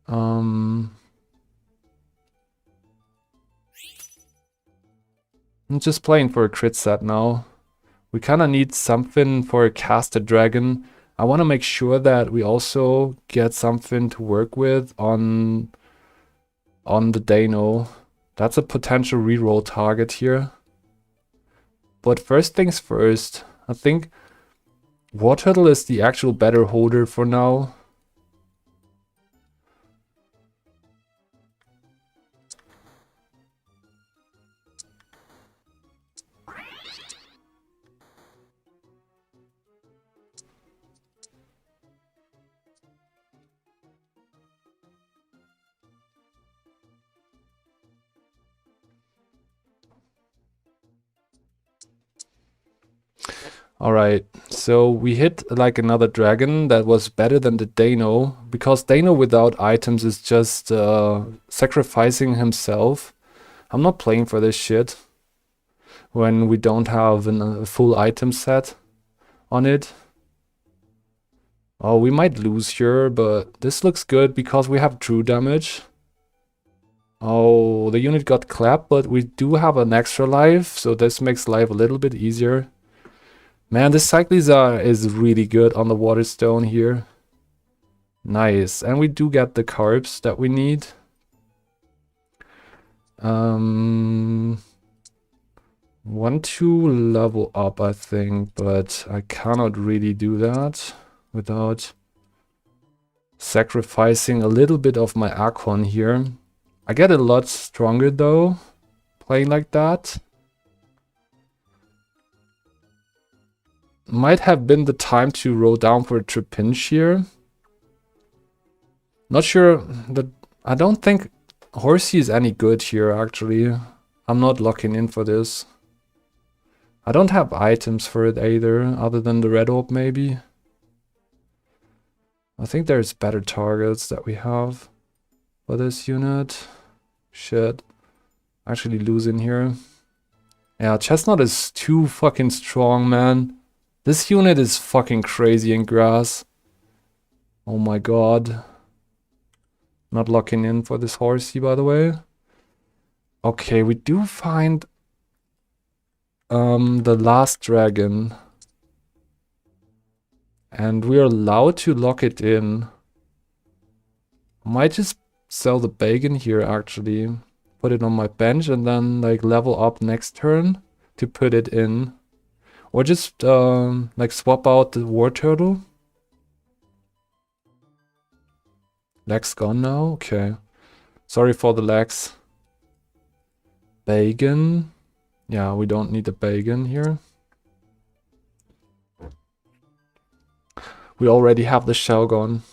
I'm just playing for a crit set now. We kind of need something for a casted dragon. I want to make sure that we also get something to work with on the Dano. That's a potential reroll target here. But first things first, I think Wartortle is the actual better holder for now. Alright, so we hit like another dragon that was better than the Dano, because Dano without items is just sacrificing himself. I'm not playing for this shit when we don't have a full item set on it. Oh, we might lose here, but this looks good because we have true damage. Oh, the unit got clapped, but we do have an extra life, so this makes life a little bit easier. Man, this Cyclizar is really good on the Water Stone here. Nice. And we do get the carbs that we need. Want to level up, I think, but I cannot really do that without sacrificing a little bit of my Archon here. I get a lot stronger though, playing like that. Might have been the time to roll down for a Trapinch here. Not sure that... I don't think Horsey is any good here, actually. I'm not locking in for this. I don't have items for it either, other than the red orb maybe. I think there's better targets that we have for this unit. Shit. Actually losing here. Yeah, Chestnut is too fucking strong, man. This unit is fucking crazy in grass. Oh my god. Not locking in for this horsey, by the way. Okay, we do find the last dragon. And we're allowed to lock it in. Might just sell the bacon here, actually. Put it on my bench and then like level up next turn to put it in. Or just like swap out the war turtle. Leg's gone now? Okay. Sorry for the legs. Bacon. Yeah, we don't need the bacon here. We already have the shell gone.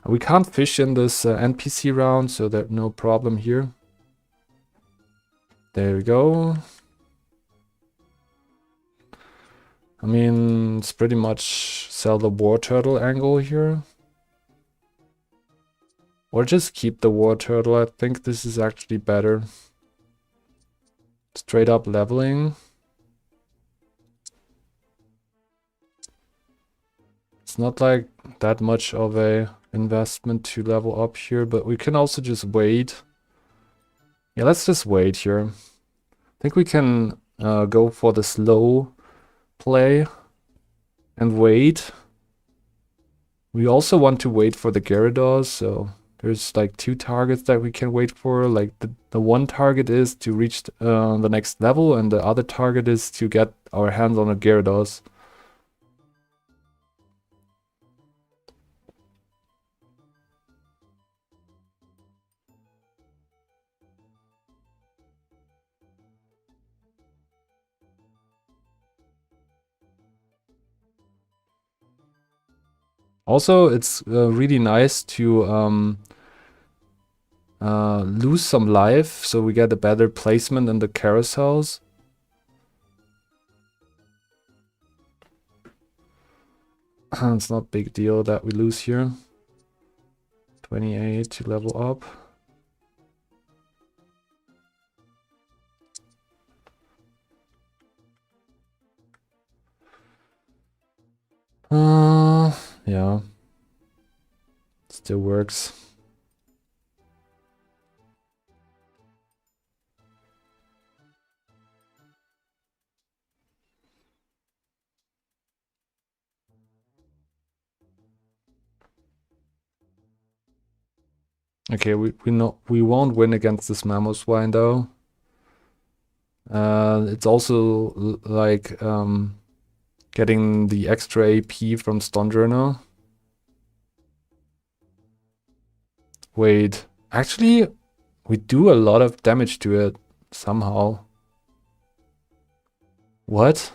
We can't fish in this NPC round, so there's no problem here. There we go. I mean, it's pretty much sell the war turtle angle here. Or just keep the war turtle. I think this is actually better. Straight up leveling. It's not like that much of a investment to level up here, but we can also just wait. Yeah, let's just wait here. I think we can go for the slow play and wait. We also want to wait for the Gyarados, so there's like 2 targets that we can wait for. Like the one target is to reach the next level, and the other target is to get our hands on a Gyarados. Also, it's really nice to lose some life, so we get a better placement in the carousels. It's not a big deal that we lose here. 28 to level up. Yeah. Still works. Okay, we won't win against this Mamoswine though. It's also like getting the extra AP from Stonjourner. Wait, actually, we do a lot of damage to it somehow. What?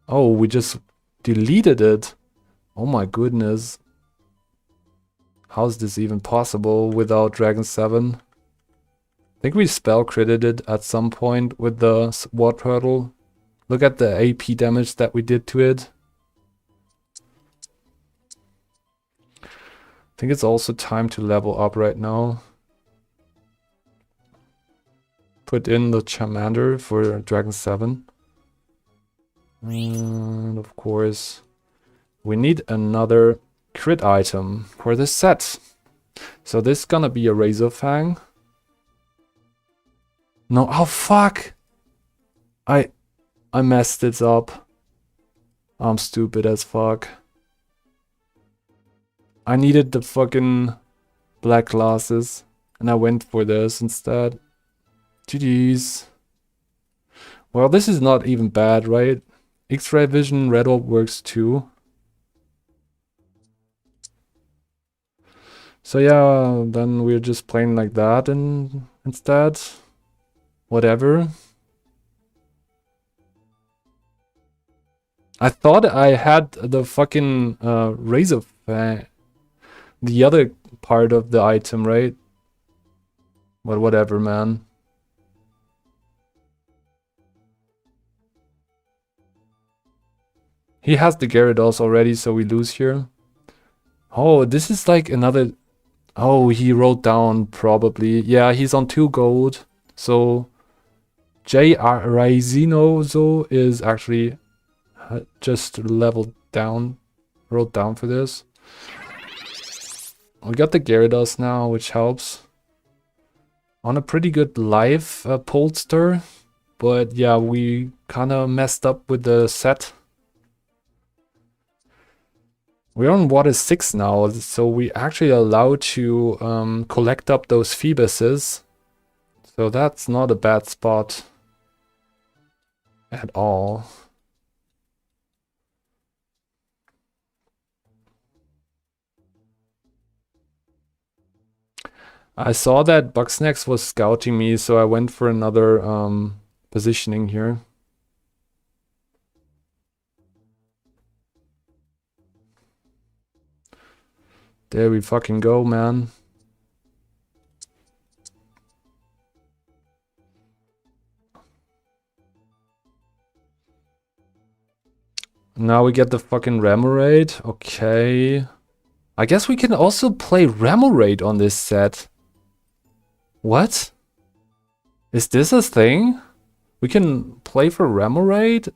Oh, we just deleted it. Oh my goodness. How is this even possible without Dragon 7? I think we spell critted it at some point with the War Turtle. Look at the AP damage that we did to it. I think it's also time to level up right now. Put in the Charmander for Dragon 7. And of course, we need another crit item for this set. So this is gonna be a Razorfang. No, oh fuck! I messed it up. I'm stupid as fuck. I needed the fucking black glasses, and I went for this instead. GG's. Well, this is not even bad, right? X-ray vision, red orb works too. So yeah, then we're just playing like that instead. Whatever. I thought I had the fucking Razorfang, the other part of the item, right? But whatever, man. He has the Gyarados already, so we lose here. Oh, this is like another Oh, he wrote down probably. Yeah, he's on 2 gold. So J. Raizinozo is actually just leveled down, wrote down for this. We got the Gyarados now, which helps. On a pretty good life Polster. But yeah, we kind of messed up with the set. We're on water 6 now, so we actually allowed to collect up those Phoebuses. So that's not a bad spot at all. I saw that Bugsnax was scouting me, so I went for another positioning here. There we fucking go, man. Now we get the fucking Remoraid. Okay. I guess we can also play Remoraid on this set. What? Is this a thing? We can play for Remoraid?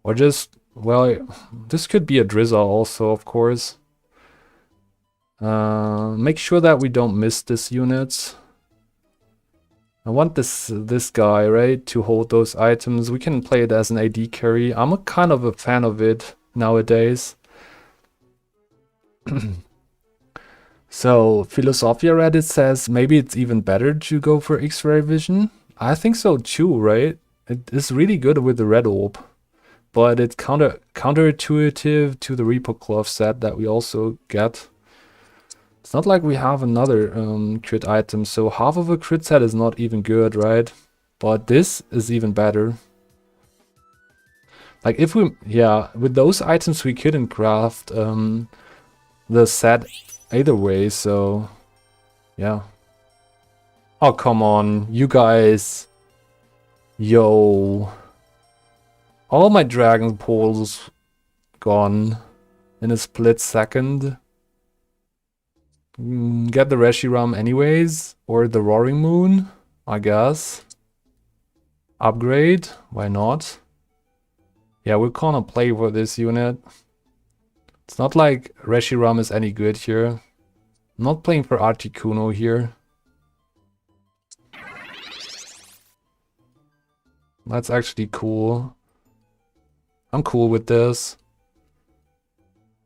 Or just... Well, this could be a Drizzle also, of course. Make sure that we don't miss this unit. I want this guy, right, to hold those items. We can play it as an AD carry. I'm kind of a fan of it nowadays. So, Philosophia Reddit says maybe it's even better to go for X-ray vision. I think so too, right? It is really good with the red orb. But it's counterintuitive to the Reaper Glove set that we also get. It's not like we have another crit item, so half of a crit set is not even good, right? But this is even better. Like if we, yeah, with those items we couldn't craft the set either way, so yeah. Oh, come on, you guys. Yo. All my Dragon Poles gone in a split second. Get the Reshiram anyways, or the Roaring Moon, I guess. Upgrade, why not? Yeah, we're gonna play for this unit. It's not like Reshiram is any good here. I'm not playing for Articuno here. That's actually cool. I'm cool with this.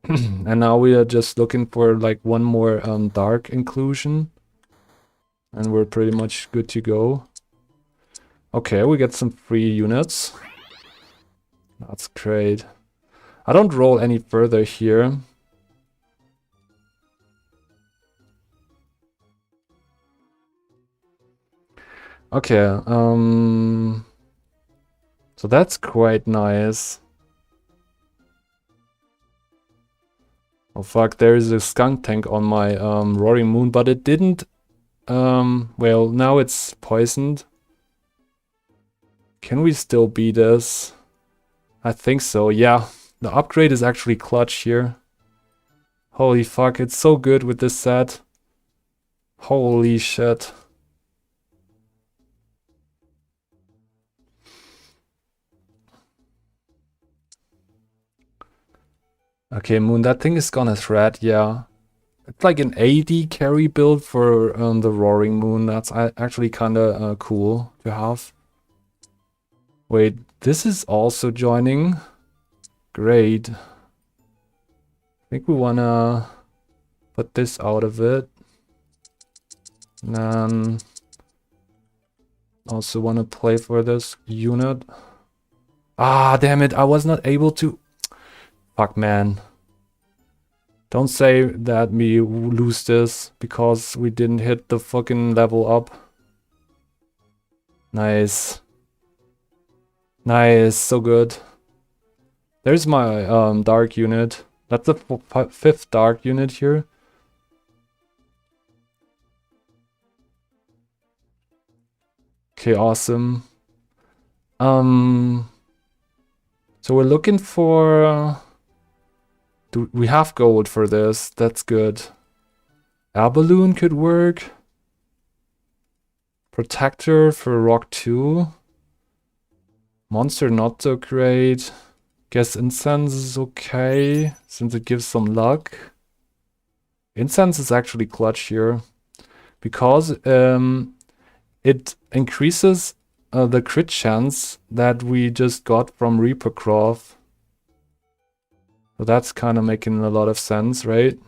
And now we are just looking for like one more dark inclusion. And we're pretty much good to go. Okay, we get some free units. That's great. I don't roll any further here. Okay, so that's quite nice. Oh fuck, there is a Skunk Tank on my Roaring Moon, but it didn't... well, now it's poisoned. Can we still beat this? I think so, yeah. The upgrade is actually clutch here. Holy fuck, it's so good with this set. Holy shit. Okay, Moon, that thing is gonna thread, yeah. It's like an AD carry build for the Roaring Moon. That's actually kinda cool to have. Wait, this is also joining. Great. I think we wanna put this out of it. And then also wanna play for this unit. Ah, damn it, I was not able to... Fuck, man. Don't say that we lose this because we didn't hit the fucking level up. Nice. Nice, so good. There's my dark unit. That's the 5th dark unit here. Okay, awesome. So we're looking for... we have gold for this, that's good. Air Balloon could work. Protector for Rock 2. Monster not so great. Guess Incense is okay, since it gives some luck. Incense is actually clutch here, because it increases the crit chance that we just got from Reaper Croft. So that's kind of making a lot of sense, right?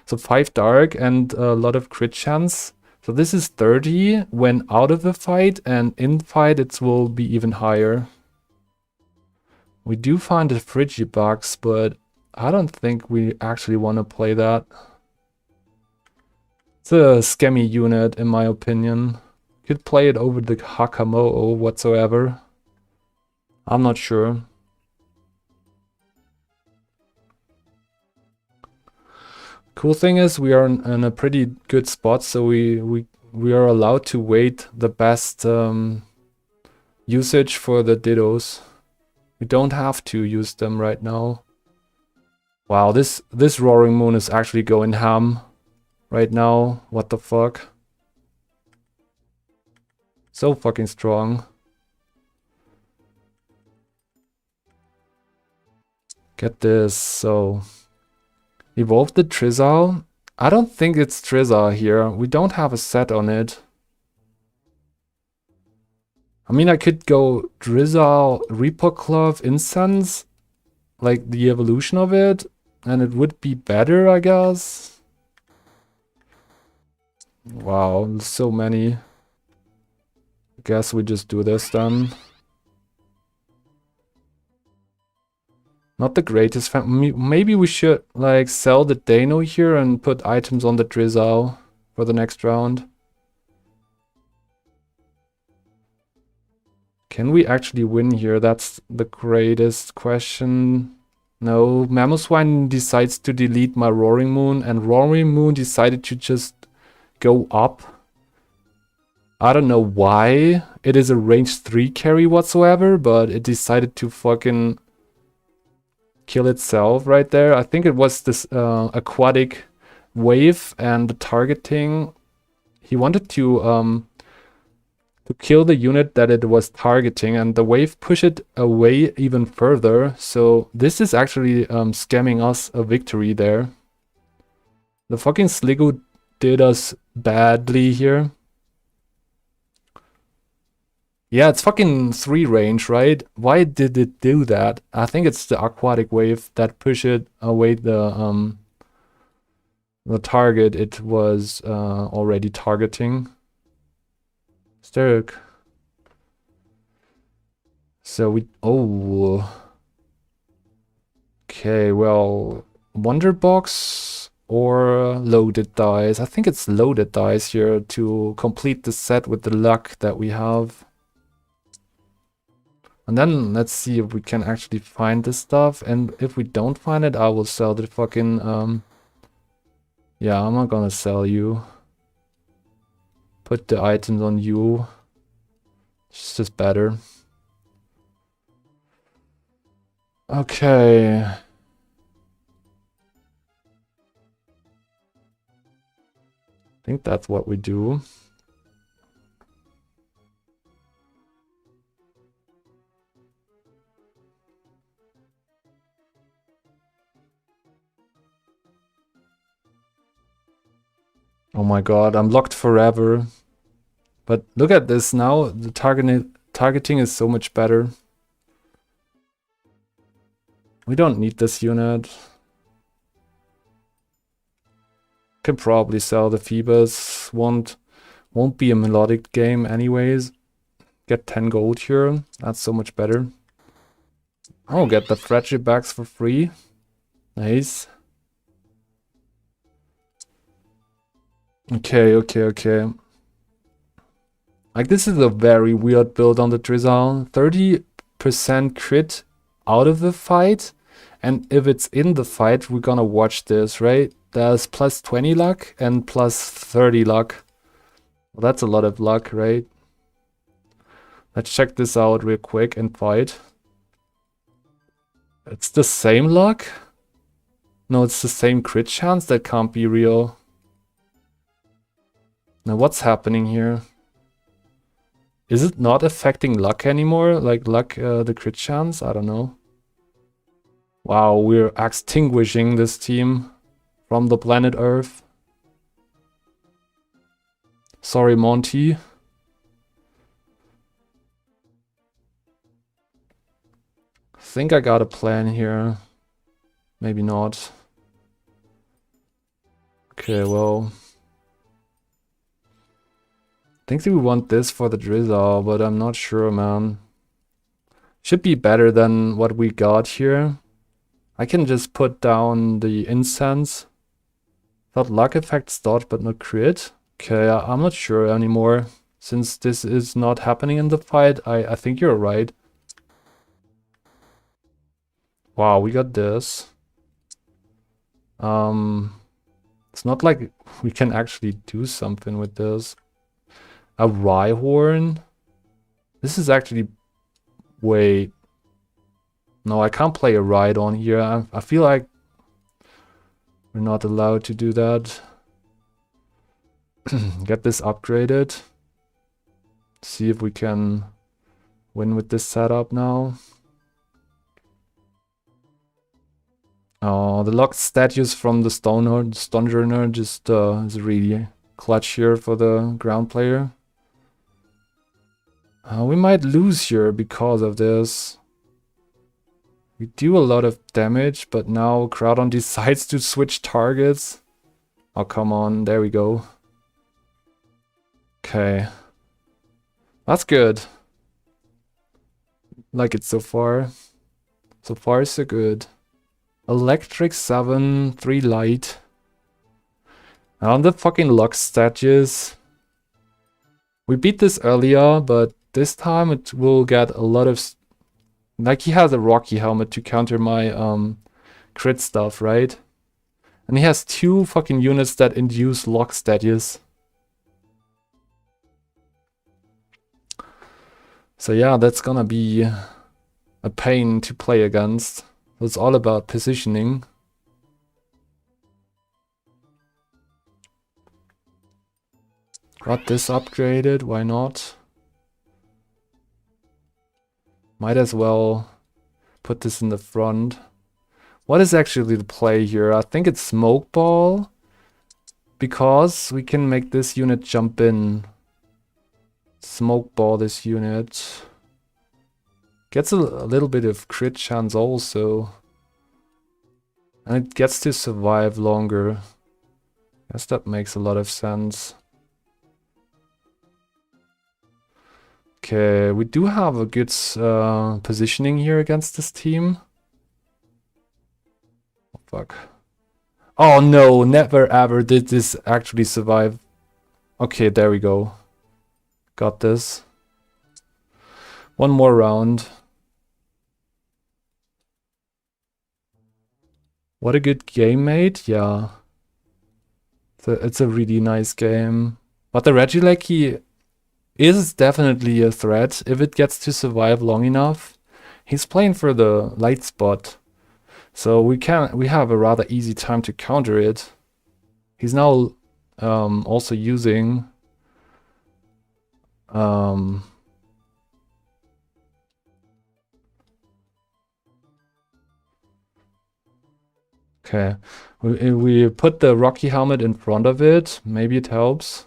So 5 dark and a lot of crit chance. So this is 30 when out of the fight, and in fight it will be even higher. We do find the Frigibugs, but I don't think we actually want to play that. It's a scammy unit in my opinion. Could play it over the Hakamo'o whatsoever. I'm not sure. Cool thing is we are in a pretty good spot, so we are allowed to wait the best usage for the Dittos. We don't have to use them right now. Wow, this Roaring Moon is actually going ham right now. What the fuck? So fucking strong. Get this, so... Evolve the Trizal? I don't think it's Trizal here. We don't have a set on it. I mean, I could go Drizzle, Reaper Glove, Incense, like the evolution of it, and it would be better, I guess. Wow, so many. I guess we just do this then. Not the greatest. Maybe we should like sell the Dano here and put items on the Drizzle for the next round. Can we actually win here? That's the greatest question. No, Mamoswine decides to delete my Roaring Moon, and Roaring Moon decided to just go up. I don't know why it is a range 3 carry whatsoever, but it decided to fucking kill itself right there. I think it was this aquatic wave and the targeting. He wanted to kill the unit that it was targeting, and the wave pushed it away even further. So this is actually scamming us a victory there. The fucking Sliggoo did us badly here. Yeah, it's fucking 3 range, right? Why did it do that? I think it's the aquatic wave that pushed it away the target it was already targeting. Sterk. So we... Oh. Okay, well... Wonder Box or loaded dice. I think it's loaded dice here to complete the set with the luck that we have. And then let's see if we can actually find this stuff. And if we don't find it, I will sell the fucking... Yeah, I'm not gonna sell you. Put the items on you. It's just better. Okay. I think that's what we do. Oh my god, I'm locked forever. But look at this now, the targeting is so much better. We don't need this unit. Can probably sell the Phoebus. Won't be a melodic game anyways. Get 10 gold here. That's so much better. Oh, get the Frigibugs for free. Nice. Okay. Like, this is a very weird build on the Drizzle. 30% crit out of the fight. And if it's in the fight, we're gonna watch this, right? There's plus 20 luck and plus 30 luck. Well, that's a lot of luck, right? Let's check this out real quick and fight. It's the same luck? No, it's the same crit chance. That can't be real. Now what's happening here? Is it not affecting luck anymore? Like luck, the crit chance? I don't know. Wow, we're extinguishing this team from the planet Earth. Sorry, Monty. I think I got a plan here. Maybe not. Okay, well. I think we want this for the Drizzle, but I'm not sure, man. Should be better than what we got here. I can just put down the incense. Thought luck effects dodge, but not crit. Okay, I'm not sure anymore. Since this is not happening in the fight, I think you're right. Wow, we got this. It's not like we can actually do something with this. A Rhyhorn? This is actually... Wait. No, I can't play a Rhydon here. I feel like we're not allowed to do that. Get this upgraded. See if we can win with this setup now. Oh, the locked statues from the Stonjourner just is really clutch here for the ground player. We might lose here because of this. We do a lot of damage, but now Groudon decides to switch targets. Oh, come on. There we go. Okay. That's good. Like it so far. So far, so good. Electric 7, 3 light. And on the fucking luck statues. We beat this earlier, but this time it will get a lot of... Like, he has a Rocky Helmet to counter my crit stuff, right? And he has 2 fucking units that induce lock statues. So yeah, that's gonna be a pain to play against. It's all about positioning. Got this upgraded, why not? Might as well put this in the front. What is actually the play here? I think it's Smoke Ball. Because we can make this unit jump in. Smoke Ball this unit. Gets a little bit of crit chance also. And it gets to survive longer. Guess that makes a lot of sense. Okay, we do have a good positioning here against this team. Oh, fuck. Oh no, never ever did this actually survive. Okay, there we go. Got this. One more round. What a good game, mate. Yeah. It's a really nice game. But the Regieleki is definitely a threat if it gets to survive long enough. He's playing for the light spot. So we have a rather easy time to counter it. He's now also using okay. We put the Rocky Helmet in front of it. Maybe it helps.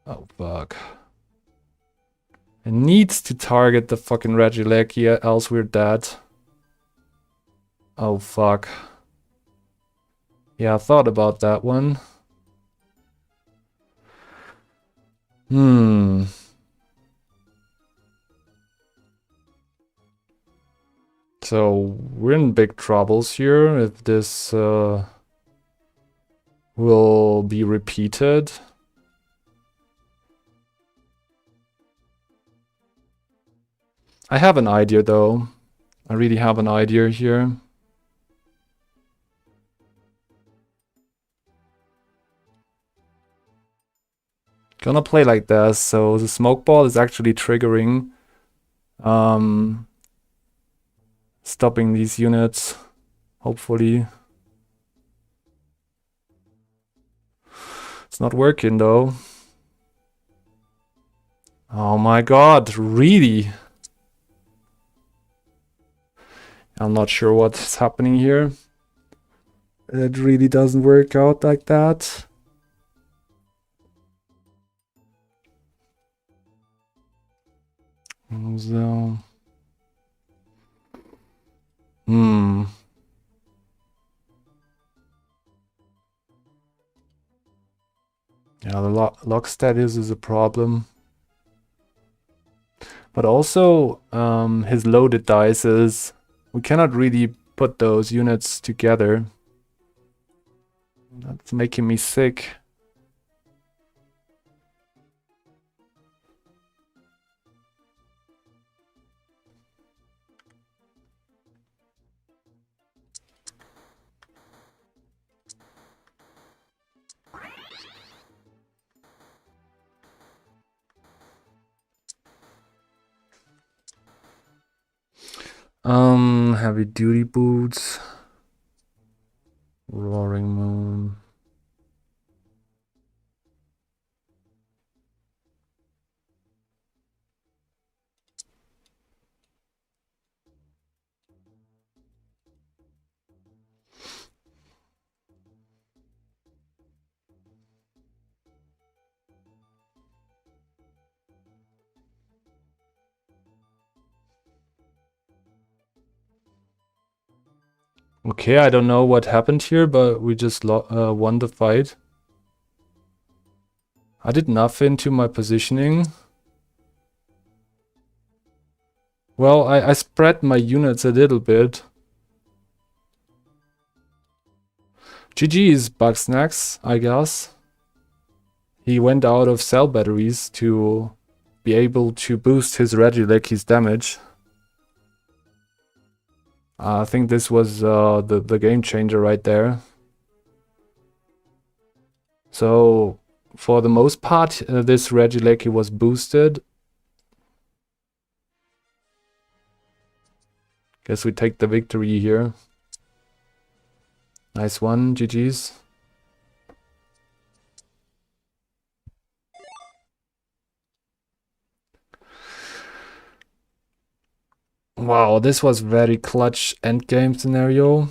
Oh, fuck. It needs to target the fucking Regieleki, else we're dead. Oh, fuck. Yeah, I thought about that one. So, we're in big troubles here if this will be repeated. I have an idea though. I really have an idea here. Gonna play like this, so the Smoke Ball is actually triggering stopping these units. hopefully. It's not working though. Oh my god, really? I'm not sure what's happening here. It really doesn't work out like that. So, yeah, the lock status is a problem. But also, his loaded dice, we cannot really put those units together. That's making me sick. Heavy duty boots. Roaring Moon. Okay, I don't know what happened here, but we just won the fight. I did nothing to my positioning. Well, I spread my units a little bit. GG's Bugsnax, I guess. He went out of cell batteries to be able to boost his Regieleki's damage. I think this was the game changer right there. So, for the most part, this Regieleki was boosted. Guess we take the victory here. Nice one, GG's. Wow, this was very clutch endgame scenario.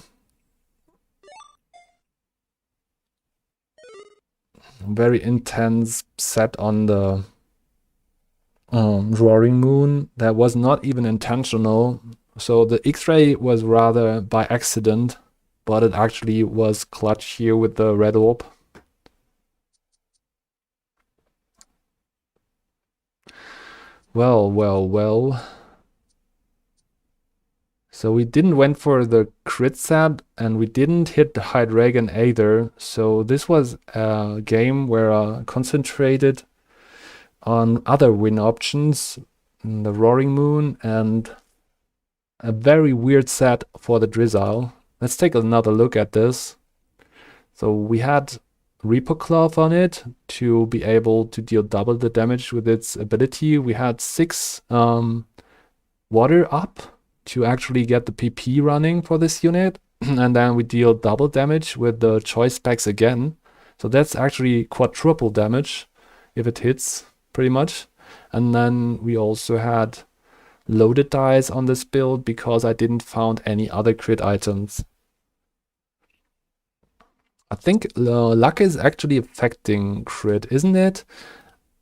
Very intense set on the Roaring Moon. That was not even intentional. So the X-ray was rather by accident, but it actually was clutch here with the red orb. Well, well, well. So we didn't went for the crit set, and we didn't hit the Hydreigon either. So this was a game where I concentrated on other win options, the Roaring Moon, and a very weird set for the Drizzile. Let's take another look at this. So we had Reaper Cloth on it to be able to deal double the damage with its ability. We had 6 water up to actually get the PP running for this unit. And then we deal double damage with the choice specs again. So that's actually quadruple damage if it hits, pretty much. And then we also had loaded dice on this build because I didn't found any other crit items. I think luck is actually affecting crit, isn't it?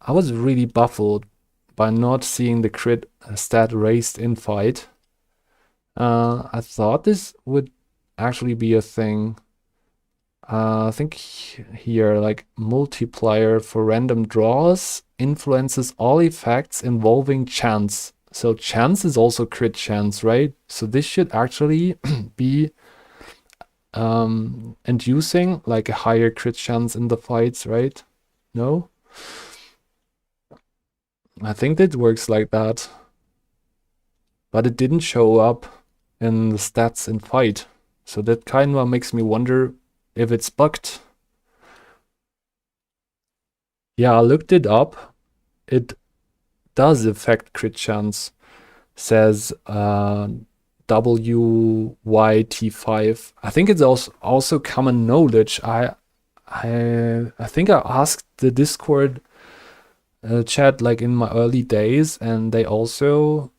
I was really baffled by not seeing the crit stat raised in fight. I thought this would actually be a thing. I think here, like, multiplier for random draws influences all effects involving chance. So chance is also crit chance, right? So this should actually be inducing like a higher crit chance in the fights, right? No? I think that works like that. But it didn't show up in the stats in fight. So that kind of makes me wonder if it's bugged. Yeah, I looked it up. It does affect crit chance. Says WYT5. I think it's also common knowledge. I think I asked the Discord chat like in my early days, and they also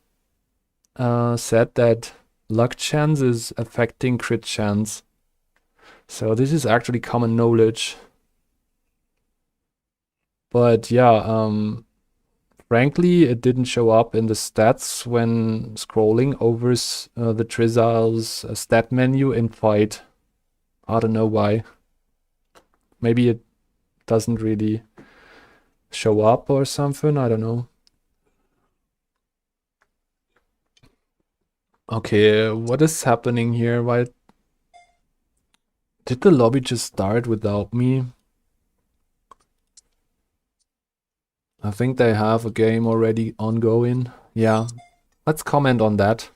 said that luck chance is affecting crit chance. So this is actually common knowledge. But yeah, frankly, it didn't show up in the stats when scrolling over the Trizile's stat menu in fight. I don't know why. Maybe it doesn't really show up or something, I don't know. Okay, what is happening here? Why did the lobby just start without me? I think they have a game already ongoing. Yeah, let's comment on that.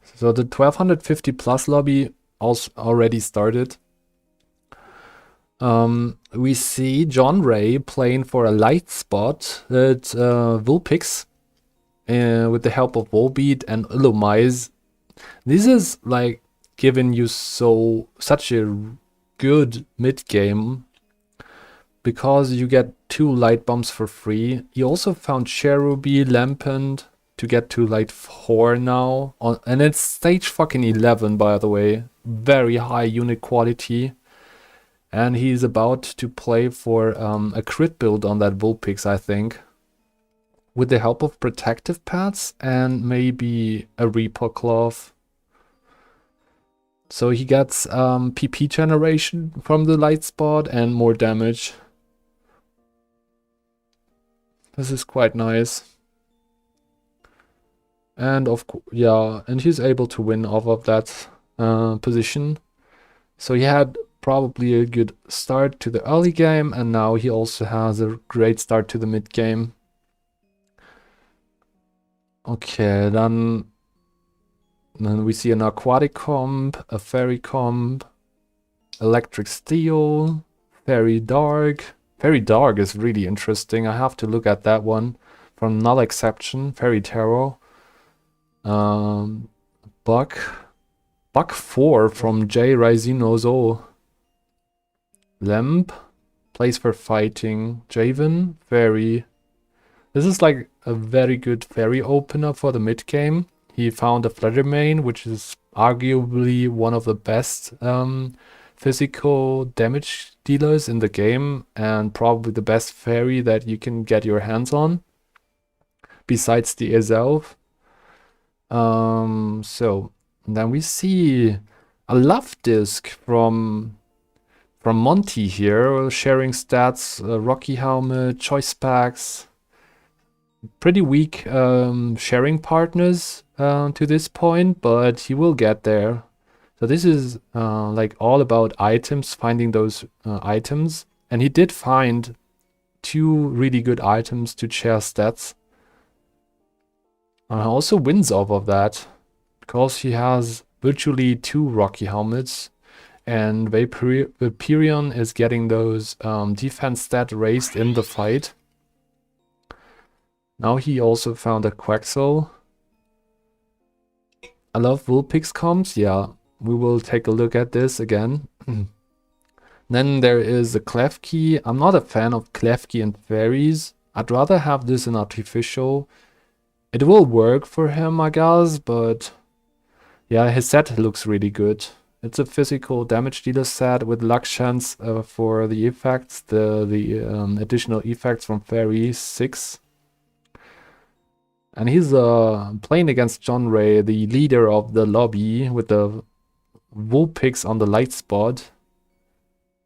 So the 1250 plus lobby also already started. We see John Ray playing for a light spot at Vulpix with the help of Volbeat and Illumise. This is like giving you such a good mid game because you get 2 light bombs for free. You also found Cherubi, Lampent to get to light 4 now. And it's stage fucking 11, by the way. Very high unit quality. And he's about to play for a crit build on that Vulpix, I think. With the help of protective pads and maybe a Reaper Cloth. So he gets PP generation from the light spot and more damage. This is quite nice. And and he's able to win off of that position. So he had probably a good start to the early game, and now he also has a great start to the mid game. Okay, then we see an aquatic comp, a fairy comp, electric steel, fairy dark. Fairy dark is really interesting. I have to look at that one. From Null Exception, Fairy Tarot. Buck 4 from J. Raisinozo. Lamp, Place for Fighting, Javen, Fairy. This is like a very good fairy opener for the mid game. He found a Fluttermane, which is arguably one of the best physical damage dealers in the game, and probably the best fairy that you can get your hands on, besides the Ezelf. So then we see a love disc from Monty here, sharing stats, Rocky Helmet, choice packs. Pretty weak sharing partners to this point, but he will get there. So this is like all about items, finding those items. And he did find 2 really good items to share stats. Also wins off of that, because he has virtually 2 Rocky Helmets. And Vaporeon is getting those defense stat raised in the fight. Now he also found a Quaxel. I love Vulpix comps, yeah. We will take a look at this again. Then there is a Klefki. I'm not a fan of Klefki and fairies. I'd rather have this in artificial. It will work for him, I guess, but yeah, his set looks really good. It's a physical damage dealer set with luck chance for the effects, the additional effects from Fairy 6. And he's playing against John Ray, the leader of the lobby, with the Vulpix on the light spot.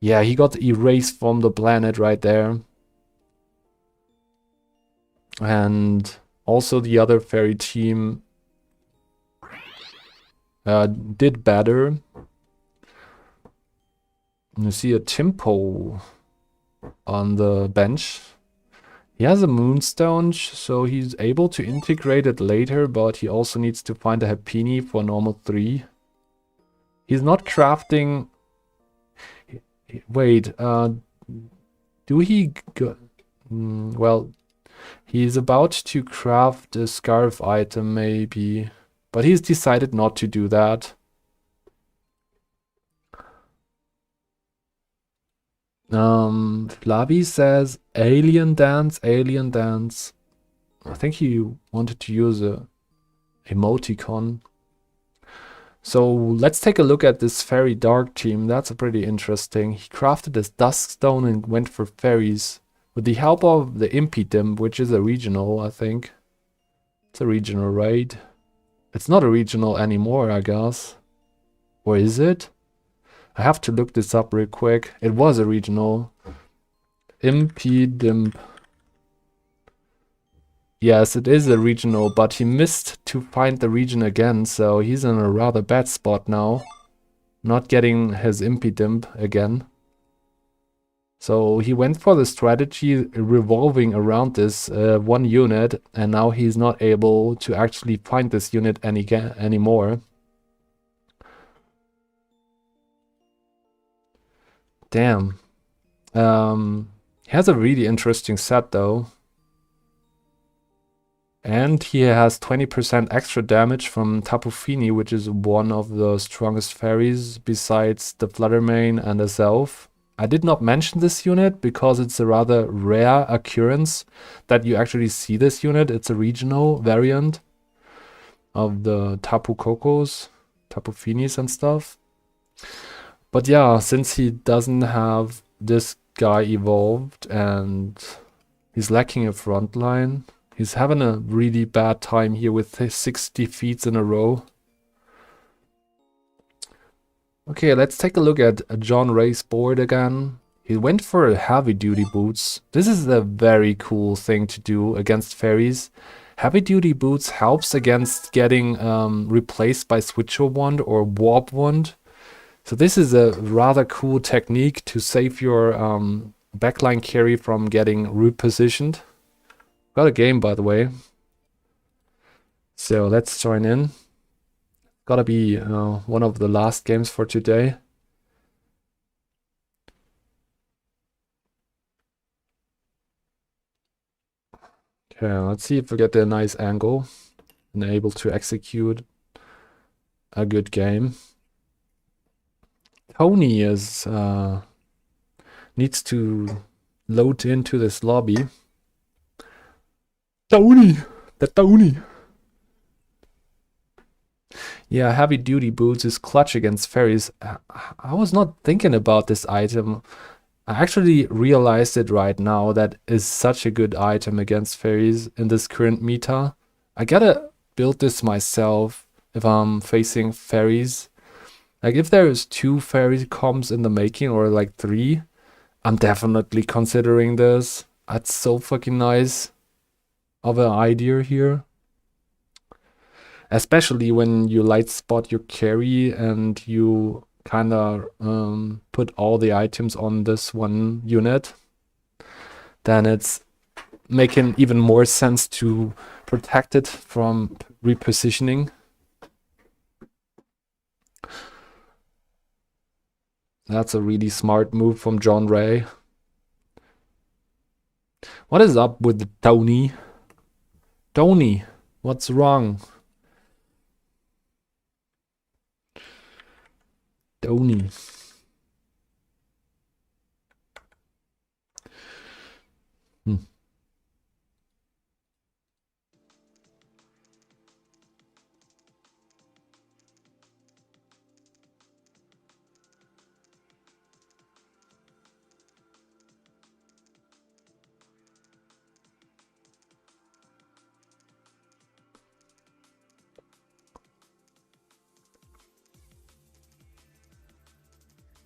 Yeah, he got erased from the planet right there. And also the other fairy team did better. You see a Timpo on the bench. He has a Moonstone, so he's able to integrate it later, but he also needs to find a Happiny for normal 3. He's not crafting... Wait, do he... well, he's about to craft a Scarf item, maybe. But he's decided not to do that. Flavi says alien dance, alien dance. I think he wanted to use a emoticon. So let's take a look at this Fairy Dark team. That's pretty interesting. He crafted this Duskstone and went for fairies with the help of the Impidimp, which is a regional, I think. It's a regional raid. It's not a regional anymore, I guess. Or is it? I have to look this up real quick. It was a regional. Impidimp. Yes, it is a regional, but he missed to find the region again, so he's in a rather bad spot now. Not getting his Impidimp again. So he went for the strategy revolving around this one unit, and now he's not able to actually find this unit anymore. Damn. He has a really interesting set though. And he has 20% extra damage from Tapu Fini, which is one of the strongest fairies besides the Fluttermane and the Zelf. I did not mention this unit because it's a rather rare occurrence that you actually see this unit. It's a regional variant of the Tapu Kokos, Tapu Finis and stuff. But yeah, since he doesn't have this guy evolved and he's lacking a front line, he's having a really bad time here with his 6 defeats in a row. Okay, let's take a look at John Ray's board again. He went for heavy duty boots. This is a very cool thing to do against fairies. Heavy duty boots helps against getting replaced by Switcher Wand or Warp Wand. So this is a rather cool technique to save your backline carry from getting repositioned. Got a game, by the way. So let's join in. Gotta be one of the last games for today. Okay, let's see if we get a nice angle and able to execute a good game. Tony is needs to load into this lobby. Tony! The Tony! Yeah, heavy duty boots is clutch against fairies. I was not thinking about this item. I actually realized it right now. That is such a good item against fairies in this current meta. I gotta build this myself if I'm facing fairies. Like if there is 2 fairy comps in the making or like 3, I'm definitely considering this. That's so fucking nice of an idea here. Especially when you light spot your carry and you kind of put all the items on this one unit, then it's making even more sense to protect it from repositioning. That's a really smart move from John Ray. What is up with Tony? Tony, what's wrong? Tony.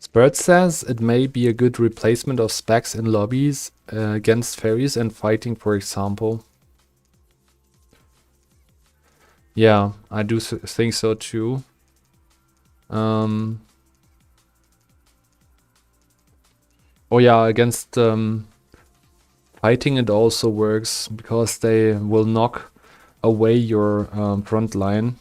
Spurt says it may be a good replacement of specs in lobbies against fairies and fighting, for example. Yeah, I do think so too. Oh yeah, against fighting it also works because they will knock away your front line.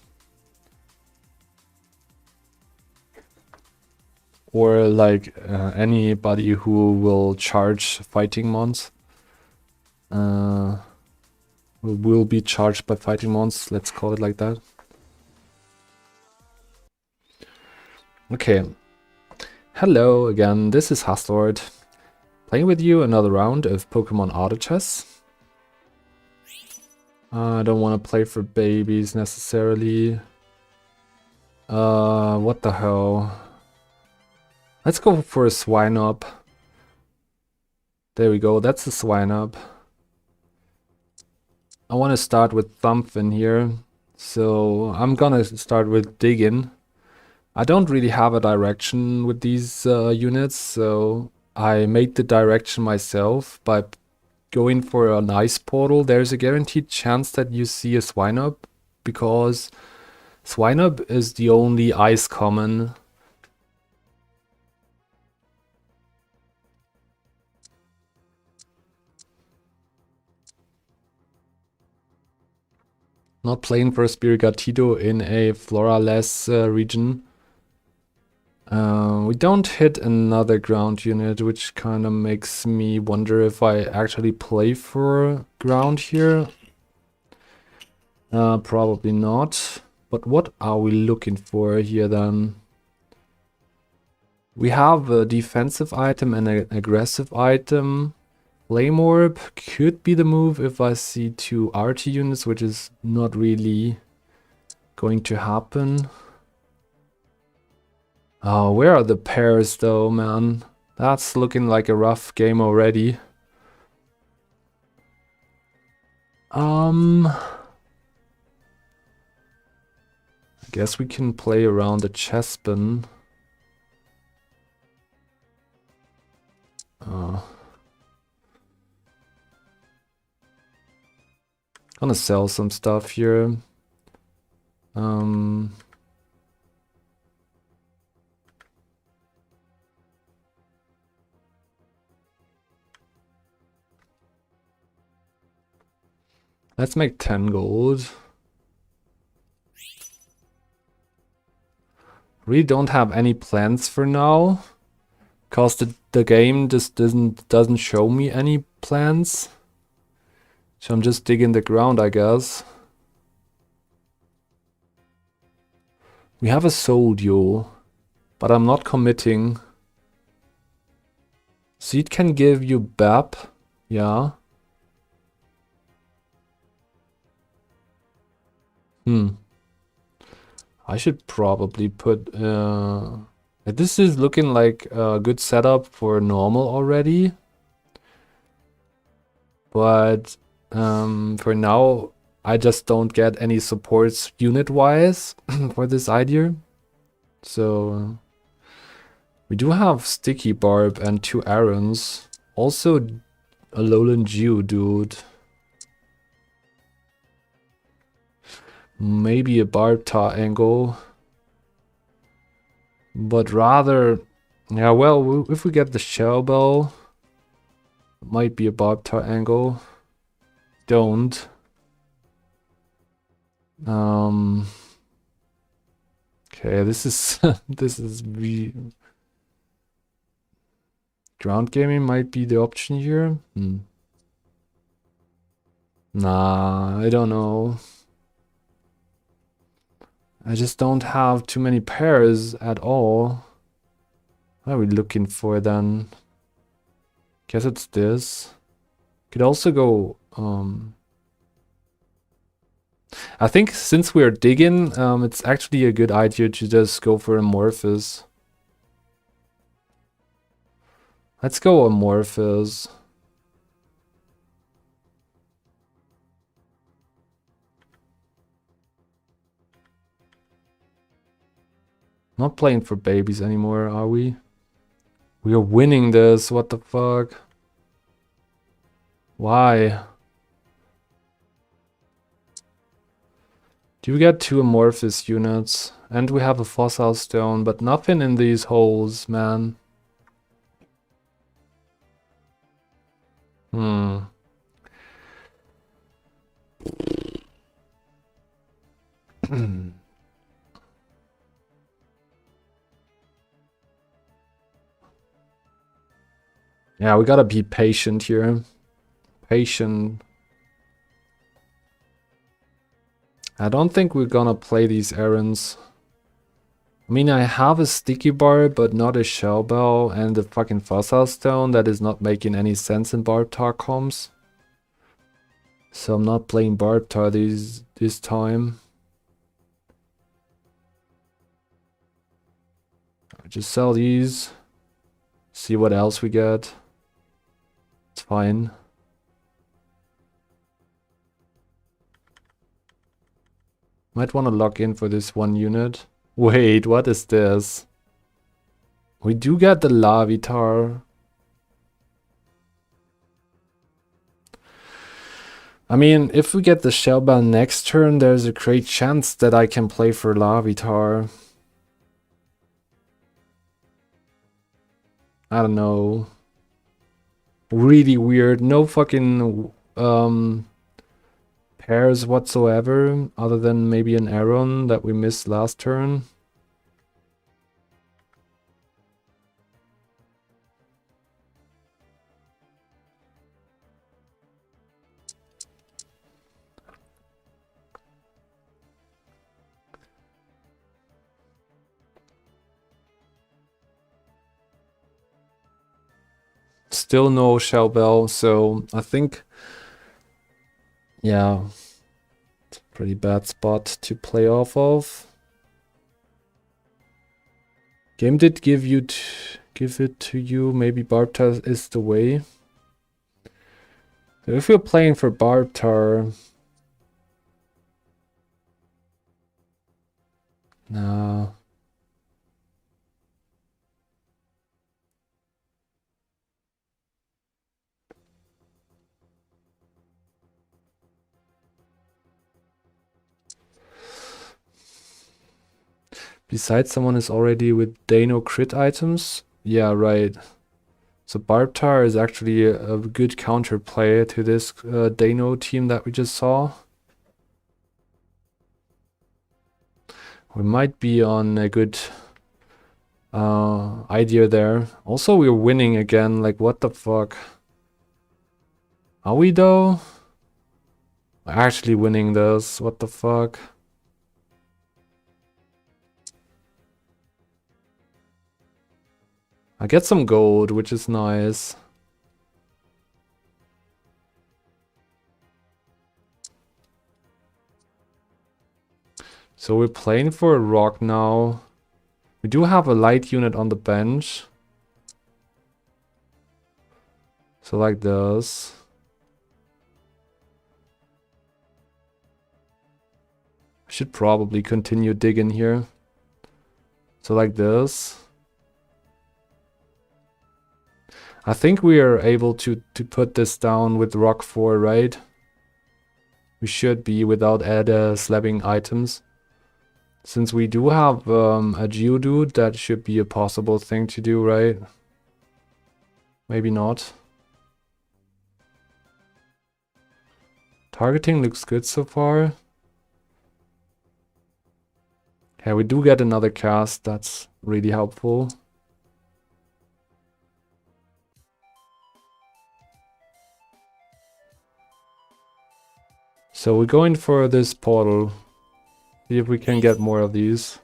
Or like anybody who will charge fighting mons. Will be charged by fighting mons, let's call it like that. Okay. Hello again, this is Hastlord. Playing with you another round of Pokemon Auto Chess. I don't want to play for babies necessarily. What the hell? Let's go for a Swinub. There we go, that's a Swinub. I want to start with Thumpin here, so I'm gonna start with Diggin. I don't really have a direction with these units, so I made the direction myself by going for an Ice Portal. There's a guaranteed chance that you see a Swinub, because Swinub is the only Ice common. Not playing for Sprigatito in a Flora-less region. We don't hit another ground unit, which kind of makes me wonder if I actually play for ground here. Probably not. But what are we looking for here then? We have a defensive item and an aggressive item. Flame Orb could be the move if I see 2 RT units, which is not really going to happen. Oh, where are the pairs though, man? That's looking like a rough game already. I guess we can play around the Chespin. Gonna sell some stuff here. Let's make 10 gold. Really don't have any plans for now, cause the game just doesn't show me any plans. So I'm just digging the ground, I guess. We have a Soldio, but I'm not committing. Seed can give you BAP, yeah. I should probably put... this is looking like a good setup for normal already. But for now, I just don't get any supports unit-wise for this idea. So we do have Sticky Barb and 2 Arons. Also a Alolan Geodude. Maybe a Barbtar angle. But rather... Yeah, well, if we get the Shell Bell, it might be a Barbtar angle. Don't. Okay, this is this is ground gaming might be the option here. Nah, I don't know. I just don't have too many pairs at all. What are we looking for then? Guess it's this. Could also go I think since we're digging, it's actually a good idea to just go for Amorphous. Let's go Amorphous. Not playing for babies anymore, are we? We are winning this, what the fuck? Why? Do we get 2 Amorphous units? And we have a Fossil Stone, but nothing in these holes, man. Yeah, we gotta be patient here. Patient. I don't think we're gonna play these errands. I mean, I have a sticky bar, but not a shell bell, and the fucking fossil stone that is not making any sense in Barb Tar comms. So I'm not playing Barb Tar this time. I just sell these. See what else we get. It's fine. Might want to lock in for this one unit. Wait, what is this? We do get the Larvitar. I mean, if we get the Shellbell next turn, there's a great chance that I can play for Larvitar. I don't know. Really weird. No fucking pairs whatsoever, other than maybe an Aron that we missed last turn. Still no Shellbell, so I think, yeah, it's a pretty bad spot to play off of. Game did give it to you. Maybe Barbtar is the way. So if you're playing for Barbtar, nah. Besides, someone is already with Dano crit items. Yeah, right. So Barbtar is actually a good counterplay to this Dano team that we just saw. We might be on a good idea there. Also, we're winning again. Like, what the fuck? Are we though? We're actually winning this. What the fuck? I get some gold, which is nice. So we're playing for a rock now. We do have a light unit on the bench. So like this. I should probably continue digging here. So like this. I think we are able to put this down with rock 4, right? We should be without slabbing items. Since we do have a Geodude, that should be a possible thing to do, right? Maybe not. Targeting looks good so far. Okay, we do get another cast. That's really helpful. So we're going for this portal. See if we can get more of these.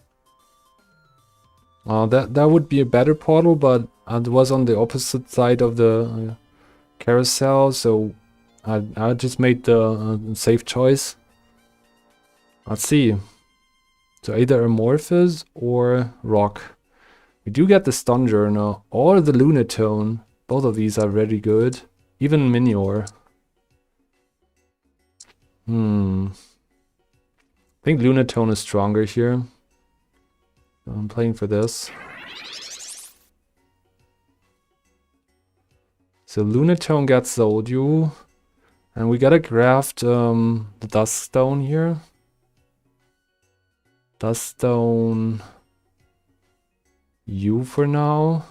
That would be a better portal, but it was on the opposite side of the carousel, so I just made the safe choice. Let's see. So either Amorphous or Rock. We do get the Stun Journal or the Lunatone. Both of these are very good. Even Minior. I think Lunatone is stronger here. I'm playing for this. So Lunatone gets Zoldyuel. And we gotta craft the Duststone here. Duststone U for now.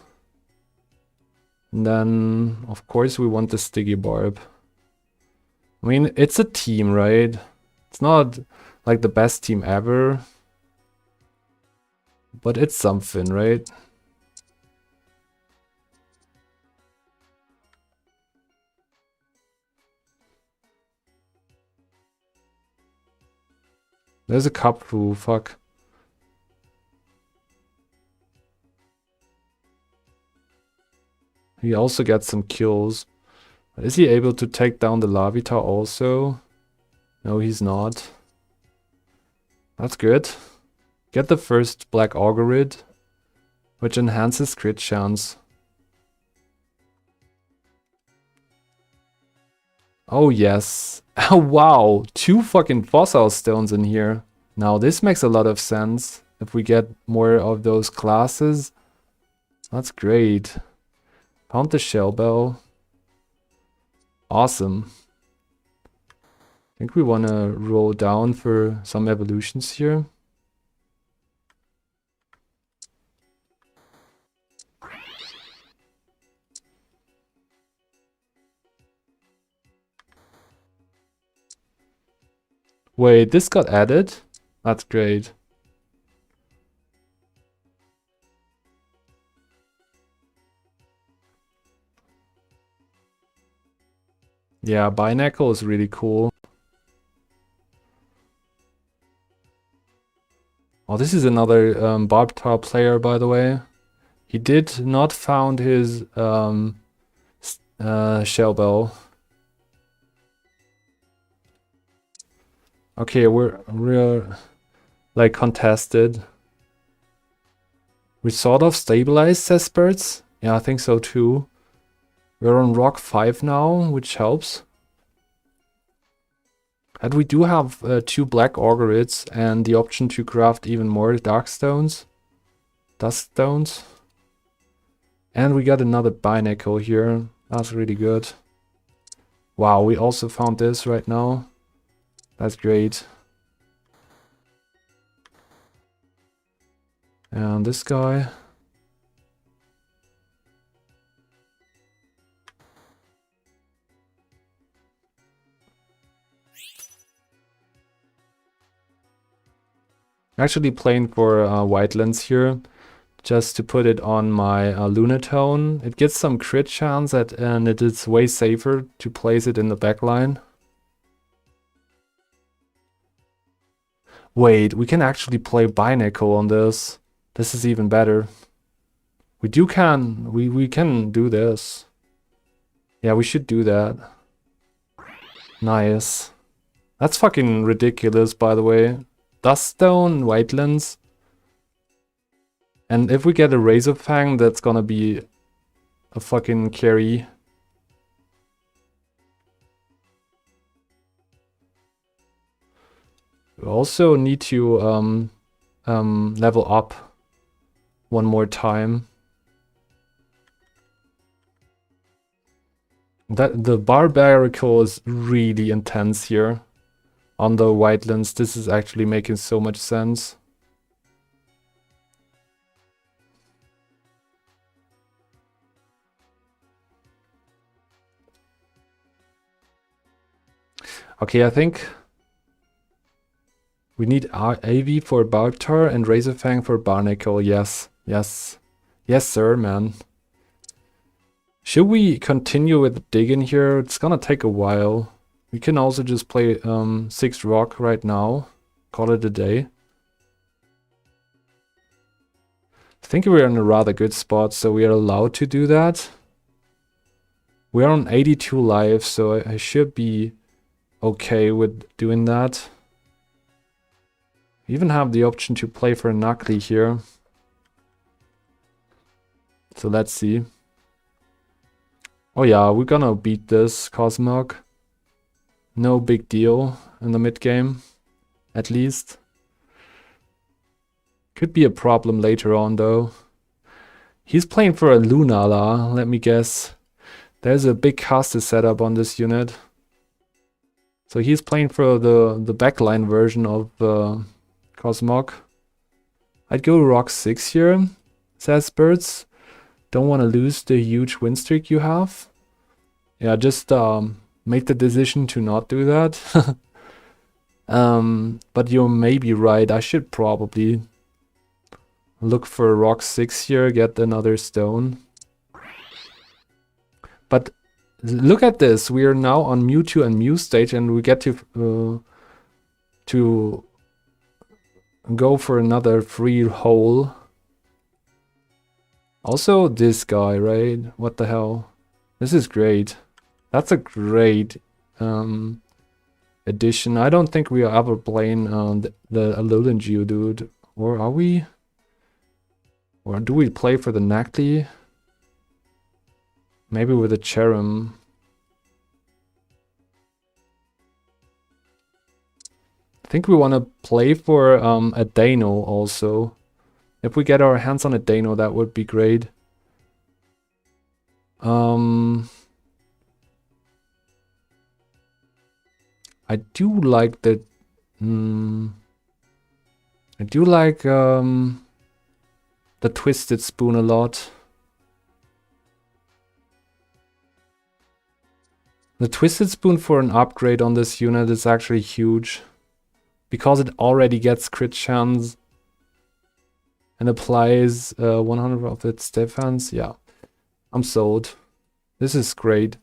And then, of course, we want the Sticky Barb. I mean, it's a team, right? It's not like the best team ever. But it's something, right? There's a Cupfoo, fuck. He also gets some kills. Is he able to take down the Larvitar also? No, he's not. That's good. Get the first Black Augurid, which enhances crit chance. Oh yes. Oh wow, 2 fucking fossil stones in here. Now this makes a lot of sense. If we get more of those classes, that's great. Found the shell bell. Awesome. I think we want to roll down for some evolutions here. Wait, this got added? That's great. Yeah, Binacle is really cool. Oh, this is another Barbtar player, by the way. He did not found his shell bell. Okay, we're like contested. We sort of stabilized, says Spurts. Yeah, I think so too. We're on rock 5 now, which helps. And we do have 2 black augurids and the option to craft even more dark stones. Dust stones. And we got another Binacle here. That's really good. Wow, we also found this right now. That's great. And this guy. Actually playing for Whitelands here, just to put it on my Lunatone. It gets some crit chance and it is way safer to place it in the backline. Wait, we can actually play Binacle on this. This is even better. We can do this. Yeah, we should do that. Nice. That's fucking ridiculous, by the way. Duststone, Whitelands. And if we get a Razorfang, that's gonna be a fucking carry. We also need to level up one more time. The Barbarical is really intense here. On the Whitelands, this is actually making so much sense. Okay, I think we need AV for Barbtar and Razorfang for Barnacle. Yes, yes. Yes, sir, man. Should we continue with digging here? It's gonna take a while. We can also just play 6 rock right now. Call it a day. I think we're in a rather good spot, so we are allowed to do that. We're on 82 lives, so I should be okay with doing that. We even have the option to play for Nacli here. So let's see. Oh yeah, we're gonna beat this Cosmog. No big deal in the mid game, at least. Could be a problem later on though. He's playing for a Lunala, let me guess. There's a big caster setup on this unit. So he's playing for the backline version of Cosmog. I'd go rock 6 here, says Birds. Don't want to lose the huge win streak you have. Yeah, just made the decision to not do that. But you're maybe right. I should probably look for rock 6 here, get another stone. But look at this. We are now on Mewtwo and Mew stage, and we get to go for another free hole. Also this guy, right? What the hell? This is great. That's a great addition. I don't think we are ever playing the Alolan Geodude. Or are we? Or do we play for the Nacli? Maybe with a Cherim. I think we want to play for a Dano also. If we get our hands on a Dano, that would be great. I do like the... I do like the Twisted Spoon a lot. The Twisted Spoon for an upgrade on this unit is actually huge. Because it already gets crit chance and applies 100 of its defense. Yeah, I'm sold. This is great.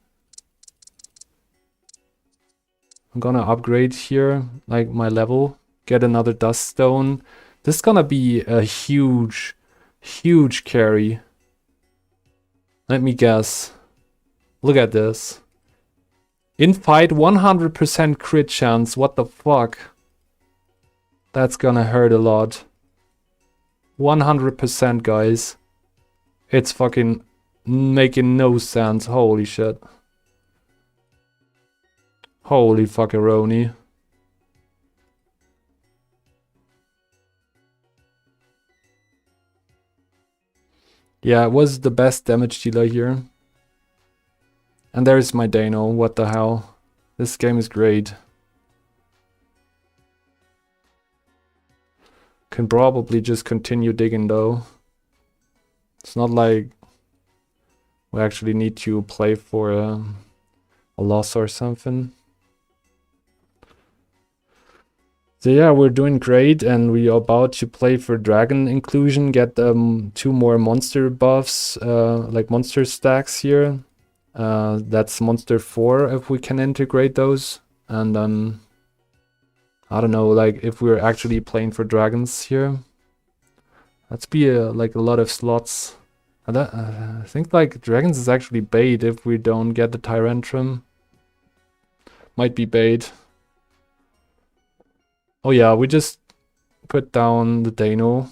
I'm gonna upgrade here, like my level, get another Dust Stone. This is gonna be a huge, huge carry. Let me guess. Look at this. In fight, 100% crit chance. What the fuck? That's gonna hurt a lot. 100%, guys. It's fucking making no sense. Holy shit. Holy fuckeroni. Yeah, it was the best damage dealer here. And there's my Dano. What the hell? This game is great. Can probably just continue digging though. It's not like we actually need to play for a loss or something. So yeah, we're doing great and we are about to play for Dragon Inclusion, get 2 more monster buffs, like monster stacks here. That's monster 4 if we can integrate those. And I don't know, like if we're actually playing for dragons here. That's be like a lot of slots. I think like dragons is actually bait if we don't get the Tyrantrum. Might be bait. Oh yeah, we just put down the Dano.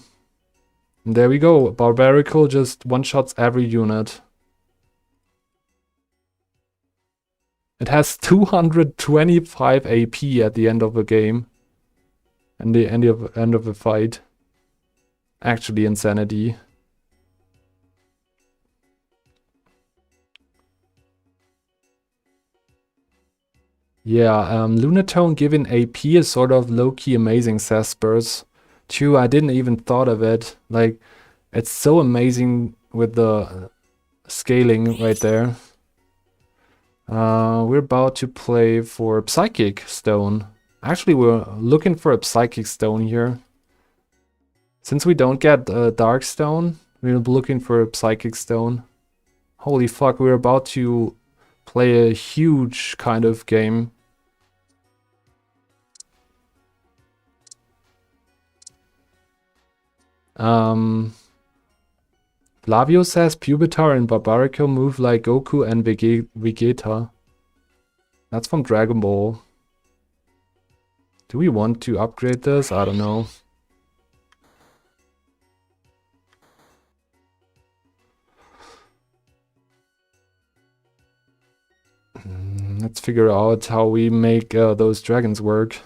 And there we go. Barbarical just one-shots every unit. It has 225 AP at the end of the game. And the end of the fight. Actually insanity. Yeah, Lunatone giving AP is sort of low-key amazing, says Spurs. Too, I didn't even thought of it. Like, it's so amazing with the scaling right there. We're about to play for Psychic Stone. Actually, we're looking for a Psychic Stone here. Since we don't get Dark Stone, we're looking for a Psychic Stone. Holy fuck, we're about to play a huge kind of game. Flavio says Pupitar and Barbarico move like Goku and Vegeta. That's from Dragon Ball. Do we want to upgrade this? I don't know. Let's figure out how we make those dragons work.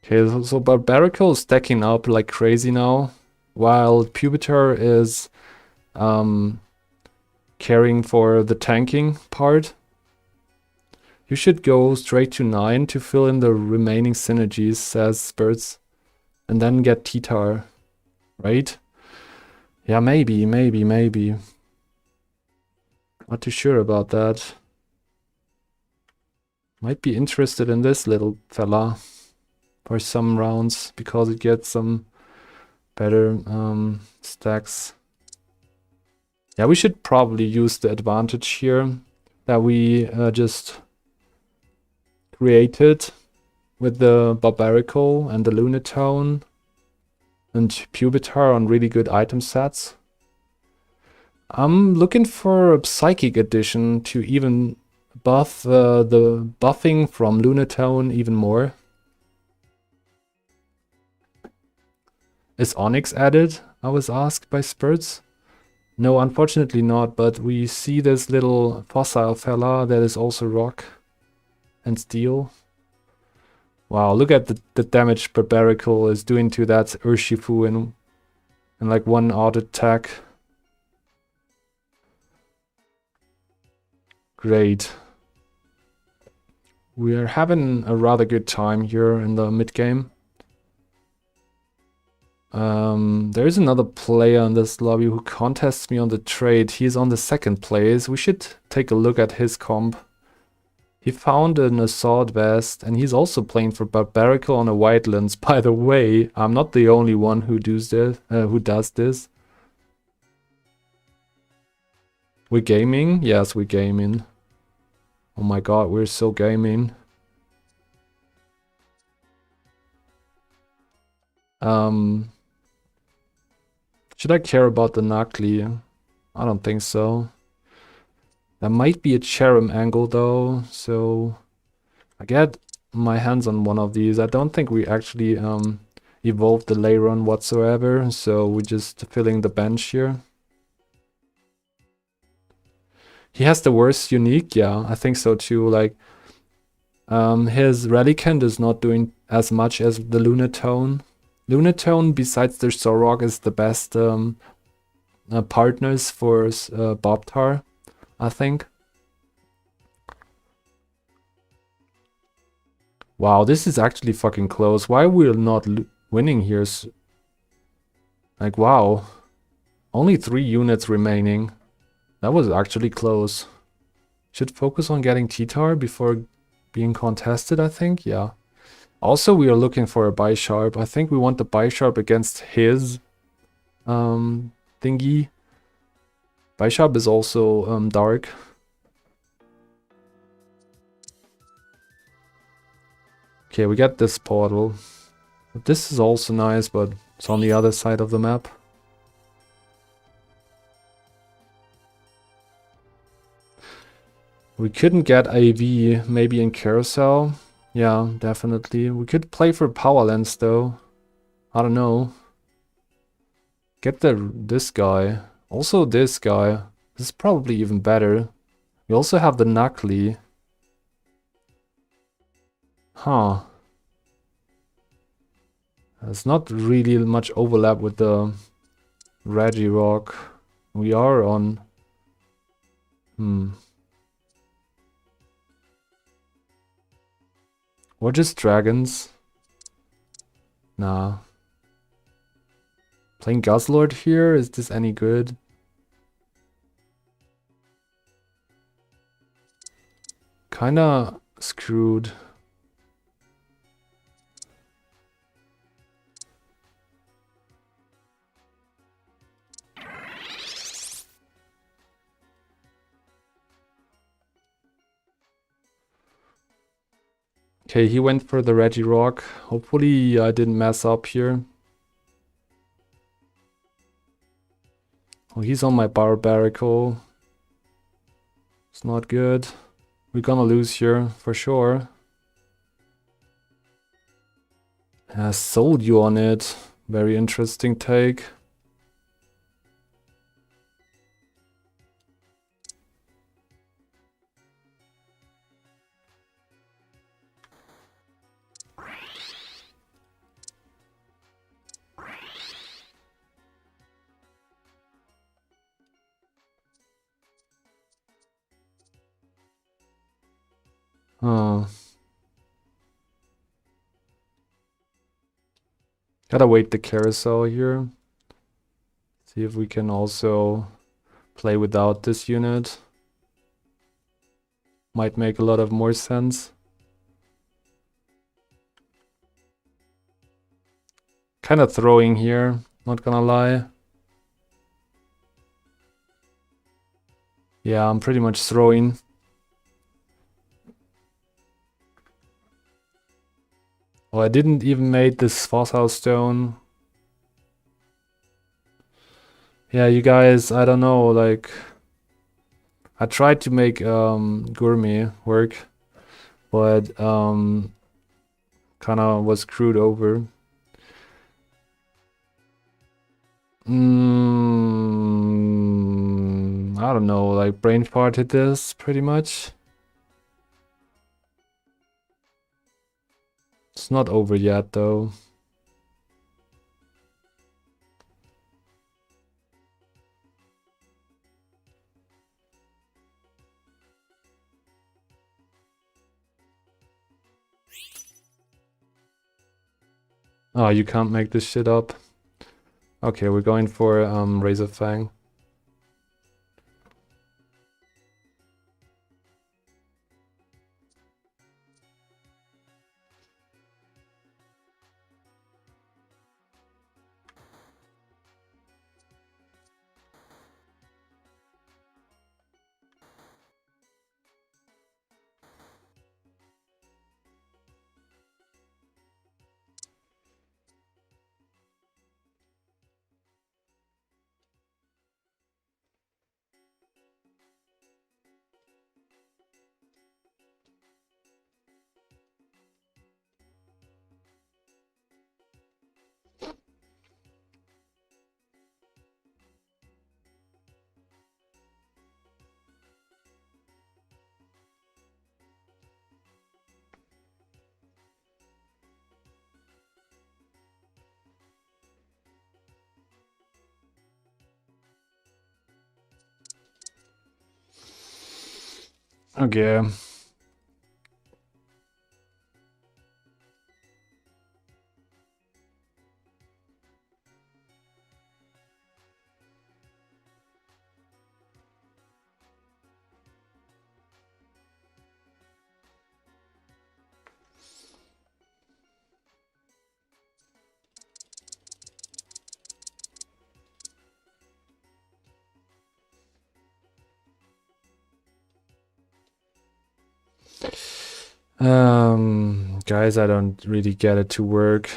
Okay, so Barbarical is stacking up like crazy now, while Pupitar is carrying for the tanking part. You should go straight to 9 to fill in the remaining synergies, says Spurts, and then get Titar, right? Yeah, maybe. Not too sure about that. Might be interested in this little fella for some rounds because it gets some better stacks. Yeah, we should probably use the advantage here that we just created with the Barbarical and the Lunatone. and Pubitar on really good item sets. I'm looking for a Psychic Edition to even buff the buffing from Lunatone even more. Is Onyx added? I was asked by Spurts. No, unfortunately not, but we see this little fossil fella that is also rock and steel. Wow, look at the damage Barbarical is doing to that Urshifu in like one odd attack. Great. We are having a rather good time here in the mid game. There is another player in this lobby who contests me on the trade. He's on the second place. We should take a look at his comp. He found an assault vest, and he's also playing for Barbarical on a Wildlands. By the way, I'm not the only one who does this. We're gaming? Yes, we're gaming. Oh my god, we're so gaming. Should I care about the Nacli? I don't think so. There might be a Cherrim angle though, so I get my hands on one of these. I don't think we actually evolved the Leyron whatsoever, so we're just filling the bench here. He has the worst unique, yeah, I think so too. Like, his Relicanth is not doing as much as the Lunatone. Lunatone, besides their Zorok, is the best partners for Bobtar, I think. Wow, this is actually fucking close. Why are we not winning here? Like, wow. Only 3 units remaining. That was actually close. Should focus on getting T-Tar before being contested, I think. Yeah. Also, we are looking for a Bisharp. I think we want the Bisharp against his thingy. Bisharp is also dark. Okay, we get this portal. This is also nice, but it's on the other side of the map. We couldn't get AV, maybe in Carousel. Yeah, definitely. We could play for Power Lens though. I don't know. Get this guy. Also this guy. This is probably even better. We also have the Nacli. Huh. There's not really much overlap with the Regirock. We are on... Or just dragons. Nah. Playing Guzzlord here? Is this any good? Kinda screwed. Okay, he went for the Regirock. Hopefully I didn't mess up here. Oh, he's on my Barbarical. It's not good. We're gonna lose here, for sure. Sold you on it. Very interesting take. Oh. Gotta wait the carousel here. See if we can also play without this unit. Might make a lot of more sense. Kinda throwing here, not gonna lie. Yeah, I'm pretty much throwing. Oh, I didn't even make this fossil stone. Yeah, you guys, I don't know, like I tried to make gourmet work, but kind of was screwed over. I don't know, like brain farted this pretty much. It's not over yet though. Oh, you can't make this shit up. Okay, we're going for Razor Fang. Okay. Guys, I don't really get it to work.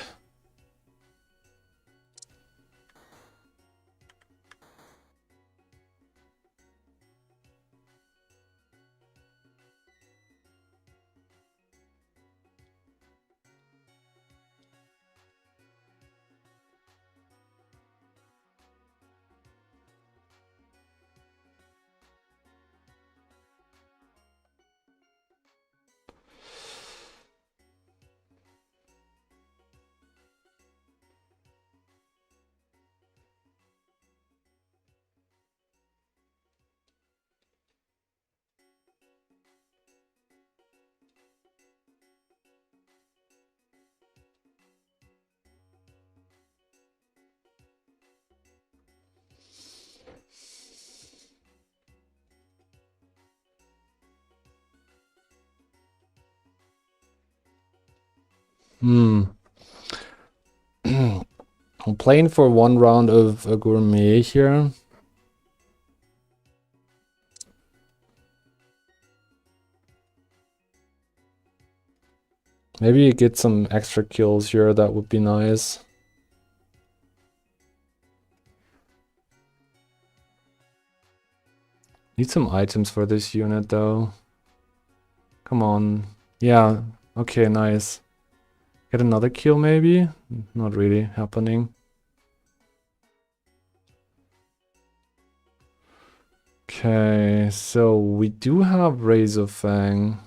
I'm playing for one round of a gourmet here. Maybe you get some extra kills here, that would be nice. Need some items for this unit though. Come on. Yeah, okay, nice. Get another kill maybe? Not really happening. Okay, so we do have Razor Fang.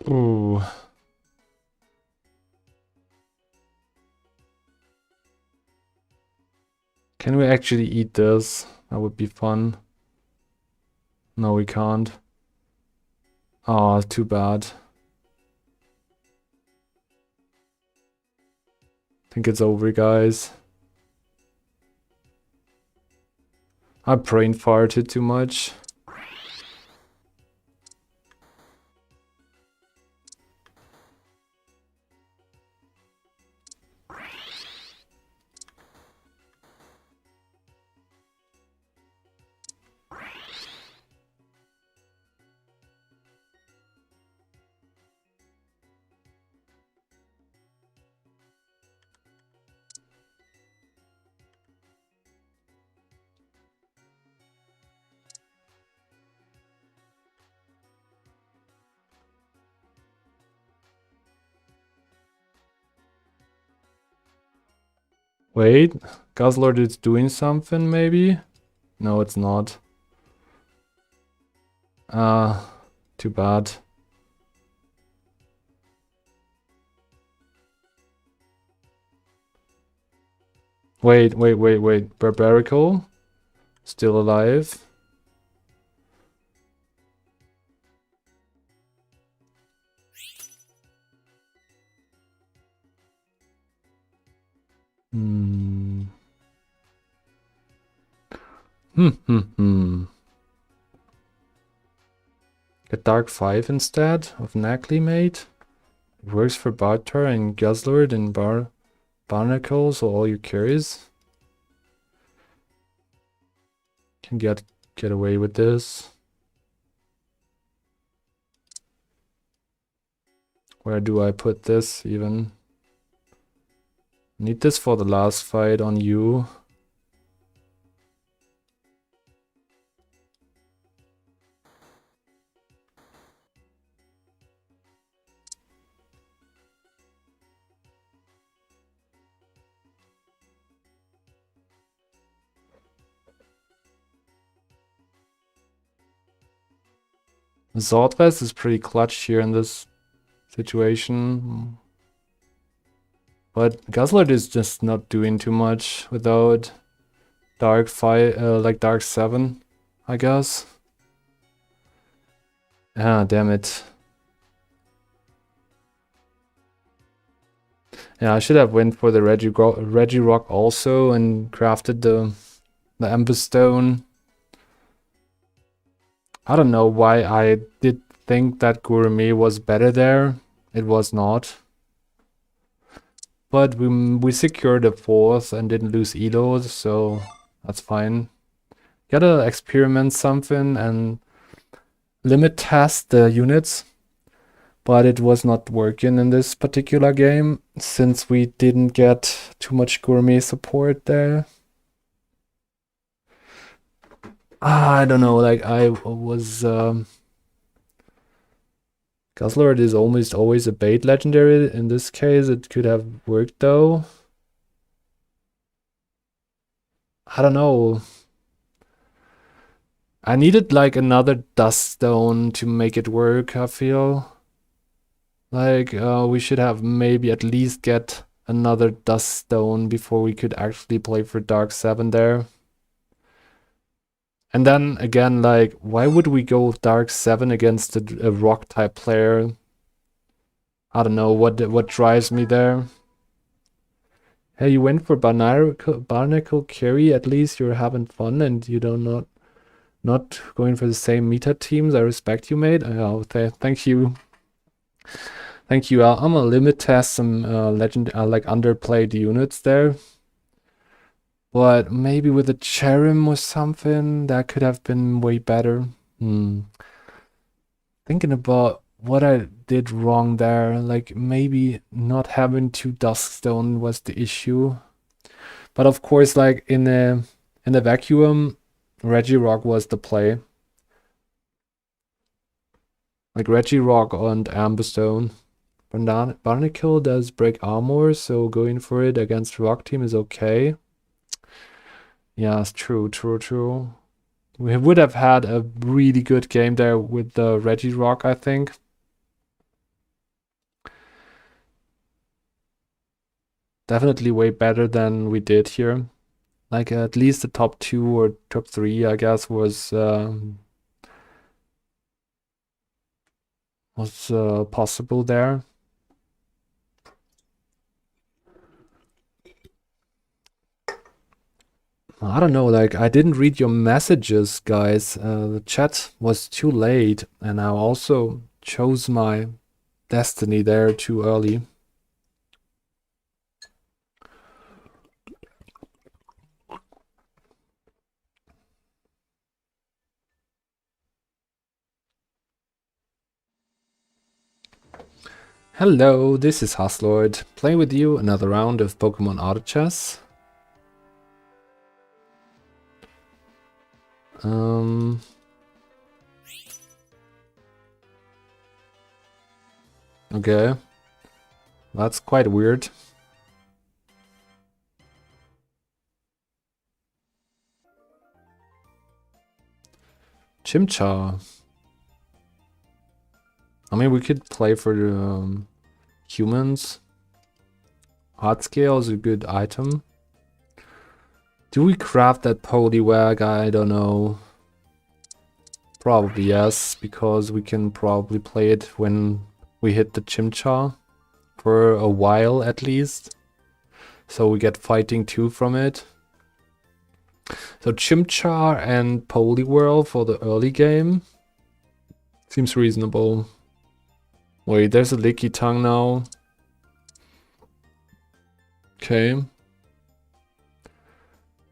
Ooh. Can we actually eat this? That would be fun. No, we can't. Oh, too bad. I think it's over, guys. I brain farted too much. Wait, Guzzlord is doing something maybe? No, it's not. Too bad. Wait. Barbarical? Still alive? Hmm. Get Dark 5 instead of Nacli mate. It works for Bartar and Guzzlord and Barnacle, so all your carries can get away with this. Where do I put this even? Need this for the last fight on you. Zordres is pretty clutch here in this situation. But Guzzlord is just not doing too much without Dark 5, like Dark 7, I guess. Ah, damn it. Yeah, I should have went for the Regirock also and crafted the Ember Stone. I don't know why I did think that Gourmet was better there. It was not. But we secured a 4th and didn't lose Elo, so that's fine. Gotta experiment something and limit test the units. But it was not working in this particular game since we didn't get too much Gourmet support there. I don't know, like I was Guzzlord is almost always a bait legendary. In this case, it could have worked though. I don't know. I needed like another Dust Stone to make it work, I feel. Like, we should have maybe at least get another Dust Stone before we could actually play for Dark 7 there. And then again, like, why would we go Dark 7 against a rock type player? I don't know what drives me there. Hey, you went for Barnacle Carry, at least you're having fun and you don't not going for the same meta teams. I respect you, mate. Thank you. Thank you. I'm gonna limit test some like underplayed units there. But maybe with a Cherim or something, that could have been way better. Thinking about what I did wrong there, like maybe not having 2 Duskstone was the issue. But of course, like in the vacuum, Regirock was the play. Like Regirock and Amberstone. Barnacle does break armor, so going for it against Rock Team is okay. Yeah, it's true. We would have had a really good game there with the Regirock, I think. Definitely way better than we did here. Like at least the top 2 or top 3, I guess, was possible there. I don't know, like, I didn't read your messages, guys. The chat was too late, and I also chose my destiny there too early. Hello, this is Haslord, playing with you another round of Pokemon Auto Chess. Okay. That's quite weird. Chimchar. I mean, we could play for the humans. Hot scale is a good item. Do we craft that Poliwag? I don't know. Probably yes, because we can probably play it when we hit the Chimchar. For a while at least. So we get fighting 2 from it. So Chimchar and Poliwhirl for the early game. Seems reasonable. Wait, there's a Lickitung now. Okay.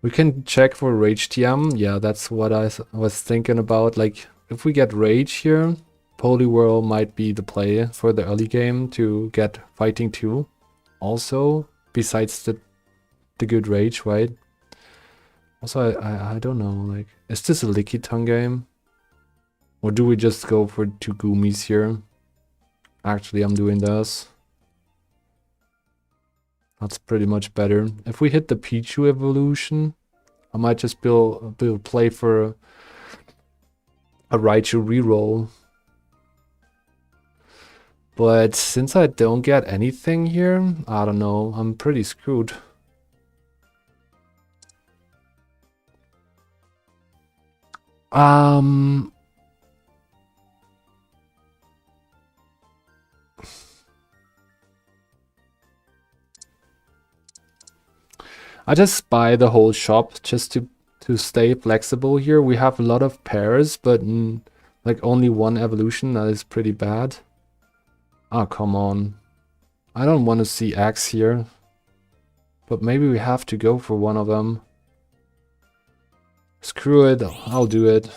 We can check for Rage TM. Yeah, that's what I was thinking about. Like, if we get Rage here, Poliwhirl might be the play for the early game to get Fighting 2. Also, besides the good Rage, right? Also, I don't know, like, is this a Lickitung game? Or do we just go for 2 Goomies here? Actually, I'm doing this. That's pretty much better. If we hit the Pichu evolution, I might just build play for a Raichu reroll. But since I don't get anything here, I don't know, I'm pretty screwed. I just buy the whole shop just to stay flexible here. We have a lot of pairs, but like only one evolution. That is pretty bad. Oh, come on. I don't want to see X here. But maybe we have to go for one of them. Screw it, I'll do it.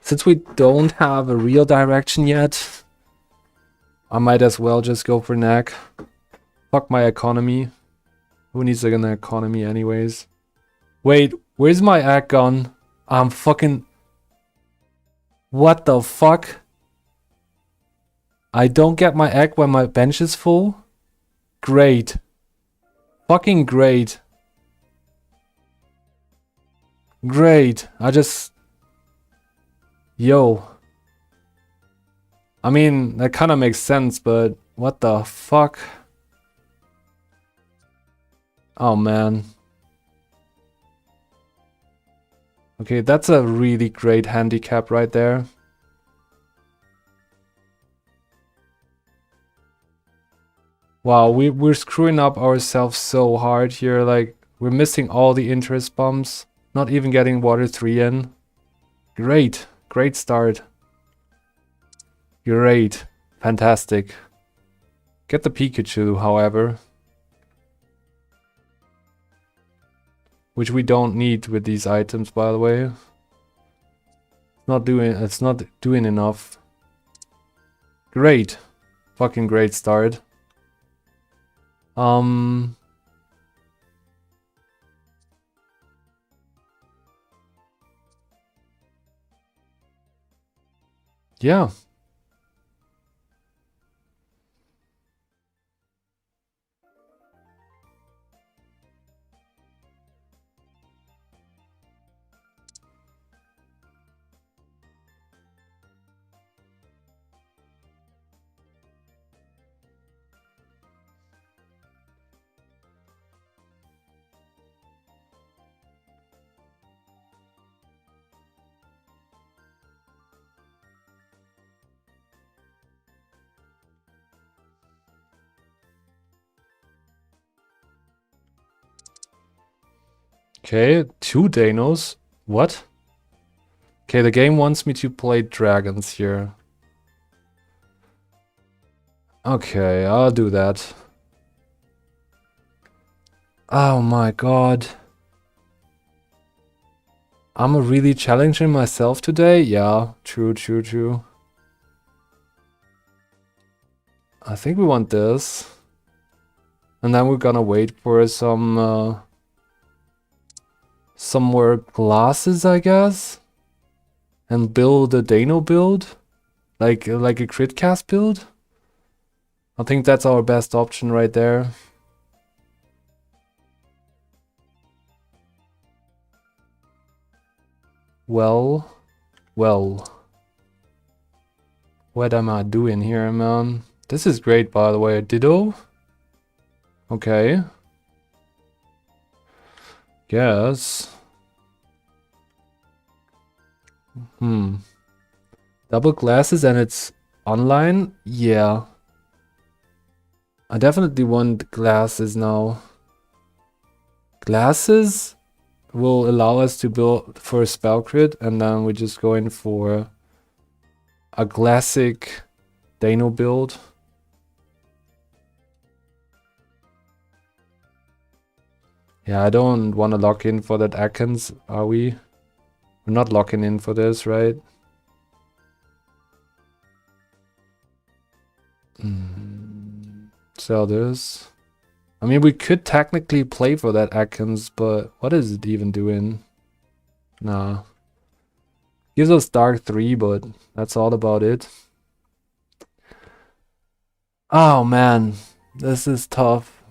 Since we don't have a real direction yet, I might as well just go for neck. Fuck my economy. Who needs an economy anyways? Wait, where's my egg gone? I'm fucking... What the fuck? I don't get my egg when my bench is full? Great. Fucking great. Great. I just... Yo. I mean, that kind of makes sense, but what the fuck? Oh, man. Okay, that's a really great handicap right there. Wow, we're screwing up ourselves so hard here. Like, we're missing all the interest bumps. Not even getting water 3 in. Great. Great start. Great. Fantastic. Get the Pikachu, however. Which we don't need with these items, by the way. It's not doing enough. Great. Fucking great start. Yeah. Okay, 2 Danos. What? Okay, the game wants me to play dragons here. Okay, I'll do that. Oh my god. I'm really challenging myself today? Yeah, true. I think we want this. And then we're gonna wait for some more glasses, I guess. And build a Dano build. Like a crit cast build. I think that's our best option right there. Well. What am I doing here, man? This is great, by the way. Ditto? Okay. Yes. Double glasses and it's online? Yeah. I definitely want glasses now. Glasses will allow us to build for a spell crit, and then we're just going for a classic Dano build. Yeah, I don't want to lock in for that Akans, are we? We're not locking in for this, right? Sell this. I mean, we could technically play for that Akans, but what is it even doing? Nah. Gives us Dark 3, but that's all about it. Oh man, this is tough.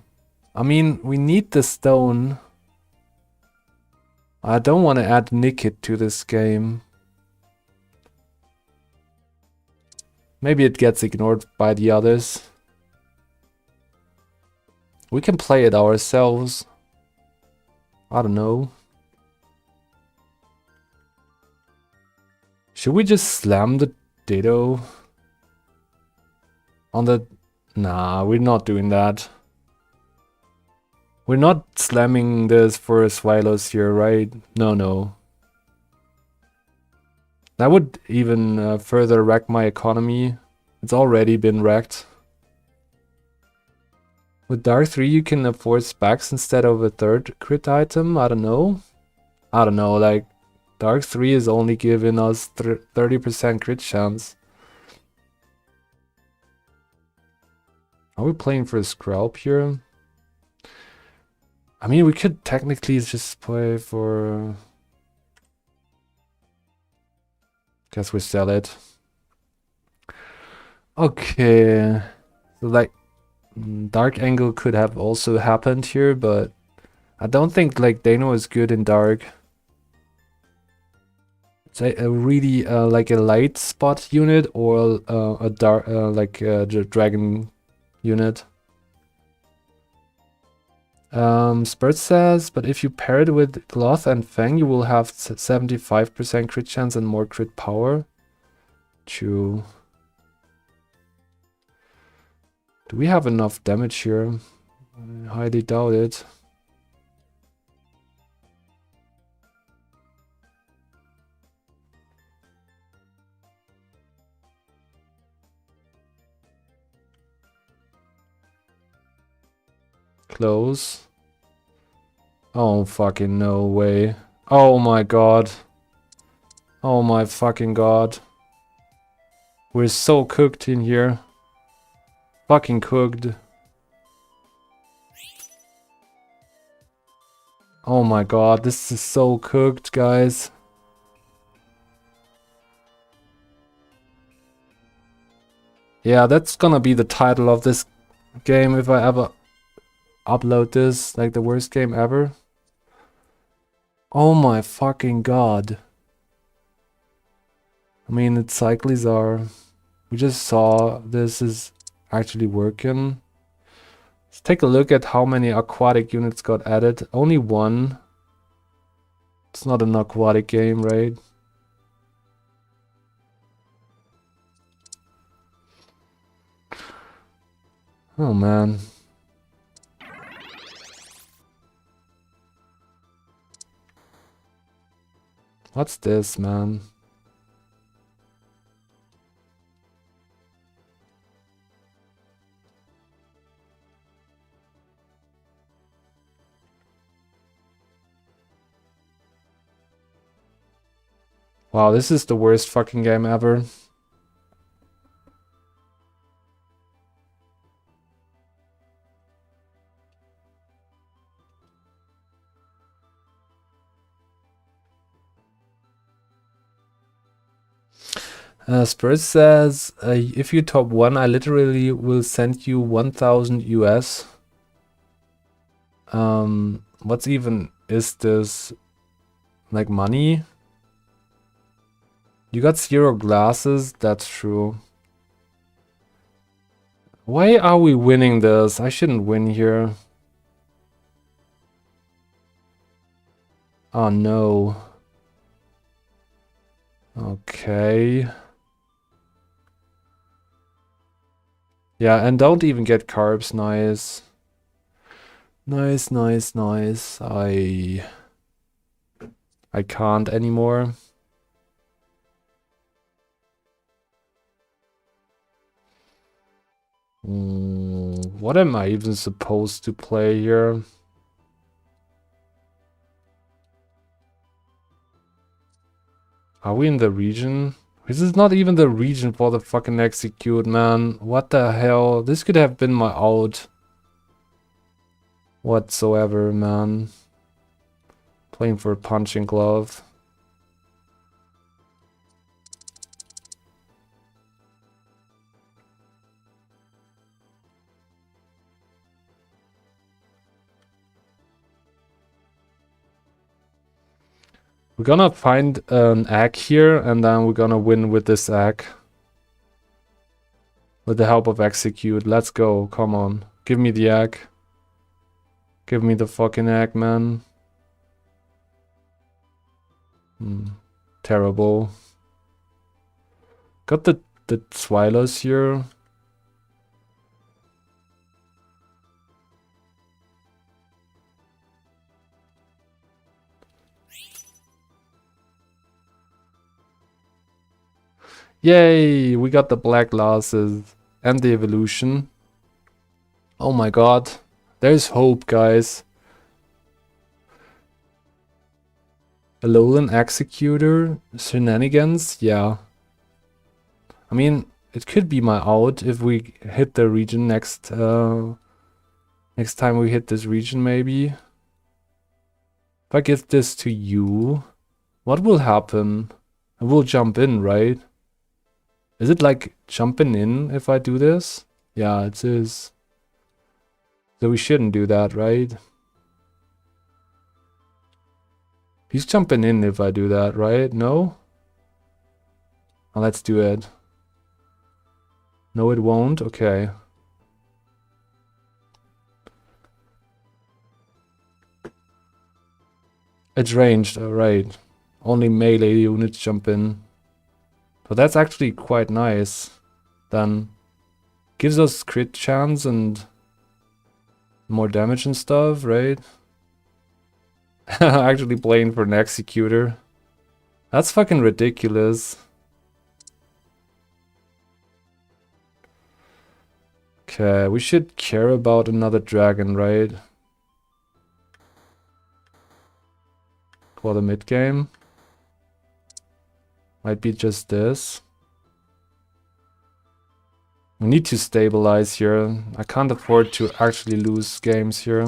I mean, we need the stone. I don't want to add Nikit to this game. Maybe it gets ignored by the others. We can play it ourselves. I don't know. Should we just slam the Ditto? On the... Nah, we're not doing that. We're not slamming this for Swallows here, right? No. That would even further wreck my economy. It's already been wrecked. With Dark 3 you can afford specs instead of a third crit item? I don't know, like Dark 3 is only giving us 30% crit chance. Are we playing for a Scralp here? I mean, we could technically just play for... Guess we sell it. Okay. So like, Dark Angle could have also happened here, but I don't think like Dano is good in Dark. It's a really like a light spot unit or a dark like a dragon unit. Spurt says, but if you pair it with Cloth and Fang, you will have 75% crit chance and more crit power. True. Do we have enough damage here? I highly doubt it. Close. Oh fucking no way. Oh my god. Oh my fucking god. We're so cooked in here. Fucking cooked. Oh my god, this is so cooked, guys. Yeah, that's gonna be the title of this game if I ever upload this, like the worst game ever. Oh my fucking god. I mean, it's Cyclizar. We just saw this is actually working. Let's take a look at how many aquatic units got added. Only one. It's not an aquatic game, right? Oh man. What's this, man? Wow, this is the worst fucking game ever. Spurs says, if you top 1, I literally will send you 1000 US. What's even is this? Like money? You got 0 glasses? That's true. Why are we winning this? I shouldn't win here. Oh no. Okay. Yeah, and don't even get carbs. Nice. Nice, nice, nice. I can't anymore. What am I even supposed to play here? Are we in the region? This is not even the region for the fucking execute, man. What the hell? This could have been my out. Whatsoever, man. Playing for a punching glove. We're gonna find an egg here, and then we're gonna win with this egg. With the help of execute. Let's go. Come on. Give me the egg. Give me the fucking egg, man. Terrible. Got the Twilos here. Yay! We got the black glasses and the evolution. Oh my god. There's hope, guys. Alolan Executor? Shenanigans? Yeah. I mean, it could be my out if we hit the region next next time we hit this region, maybe. If I give this to you, what will happen? I will jump in, right? Is it like jumping in if I do this? Yeah, it is. So we shouldn't do that, right? He's jumping in if I do that, right? No? Oh, let's do it. No, it won't? Okay. It's ranged, alright. Only melee units jump in. So that's actually quite nice. Then gives us crit chance and more damage and stuff, right? Actually playing for an executor. That's fucking ridiculous. Okay, we should care about another dragon, right? For the mid game. Might be just this. We need to stabilize here. I can't afford to actually lose games here.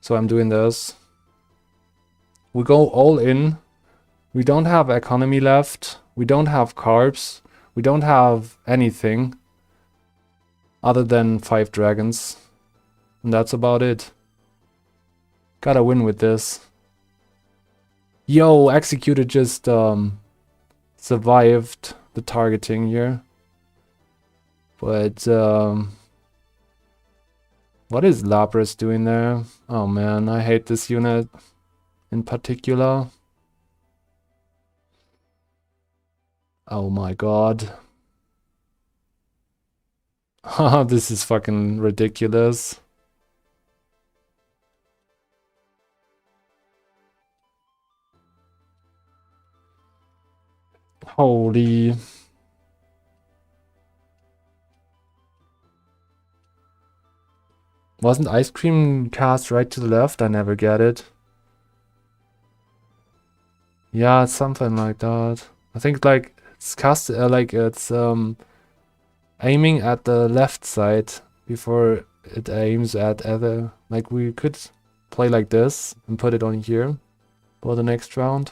So I'm doing this. We go all in. We don't have economy left. We don't have carbs. We don't have anything other than 5 dragons. And that's about it. Gotta win with this. Yo, Executor just survived the targeting here. But what is Lapras doing there? Oh man, I hate this unit in particular. Oh my god. This is fucking ridiculous. Holy. Wasn't ice cream cast right to the left? I never get it. Yeah, it's something like that. I think like it's cast like it's aiming at the left side before it aims at other. Like we could play like this and put it on here for the next round.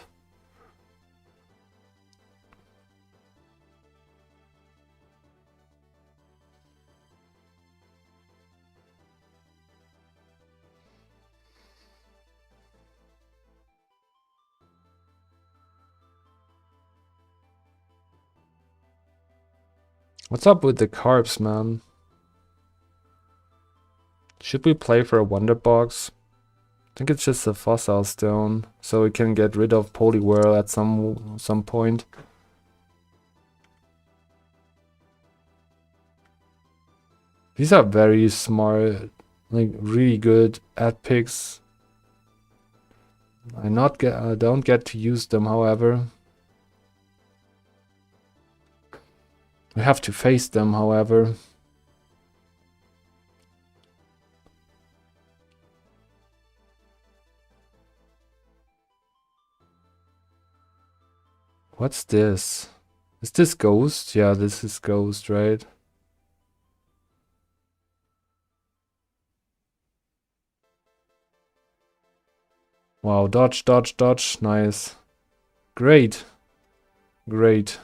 What's up with the carbs, man? Should we play for a wonder box? I think it's just a fossil stone, so we can get rid of Poliwhirl at some point. These are very smart, like really good ad picks. I don't get to use them, however. We have to face them, however. What's this? Is this Ghost? Yeah, this is Ghost, right? Wow, dodge, dodge, dodge. Nice. Great. Great.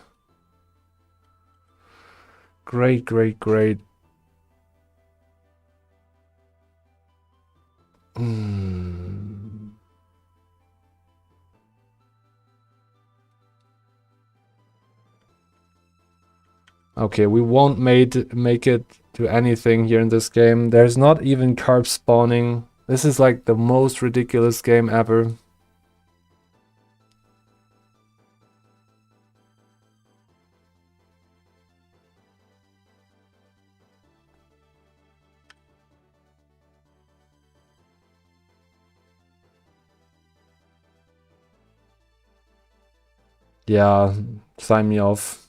Great, great, great. Okay, we won't make it to anything here in this game. There's not even carp spawning. This is like the most ridiculous game ever. Yeah, sign me off.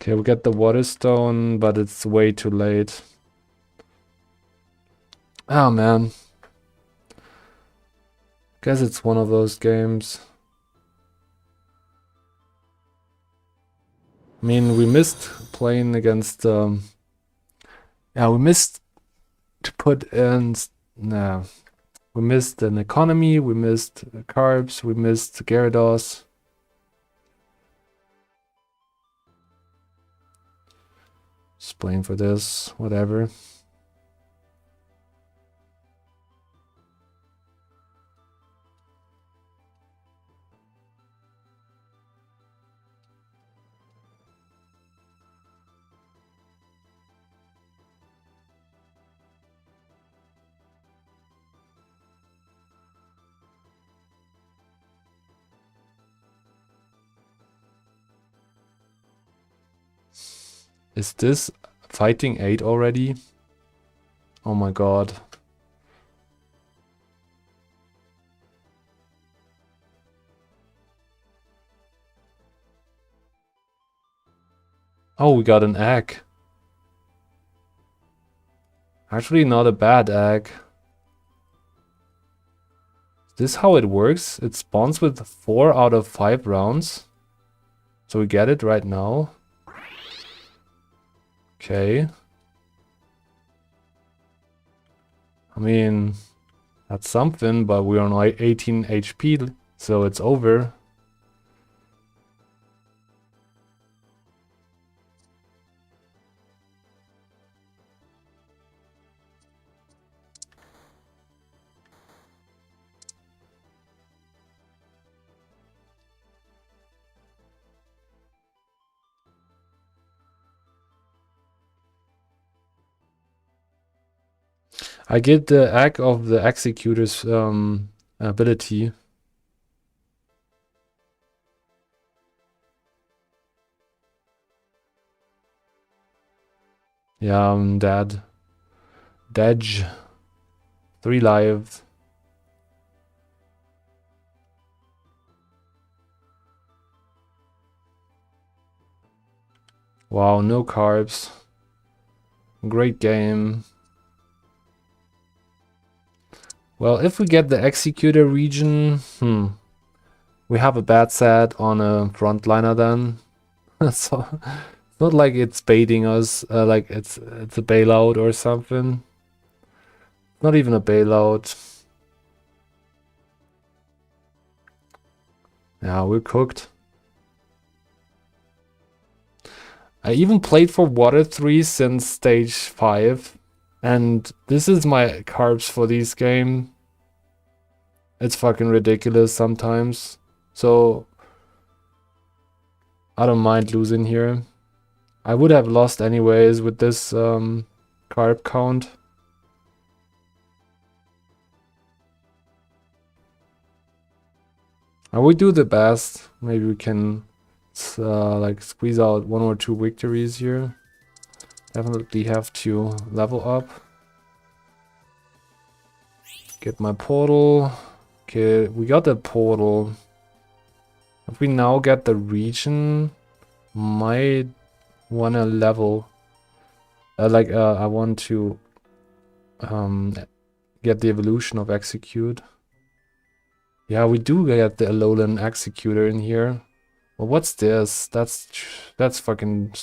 Okay, we get the water stone, but it's way too late. Oh man. Guess it's one of those games. I mean, we missed playing against yeah, we missed to put in nah. We missed an economy, we missed carbs, we missed Gyarados. Just playing for this, whatever. Is this fighting 8 already? Oh my god. Oh, we got an egg. Actually, not a bad egg. Is this how it works? It spawns with 4 out of 5 rounds. So we get it right now. Okay. I mean, that's something, but we're on like 18 HP, so it's over. I get the egg of the Executor's ability. Yeah, I'm dead. Dej. 3 lives. Wow, no carbs. Great game. Well, if we get the Executor region, we have a bad set on a frontliner then. So it's not like it's baiting us, like it's a bailout or something. Not even a bailout. Yeah, we're cooked. I even played for Water 3 since stage 5. And this is my carbs for this game. It's fucking ridiculous sometimes. So I don't mind losing here. I would have lost anyways with this carb count. And we do the best. Maybe we can like squeeze out 1 or 2 victories here. Definitely have to level up. Get my portal. Okay, we got the portal. If we now get the region, might wanna level. I want to get the evolution of Execute. Yeah, we do get the Alolan Executor in here. Well, what's this? That's fucking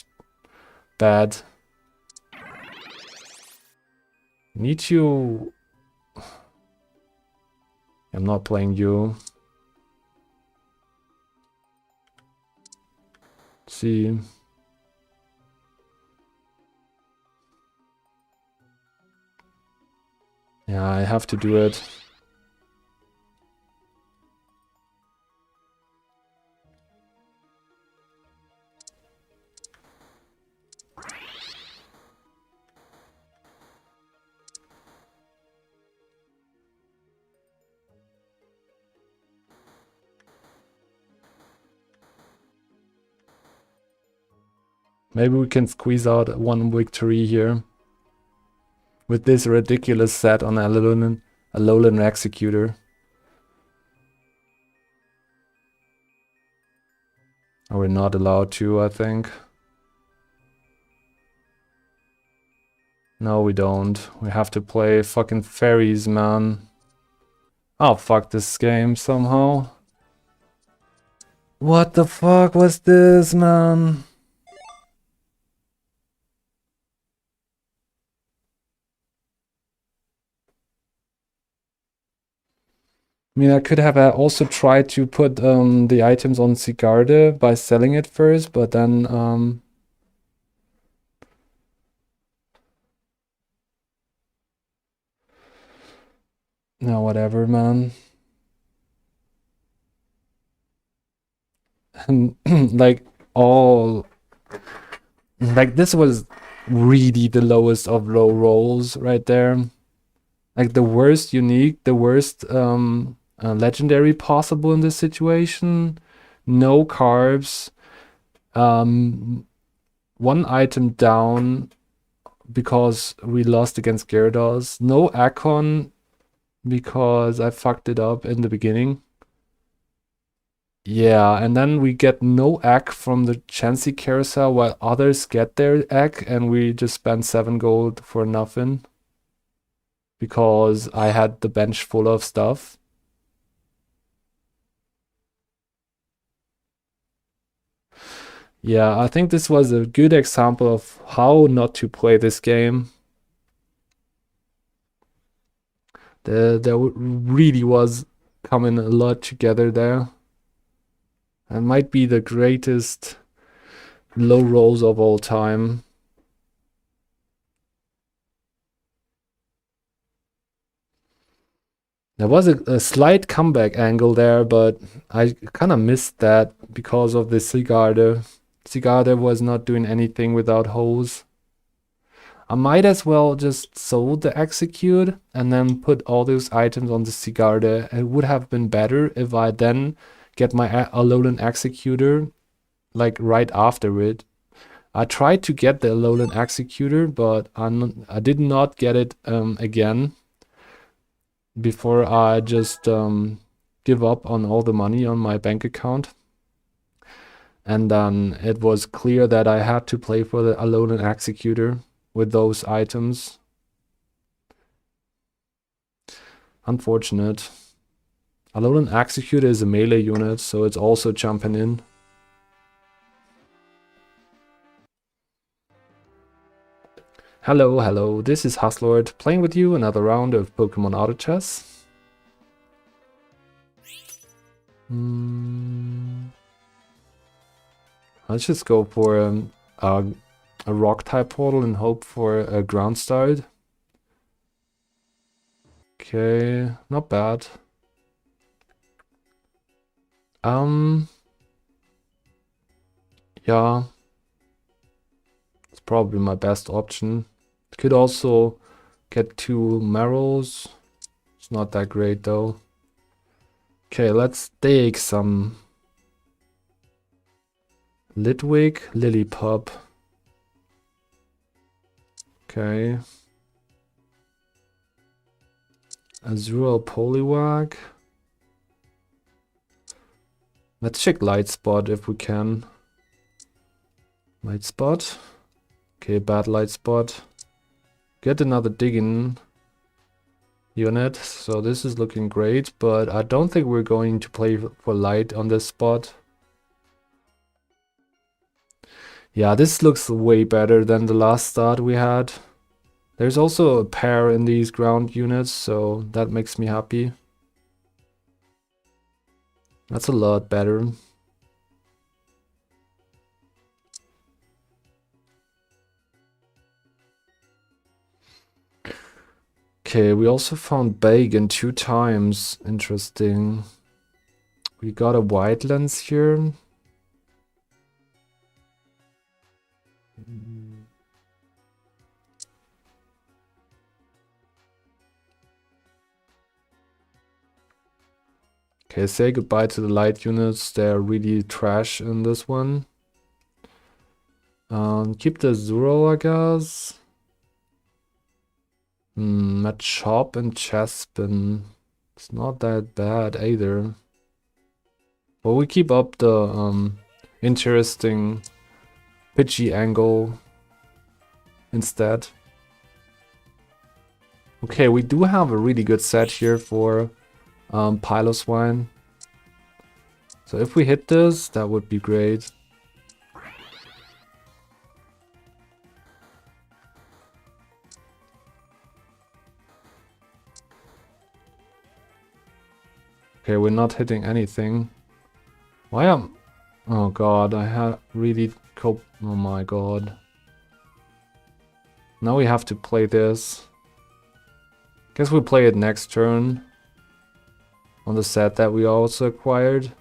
bad. Need to... I'm not playing you. Let's see. Yeah, I have to do it. Maybe we can squeeze out 1 victory here. With this ridiculous set on Alolan Executor. Oh, we're not allowed to, I think. No, we don't. We have to play fucking fairies, man. I'll fuck this game somehow. What the fuck was this, man? I mean, I could have also tried to put the items on Sigarde by selling it first, but then no, whatever, man. And like this was really the lowest of low rolls right there. Like the worst unique, the worst legendary possible in this situation. No carbs. 1 item down because we lost against Gyarados. No Akon because I fucked it up in the beginning. Yeah, and then we get no egg from the Chansey Carousel while others get their egg, and we just spend 7 gold for nothing. Because I had the bench full of stuff. Yeah, I think this was a good example of how not to play this game. There really was coming a lot together there. And might be the greatest low rolls of all time. There was a slight comeback angle there, but I kind of missed that because of the Sigarde. Sigarde was not doing anything without hose. I might as well just sold the execute and then put all those items on the Sigarda. It would have been better if I then get my Alolan Executor like right after it. I tried to get the Alolan Executor, but I did not get it again before I just give up on all the money on my bank account. And then it was clear that I had to play for the Alolan Executor with those items. Unfortunate. Alolan Executor is a melee unit, so it's also jumping in. Hello, hello, this is Huslord, playing with you another round of Pokemon Auto Chess. Let's just go for a rock type portal and hope for a ground start. Okay, not bad. Yeah, it's probably my best option. Could also get 2 Marrows. It's not that great though. Okay, let's take some Litwick, Lillipup. Okay. Azurill Poliwag. Let's check Light Spot if we can. Light Spot. Okay, bad Light Spot. Get another Diggin unit. So this is looking great, but I don't think we're going to play for Light on this spot. Yeah, this looks way better than the last start we had. There's also a pair in these ground units, so that makes me happy. That's a lot better. Okay, we also found Bagan 2 times. Interesting. We got a White Lens here. Okay, say goodbye to the light units. They're really trash in this one. Keep the Zuro, I guess. Machop and Chespin. It's not that bad either. But we keep up the interesting pitchy angle instead. Okay, we do have a really good set here for Piloswine. So if we hit this, that would be great. Okay, we're not hitting anything. Why am... Oh god, I had really oh my god. Now we have to play this. Guess we play it next turn. On the set that we also acquired.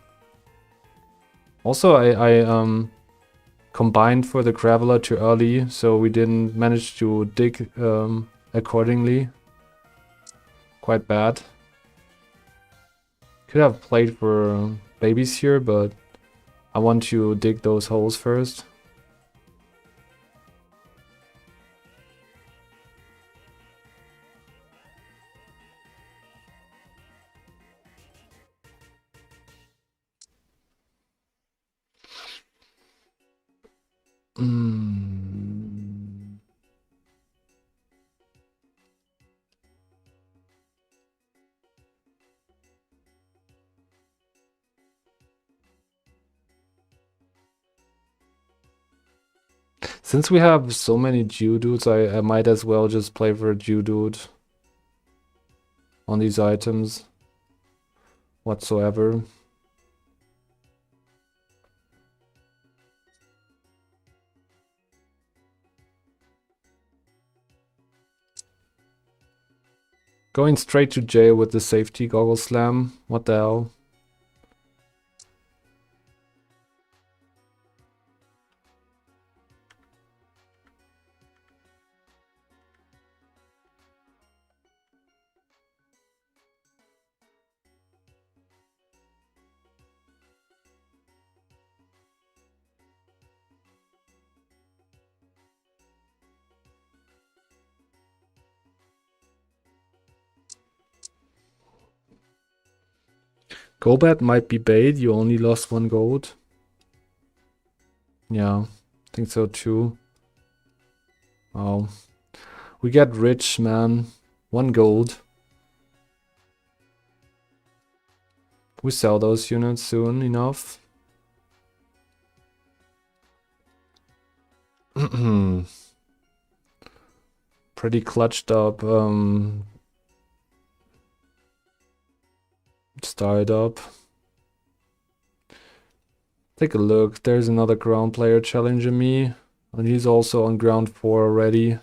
Also, I combined for the Graveler too early, so we didn't manage to dig accordingly. Quite bad. Could have played for babies here, but I want to dig those holes first. Since we have so many Geodudes, I might as well just play for a Geodude on these items whatsoever. Going straight to jail with the safety goggle slam. What the hell? Golbat might be bait, you only lost 1 gold. Yeah, I think so too. Wow. We get rich, man. 1 gold. We sell those units soon enough. Pretty clutched up. Start up. Take a look. There's another ground player challenging me. And he's also on ground 4 already.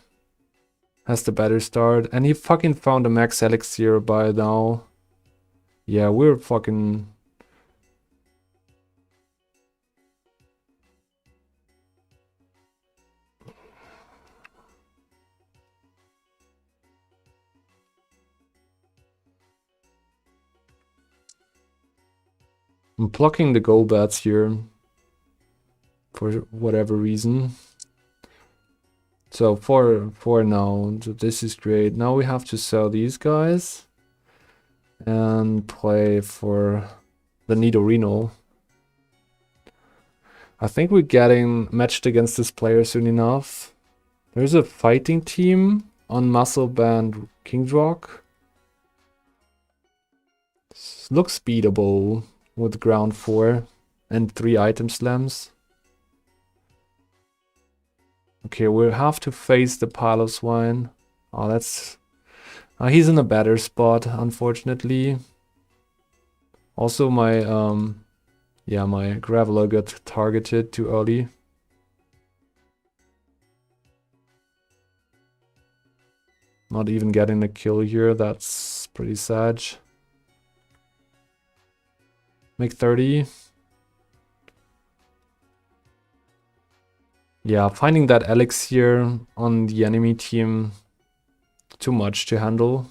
Has the better start. And he fucking found a max elixir by now. Yeah, we're fucking... I'm blocking the Golbats here. For whatever reason. So for now, this is great. Now we have to sell these guys. And play for the Nidorino. I think we're getting matched against this player soon enough. There's a fighting team on Muscle Band Kingdrock. Looks beatable with ground 4 and 3 item slams. Okay, we'll have to face the Piloswine. Oh, that's... he's in a better spot, unfortunately. Also, my my Graveler got targeted too early. Not even getting a kill here, that's pretty sad. Make 30. Yeah, finding that elixir on the enemy team, too much to handle.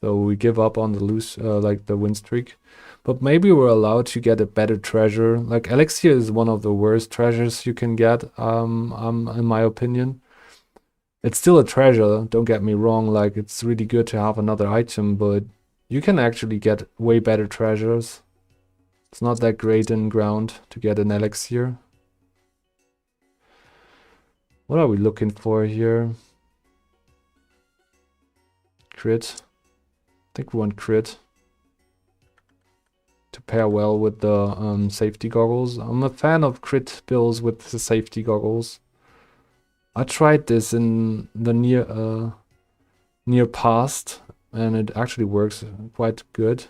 So we give up on the win streak. But maybe we're allowed to get a better treasure. Like elixir is one of the worst treasures you can get, in my opinion. It's still a treasure, don't get me wrong, like it's really good to have another item, but you can actually get way better treasures. It's not that great in ground to get an elixir. What are we looking for here? Crit. I think we want crit. To pair well with the safety goggles. I'm a fan of crit builds with the safety goggles. I tried this in the near past and it actually works quite good.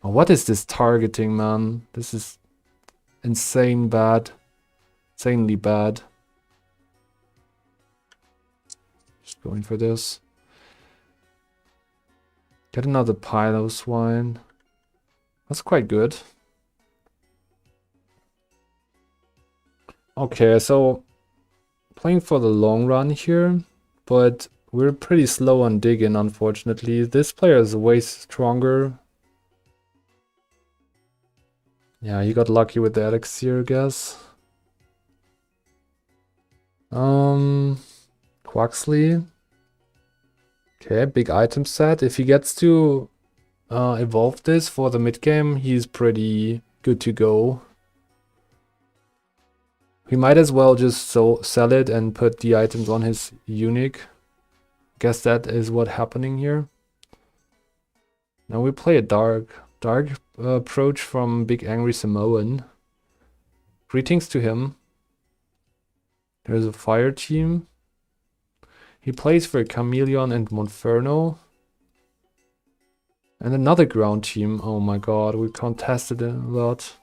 Oh, what is this targeting, man? This is insanely bad. Just going for this. Get another Piloswine. That's quite good. Okay, so playing for the long run here, but we're pretty slow on digging, unfortunately. This player is way stronger. Yeah, he got lucky with the elixir, I guess. Quaxley. Okay, big item set. If he gets to evolve this for the mid game, he's pretty good to go. We might as well just sell it and put the items on his unique. Guess that is what's happening here. Now we play a dark approach from Big Angry Samoan. Greetings to him. There's a fire team. He plays for Chameleon and Monferno. And another ground team. Oh my god, we contested a lot.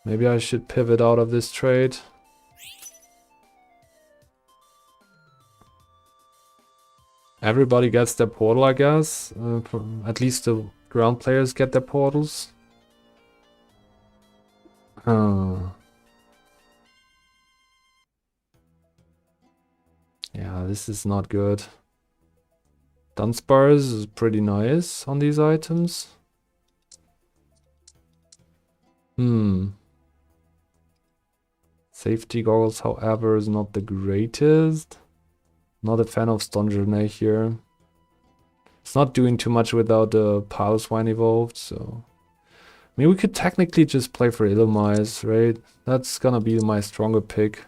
Maybe I should pivot out of this trade. Everybody gets their portal, I guess. At least the ground players get their portals. Yeah, this is not good. Dunsparce is pretty nice on these items. Safety goggles, however, is not the greatest. Not a fan of Stonjournet here. It's not doing too much without the Piloswine evolved, so... I mean, we could technically just play for Illumise, right? That's gonna be my stronger pick.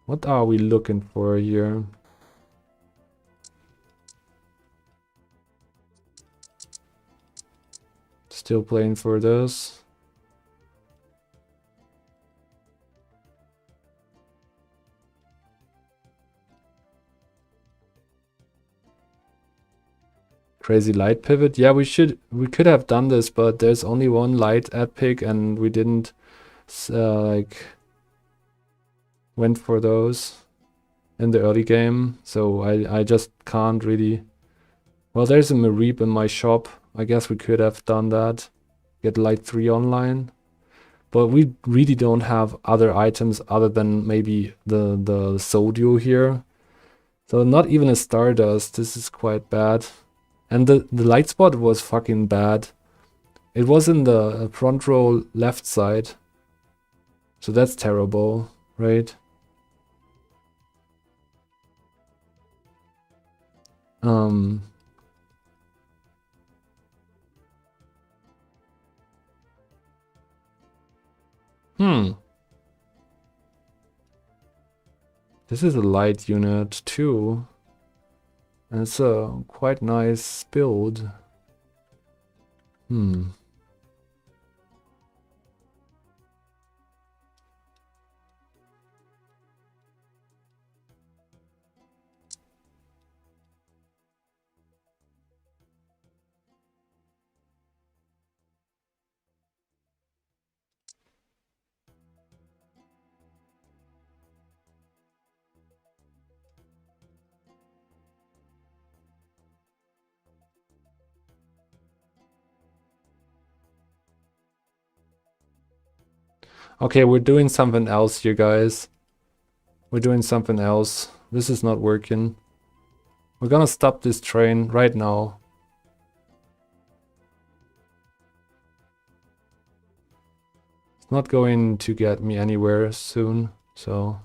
What are we looking for here? Still playing for this. Crazy light pivot. Yeah, we could have done this, but there's only one light at pick and we didn't like went for those in the early game. So I just can't really. Well, there's a Mareep in my shop. I guess we could have done that. Get light 3 online. But we really don't have other items other than maybe the Sodio here. So not even a Stardust. This is quite bad. And the light spot was fucking bad. It was in the front row left side. So that's terrible, right? This is a light unit too. And it's a quite nice build. Okay, we're doing something else here, guys. We're doing something else. This is not working. We're gonna stop this train right now. It's not going to get me anywhere soon, so...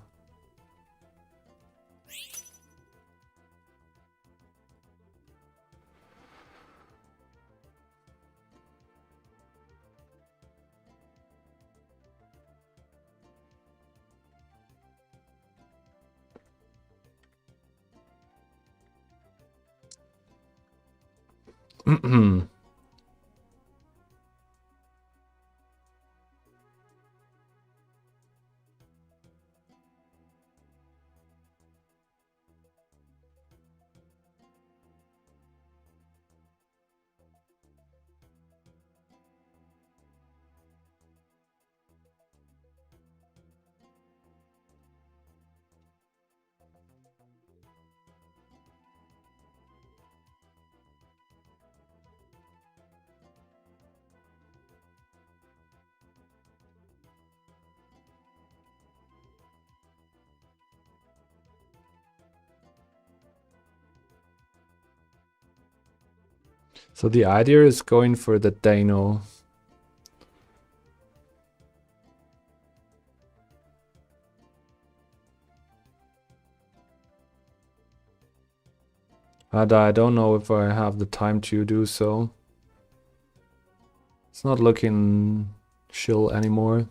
So the idea is going for the Dino. But I don't know if I have the time to do so. It's not looking chill anymore.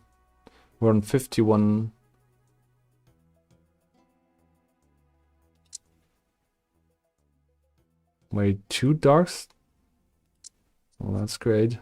We're on 51. Wait, 2 darks? Well, that's great.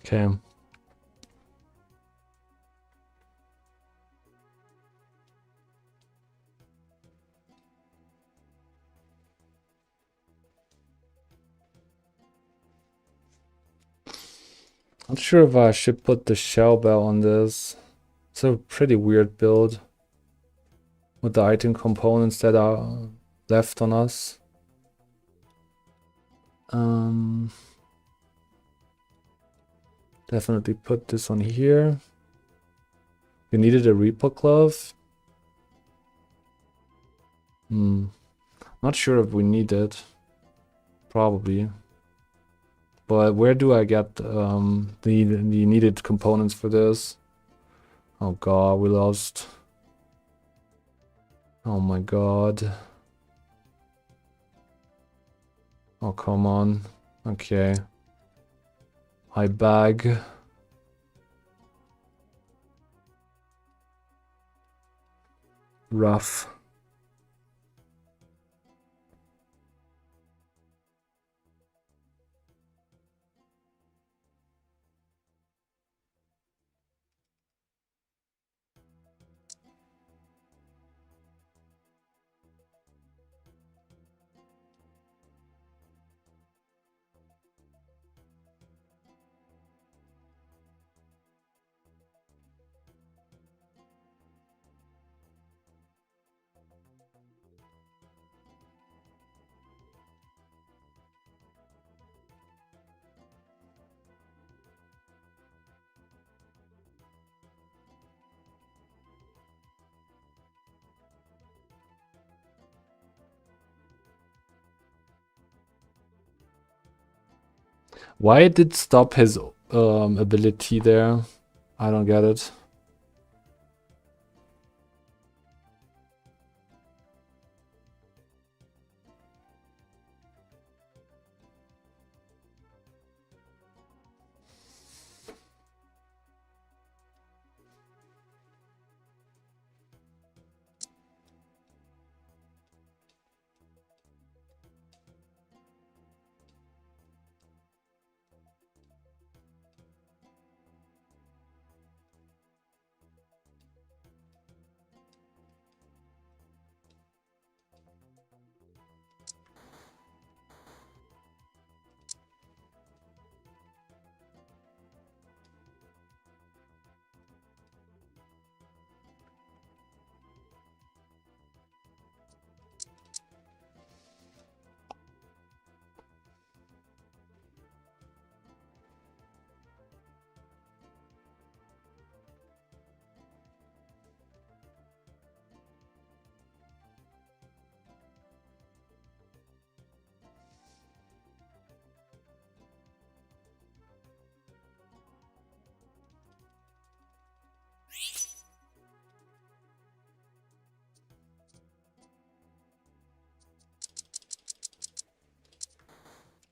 Okay. Not sure if I should put the shell bell on this. It's a pretty weird build with the item components that are left on us. Definitely put this on here. You needed a Reaper glove. Not sure if we need it. Probably. But where do I get the needed components for this? Oh god, we lost. Oh my god. Oh, come on. Okay. I bag. Rough. Why did stop his ability there? I don't get it.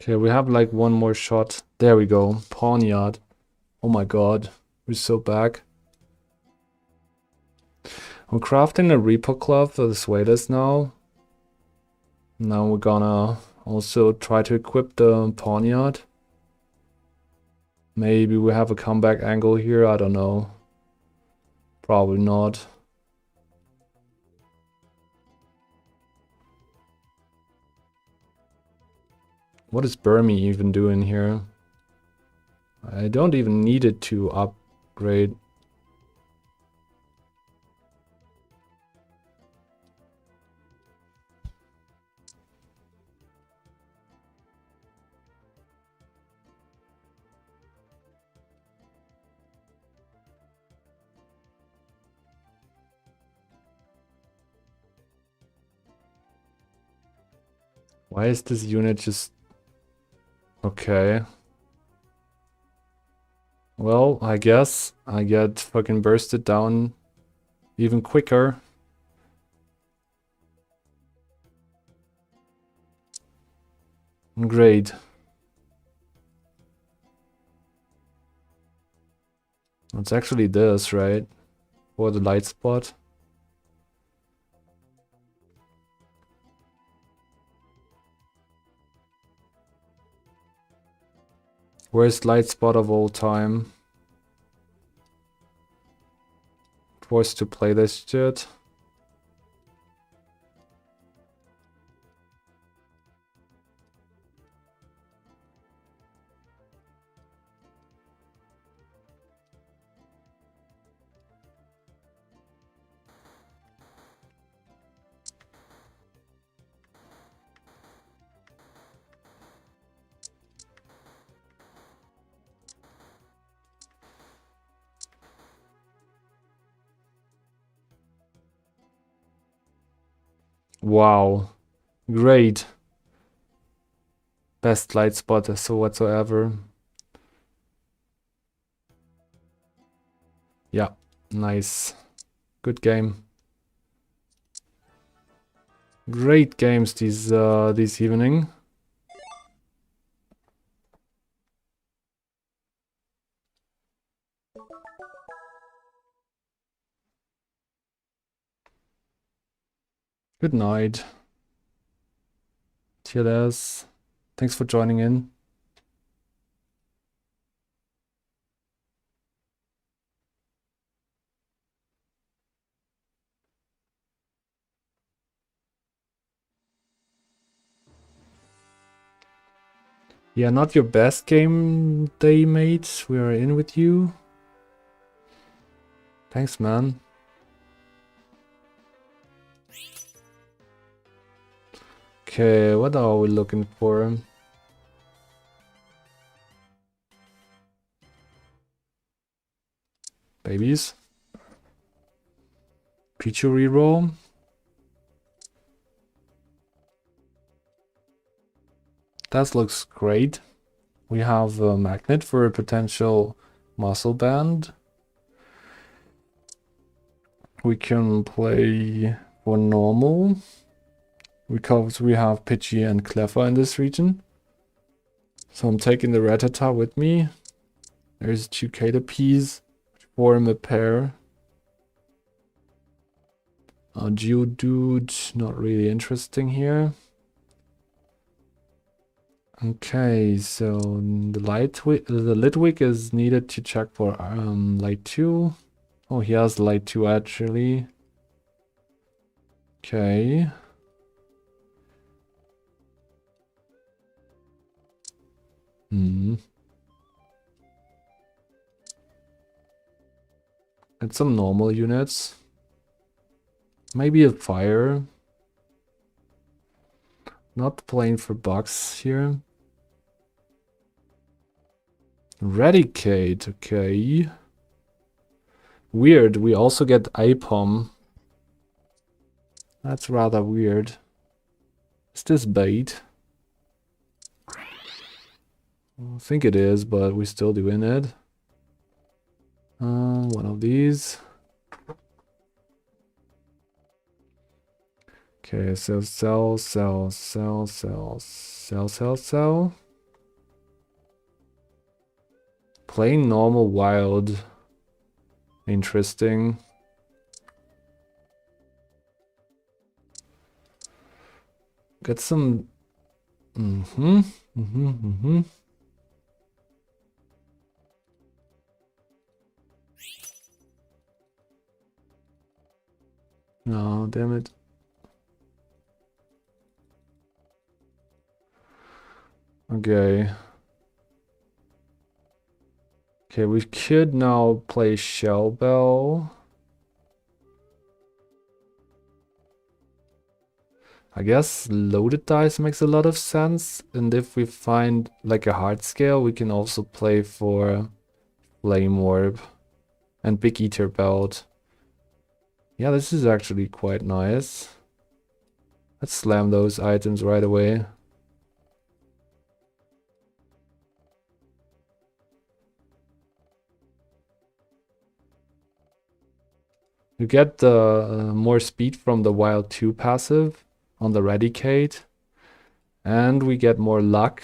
Okay, we have like one more shot. There we go. Pawnyard. Oh my god. We're so back. I'm crafting a Reaper glove for the Suedas now. Now we're gonna also try to equip the Pawnyard. Maybe we have a comeback angle here, I don't know. Probably not. What is Burmy even doing here? I don't even need it to upgrade. Why is this unit just... Okay. Well, I guess I get fucking bursted down even quicker. Great. It's actually this, right? For the light spot. Worst light spot of all time. Forced to play this shit. Wow. Great. Best light spot so whatsoever. Yeah, nice. Good game. Great games this evening. Good night. TLS. Thanks for joining in. Yeah, not your best game day, mate. We are in with you. Thanks, man. Okay, what are we looking for? Babies. Pichu reroll. That looks great. We have a magnet for a potential muscle band. We can play for normal because we have Pidgey and Cleffa in this region. So I'm taking the Rattata with me. There's 2 Caterpies, which form a pair. Geodude, not really interesting here. Okay, so the Litwick is needed to check for Light 2. Oh, he has Light 2 actually. Okay. And some normal units. Maybe a fire. Not playing for bucks here. Eradicate, okay. Weird, we also get Aipom. That's rather weird. Is this bait? I think it is, but we still doing it. One of these. Okay, so sell. Playing normal wild. Interesting. Get some... No, damn it. Okay. Okay, we could now play Shell Bell. I guess loaded dice makes a lot of sense. And if we find like a hard scale, we can also play for Flame Orb and Big Eater Belt. Yeah, this is actually quite nice. Let's slam those items right away. You get the more speed from the Wild 2 passive on the Eradicate. And we get more luck.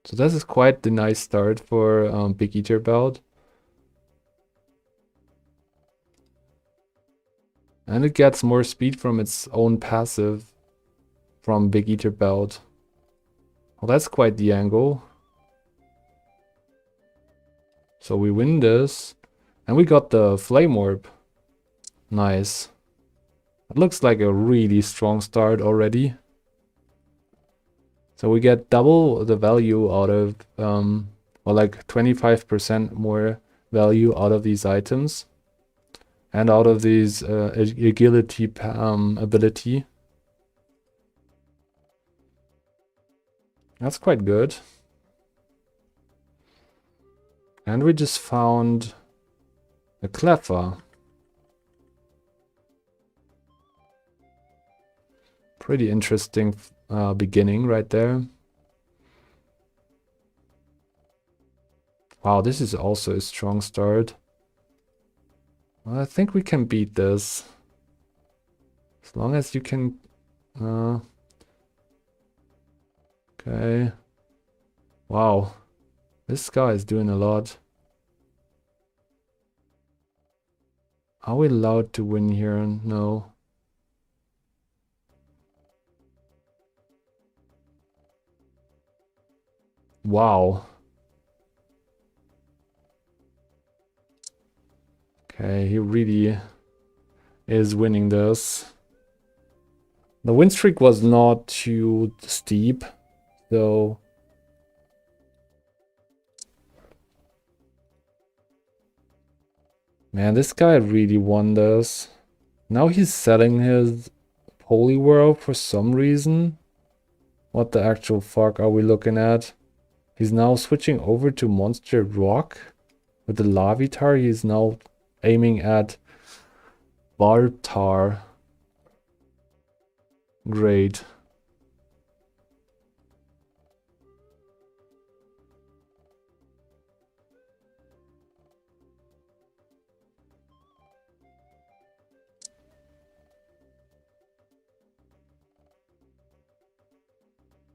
So this is quite the nice start for Big Eater Belt. And it gets more speed from its own passive from Big Eater Belt. Well, that's quite the angle. So we win this. And we got the Flame Orb. Nice. It looks like a really strong start already. So we get double the value out of, well, like 25% more value out of these items. And out of these agility ability. That's quite good. And we just found a Cleffa. Pretty interesting beginning right there. Wow, this is also a strong start. Well, I think we can beat this. As long as you can... okay. Wow. This guy is doing a lot. Are we allowed to win here? No. Wow. Okay, he really is winning this. The win streak was not too steep, so... Man, this guy really won this. Now he's selling his Poliwhirl for some reason. What the actual fuck are we looking at? He's now switching over to Monster Rock. With the Larvitar, he's now aiming at Bartar. Great.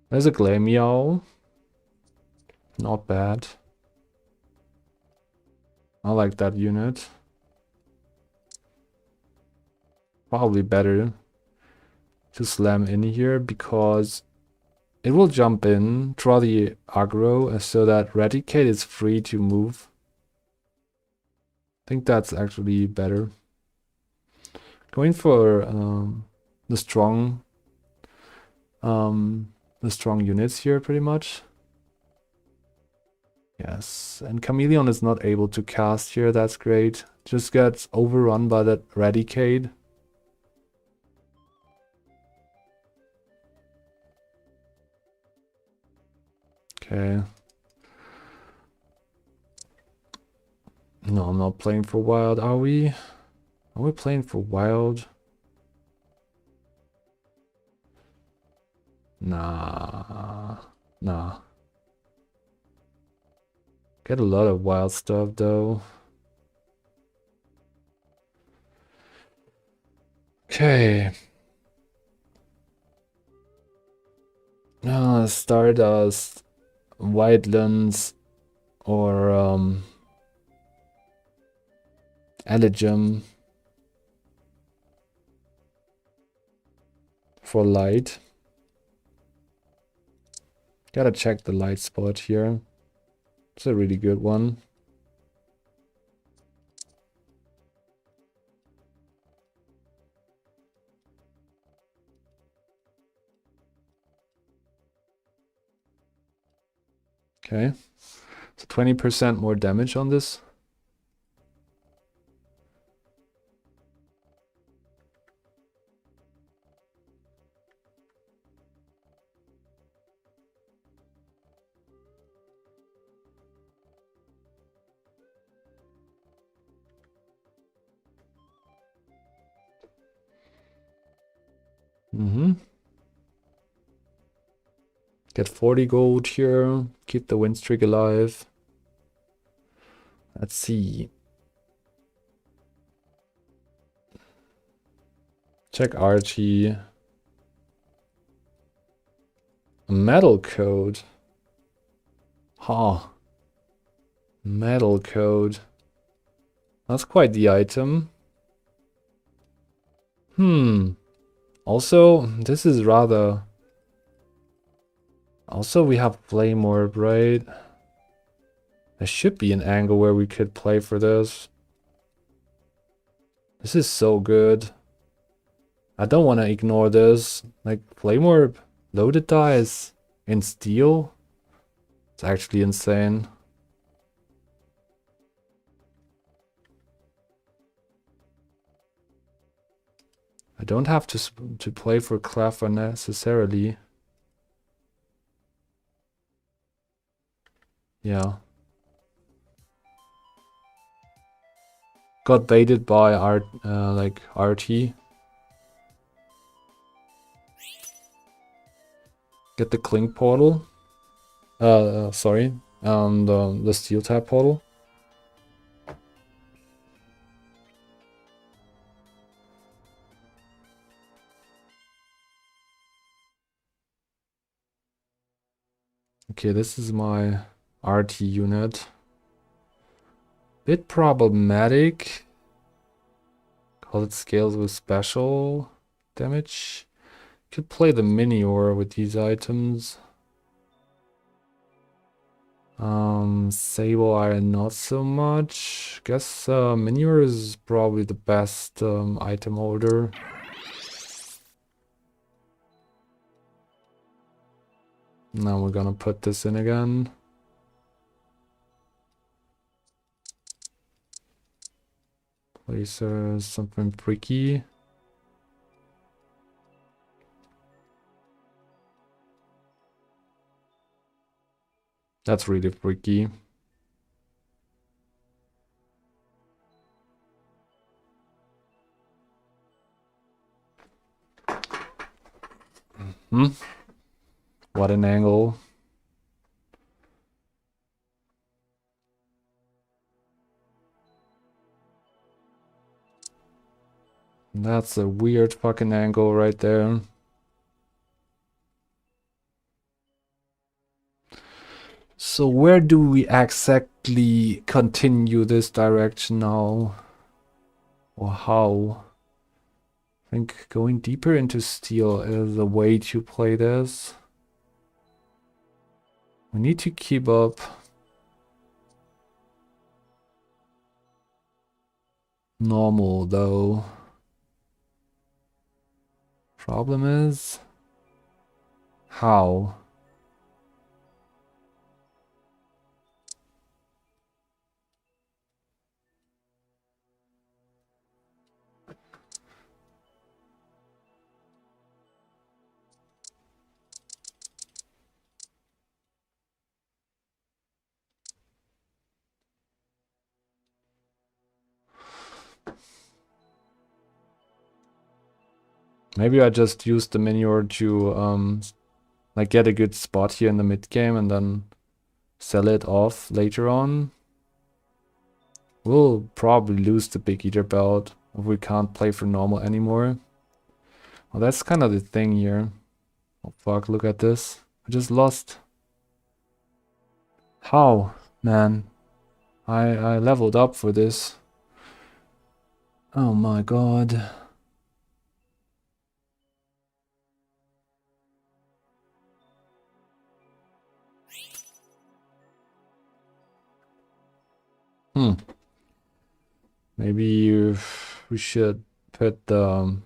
There's a Glameow. Not bad. I like that unit. Probably better to slam in here because it will jump in, draw the aggro so that Raticate is free to move. I think that's actually better. Going for the strong units here pretty much. Yes, and Chameleon is not able to cast here, that's great. Just gets overrun by that Raticate. Okay. No, I'm not playing for wild, are we? Are we playing for wild? Nah. Nah. Get a lot of wild stuff though. Okay. Stardust, Wildlands, or Elegum for light. Gotta check the light spot here. It's a really good one. Okay, so 20% more damage on this. Get 40 gold here, keep the win streak alive. Let's see. Check Archie. A metal code. Huh. Metal code. That's quite the item. Also, this is rather Also, we have Flame Orb, right? There should be an angle where we could play for this. This is so good. I don't want to ignore this. Like, Flame Orb, loaded dice in steel. It's actually insane. I don't have to play for Cleffa necessarily. Yeah. Got baited by like RT. Get the Clink portal. Sorry. And the Steel Tap portal. Okay, this is my RT unit. Bit problematic. Cause it scales with special damage. Could play the Minior with these items. Sable Iron not so much. Guess Minior is probably the best item holder. Now we're gonna put this in again. Place something freaky. That's really freaky. What an angle. That's a weird fucking angle right there. So where do we exactly continue this direction now? Or how? I think going deeper into steel is a way to play this. We need to keep up. Normal though. Problem is how? Maybe I just use the Minior to like get a good spot here in the mid game and then sell it off later on. We'll probably lose the Big Eater belt if we can't play for normal anymore. Well, that's kind of the thing here. Oh fuck, look at this. I just lost. How? Man. I leveled up for this. Oh my god. Maybe we should put the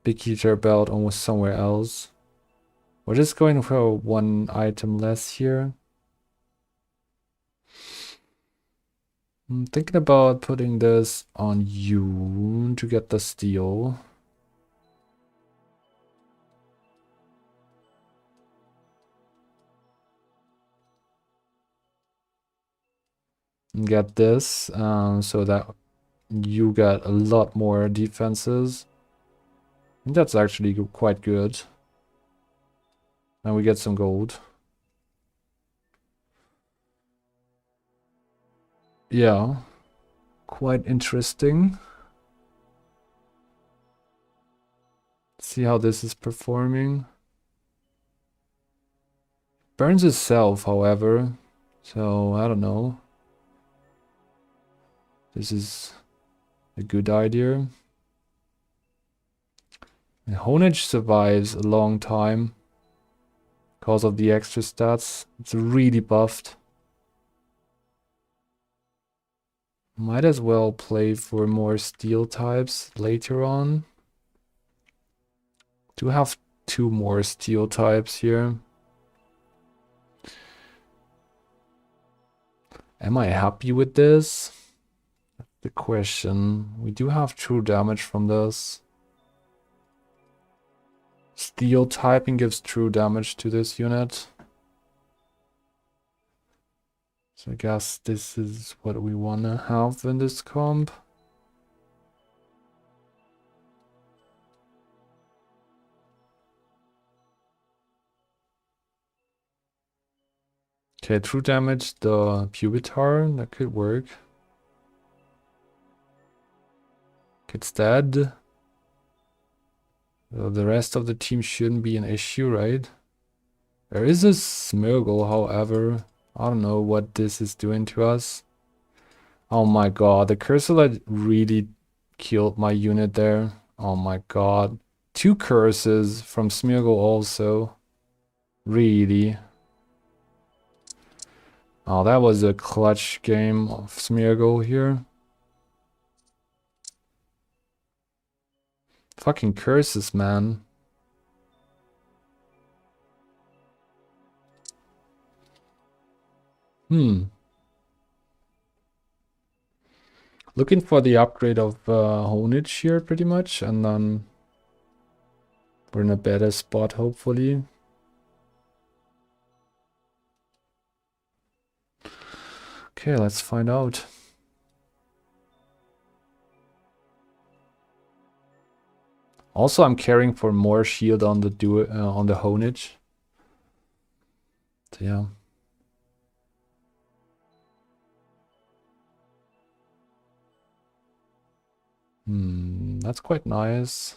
Big Eater belt almost somewhere else. We're just going for one item less here. I'm thinking about putting this on you to get the steel. And get this so that you get a lot more defenses. And that's actually quite good. And we get some gold. Yeah, quite interesting. See how this is performing. Burns itself, however, so I don't know. This is a good idea. And Honage survives a long time. because of the extra stats. It's really buffed. Might as well play for more steel types later on. Do have 2 more steel types here. Am I happy with this? That's the question. We do have true damage from this. Steel typing gives true damage to this unit. So I guess this is what we wanna have in this comp. Okay, true damage, the Pubitar, that could work. It's dead. The rest of the team shouldn't be an issue, right? There is a Smeargle, however. I don't know what this is doing to us. Oh my god, the Cursolet really killed my unit there. Oh my god. 2 curses from Smeargle also. Really. Oh, that was a clutch game of Smeargle here. Fucking curses, man. Looking for the upgrade of Honage here pretty much, and then we're in a better spot hopefully. Okay, let's find out. Also, I'm carrying for more shield on the on the Honage. So yeah. That's quite nice.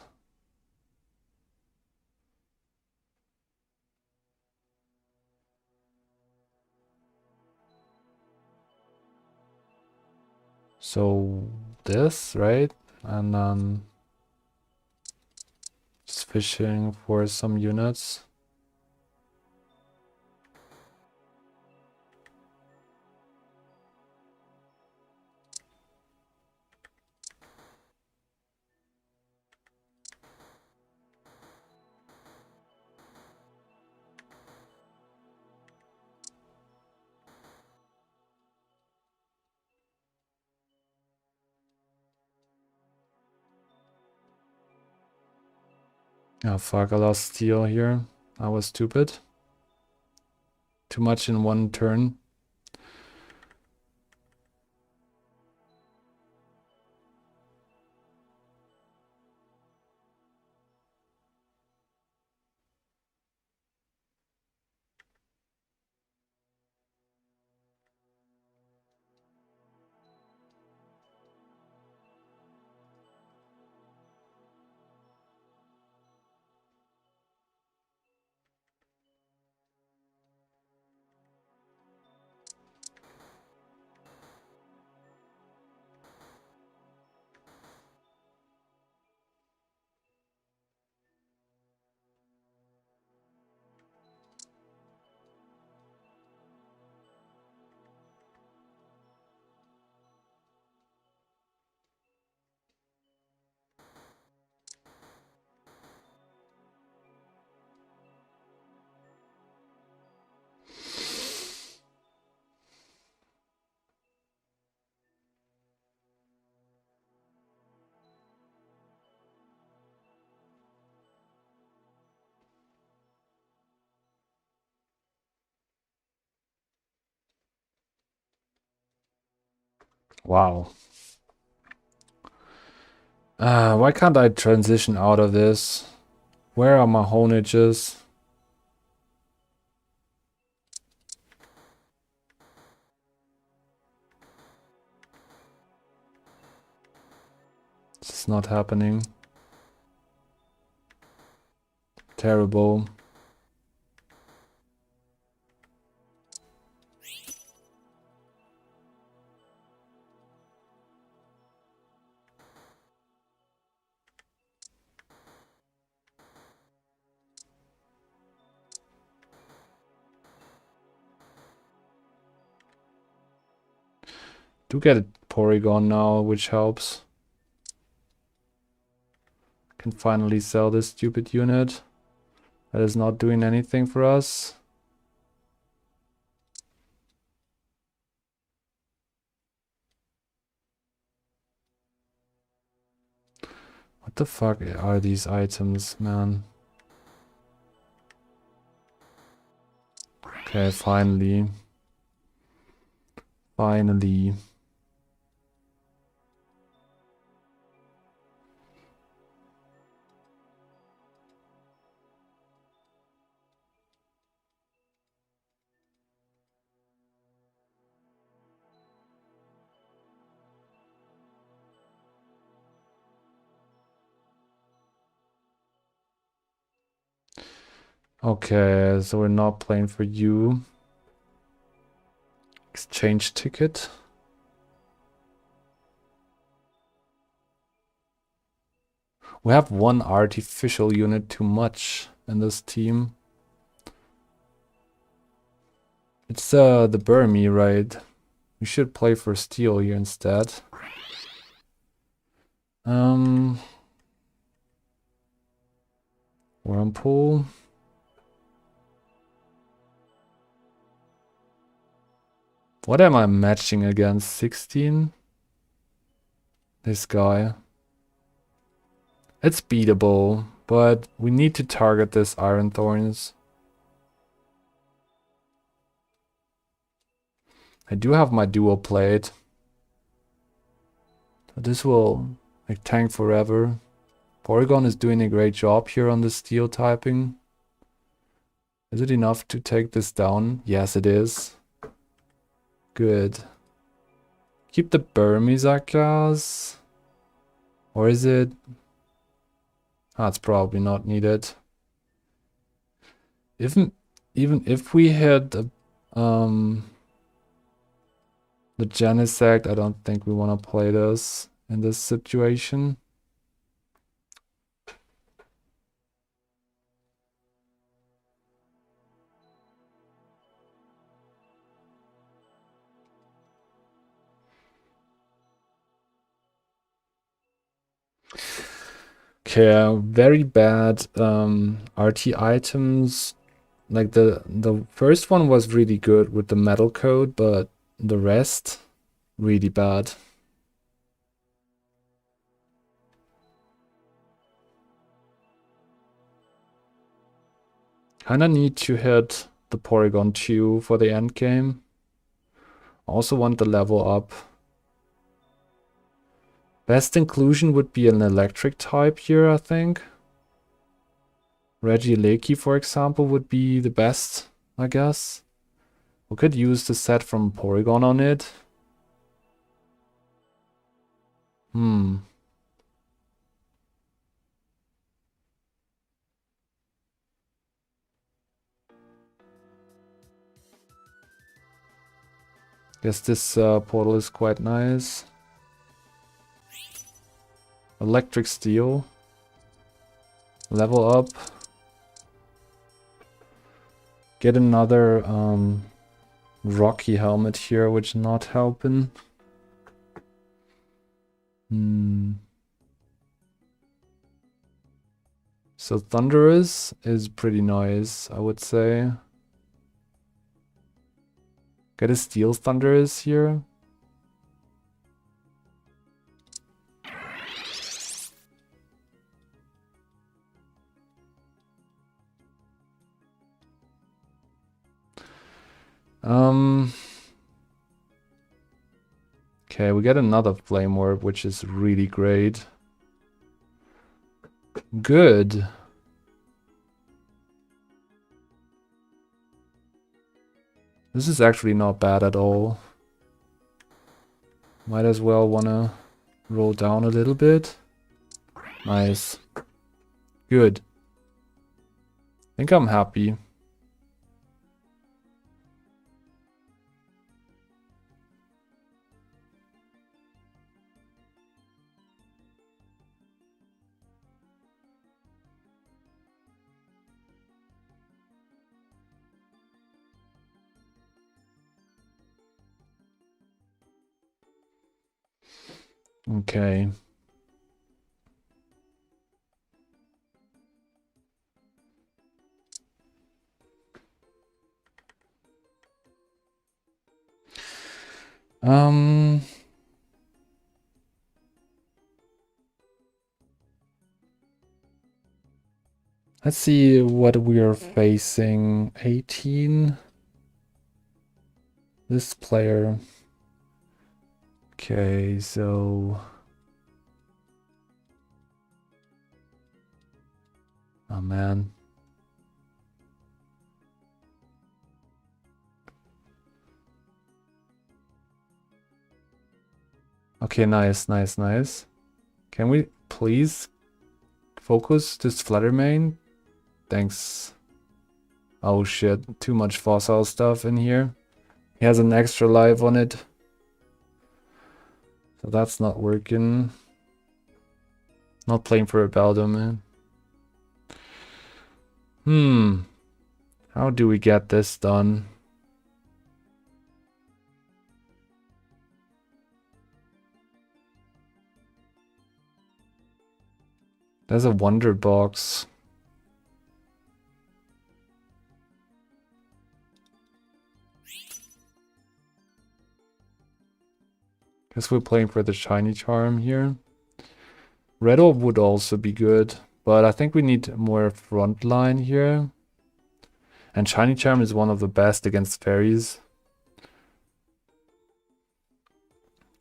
So this, right? And then just fishing for some units. Yeah, fuck, I lost steel here. I was stupid. Too much in one turn. Wow. Why can't I transition out of this? Where are my Honages? It's not happening. Terrible. Do get a Porygon now, which helps. Can finally sell this stupid unit. That is not doing anything for us. What the fuck are these items, man? Okay, finally. Finally. Okay, so we're not playing for you. Exchange ticket. We have one artificial unit too much in this team. It's the Burmy, right? We should play for steel here instead. Whirlpool. What am I matching against? 16? This guy. It's beatable, but we need to target this Iron Thorns. I do have my dual plate. So this will like tank forever. Porygon is doing a great job here on the steel typing. Is it enough to take this down? Yes, it is. Good. Keep the Burmese, I guess. Or is it? That's probably not needed. Even if we had the Genesect, I don't think we want to play this in this situation. Okay, very bad RT items. Like the first one was really good with the metal code, but the rest really bad. Kinda need to hit the Porygon 2 for the end game. Also want the level up. Best inclusion would be an electric type here, I think. Regieleki, for example, would be the best, I guess. We could use the set from Porygon on it. Guess this portal is quite nice. Electric Steel. Level up. Get another Rocky helmet here, which not helping. So Thundurus is pretty nice, I would say. Get a Steel Thundurus here. Okay, we get another Flame Orb, which is really great. Good. This is actually not bad at all. Might as well wanna roll down a little bit. Nice. Good. I think I'm happy. Okay. Um, let's see what we're facing. 18. This player. Okay, so... Oh man. Okay, nice, nice, nice. Can we please focus this flutter main? Thanks. Oh shit, too much fossil stuff in here. He has an extra life on it. So that's not working. Not playing for a Baldo, man. How do we get this done? There's a wonder box. Guess we're playing for the shiny charm here. Red orb would also be good, but I think we need more front line here. And shiny charm is one of the best against fairies.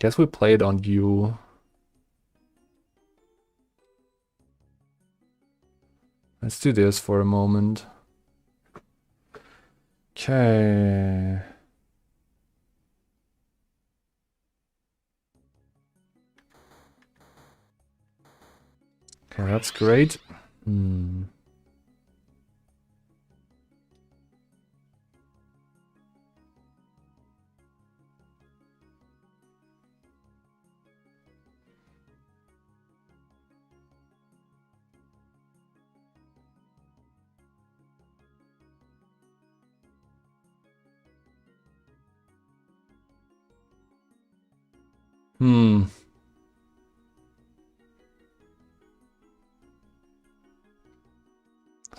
Guess we play it on you. Let's do this for a moment. Okay. Okay, that's great.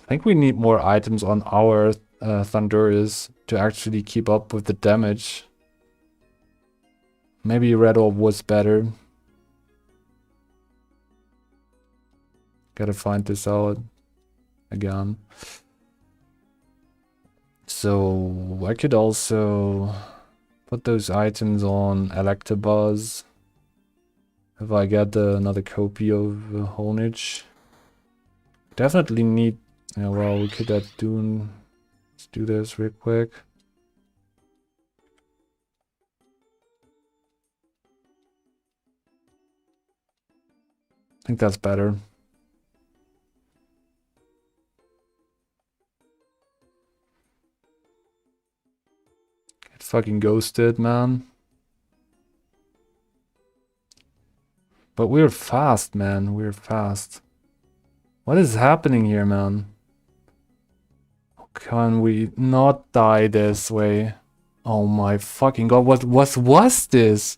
I think we need more items on our Thunderous to actually keep up with the damage. Maybe Red Orb was better. Gotta find this out again. So I could also put those items on Electabuzz if I get another copy of Honage. Definitely need. Yeah, well, we could let's do this real quick. I think that's better. Get fucking ghosted, man. But we're fast, man. We're fast. What is happening here, man? Can we not die this way? Oh my fucking god, what was this?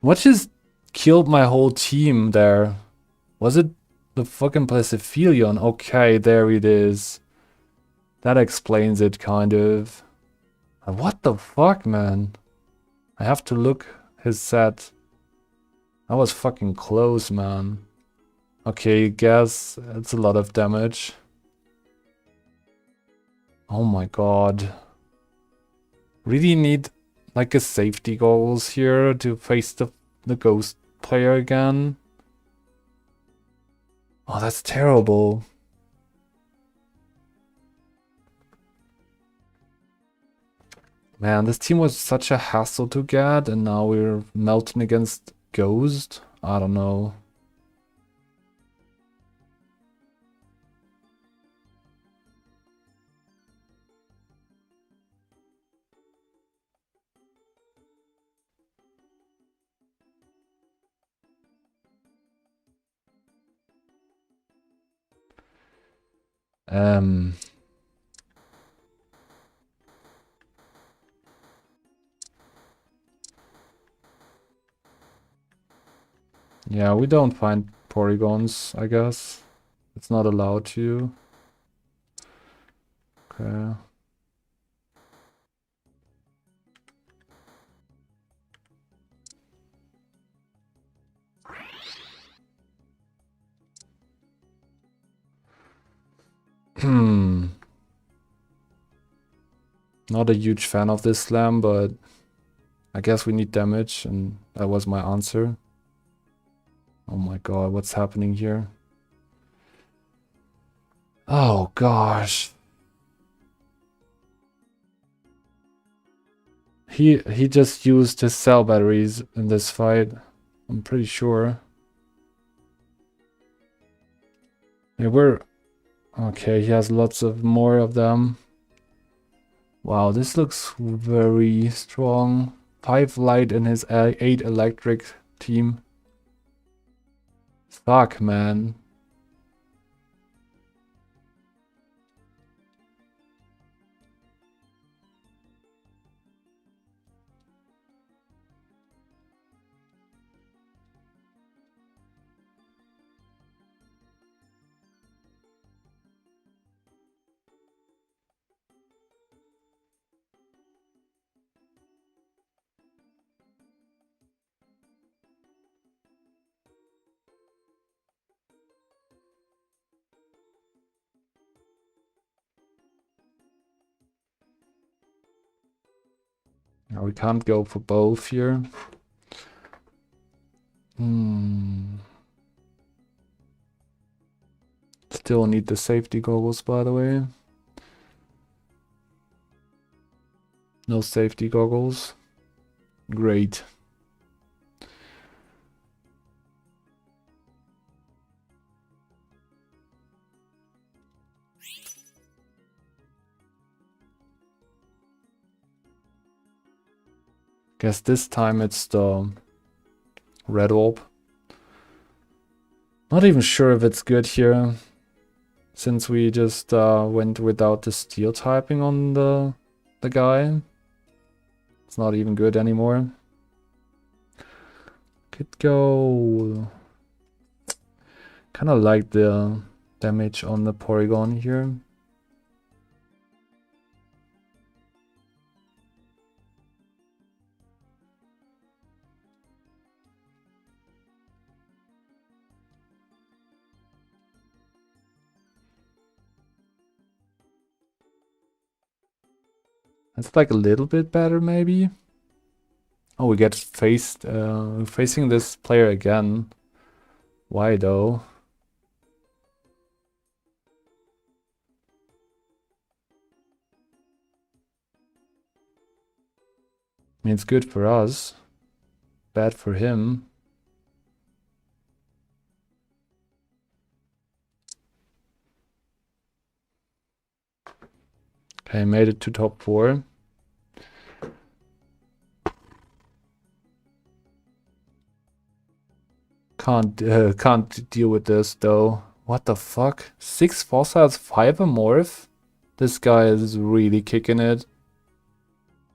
What just killed my whole team there? Was it the fucking Blessphelion? Okay, there it is. That explains it, kind of. What the fuck, man? I have to look his set. That was fucking close, man. Okay, guess it's a lot of damage. Oh my god. Really need like a safety goggles here to face the ghost player again. Oh, that's terrible. Man, this team was such a hassle to get, and now we're melting against Ghost? I don't know. Um... Yeah, we don't find polygons, I guess. It's not allowed to. Okay. Hmm. Not a huge fan of this slam, but I guess we need damage, and that was my answer. Oh my god, what's happening here? Oh gosh. He just used his cell batteries in this fight. I'm pretty sure. Yeah, we're okay, he has lots of more of them. Wow, this looks very strong. 5 light in his 8 electric team. Fuck, man. Now we can't go for both here. Still need the safety goggles, by the way. No safety goggles. Great. Guess this time it's the red orb. Not even sure if it's good here, since we just went without the steel typing on the guy. It's not even good anymore. Could go... Kinda like the damage on the Porygon here. It's like a little bit better, maybe. Oh, we get facing this player again. Why though? I mean, it's good for us. Bad for him. Okay, made it to top 4. Can't deal with this though. What the fuck? 6 fossils, 5 a morph? This guy is really kicking it.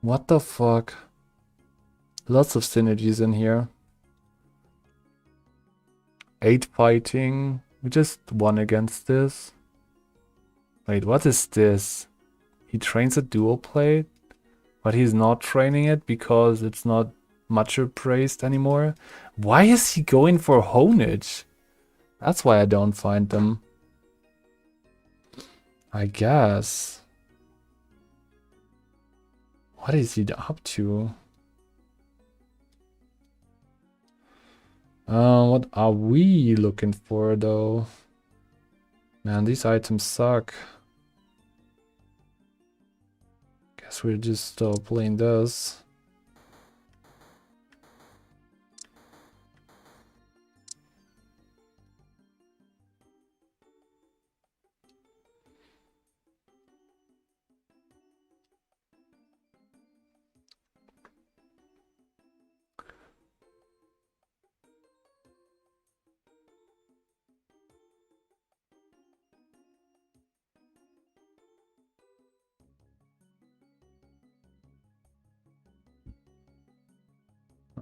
What the fuck? Lots of synergies in here. 8 fighting. We just won against this. Wait, what is this? He trains a dual plate, but he's not training it because it's not much praised anymore. Why is he going for Honage? That's why I don't find them. I guess. What is he up to? What are we looking for though? Man, these items suck. Guess we're just playing this.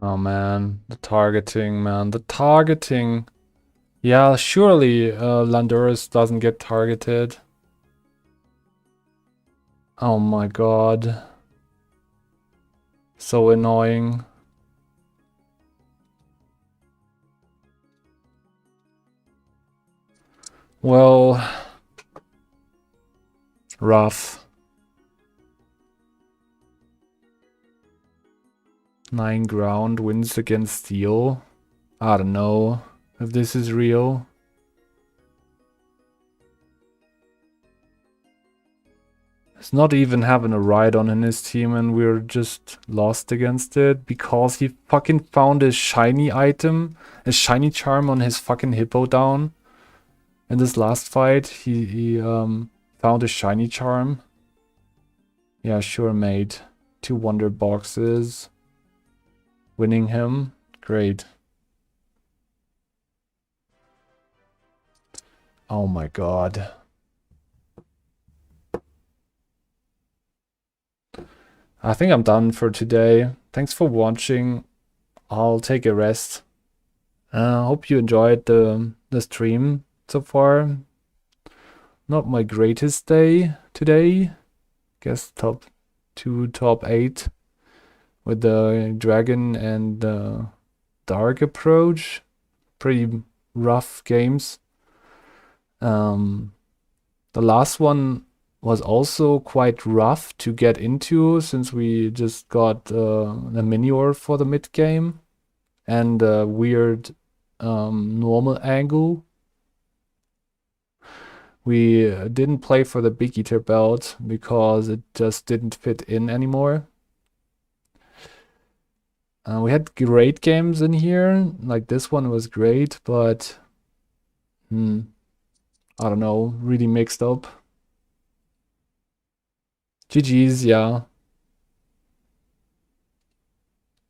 Oh man, the targeting, man, the targeting. Yeah, surely Landorus doesn't get targeted. Oh my god. So annoying. Well, rough. 9 ground wins against steel. I don't know if this is real. He's not even having a Rhydon in his team and we're just lost against it because he fucking found a shiny item, a shiny charm on his fucking hippo down. In this last fight, he found a shiny charm. Yeah, sure, mate. 2 wonder boxes. Winning him. Great. Oh my god. I think I'm done for today. Thanks for watching. I'll take a rest. Hope you enjoyed the stream so far. Not my greatest day today. Guess top 2, top 8 with the dragon and the dark approach. Pretty rough games. The last one was also quite rough to get into since we just got the Minior for the mid game and a weird normal angle. We didn't play for the Big Eater belt because it just didn't fit in anymore. We had great games in here, like this one was great, but I don't know, really mixed up. GG's, yeah.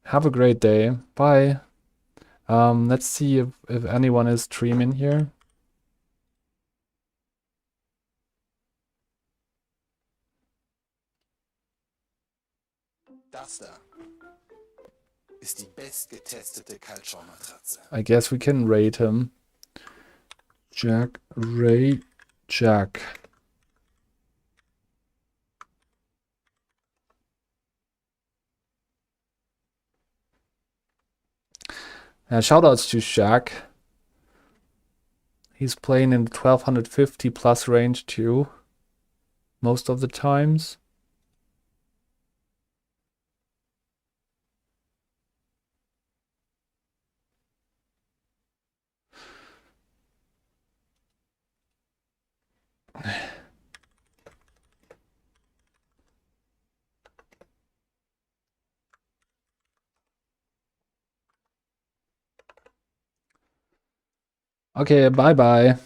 Have a great day. Bye. Let's see if anyone is streaming here. Das da ist die bestgetestete Kaltschaummatratze. I guess we can rate him. Jack, Ray, Jack. Shoutouts to Shaq. He's playing in the 1250 plus range too, most of the times. Okay, bye bye.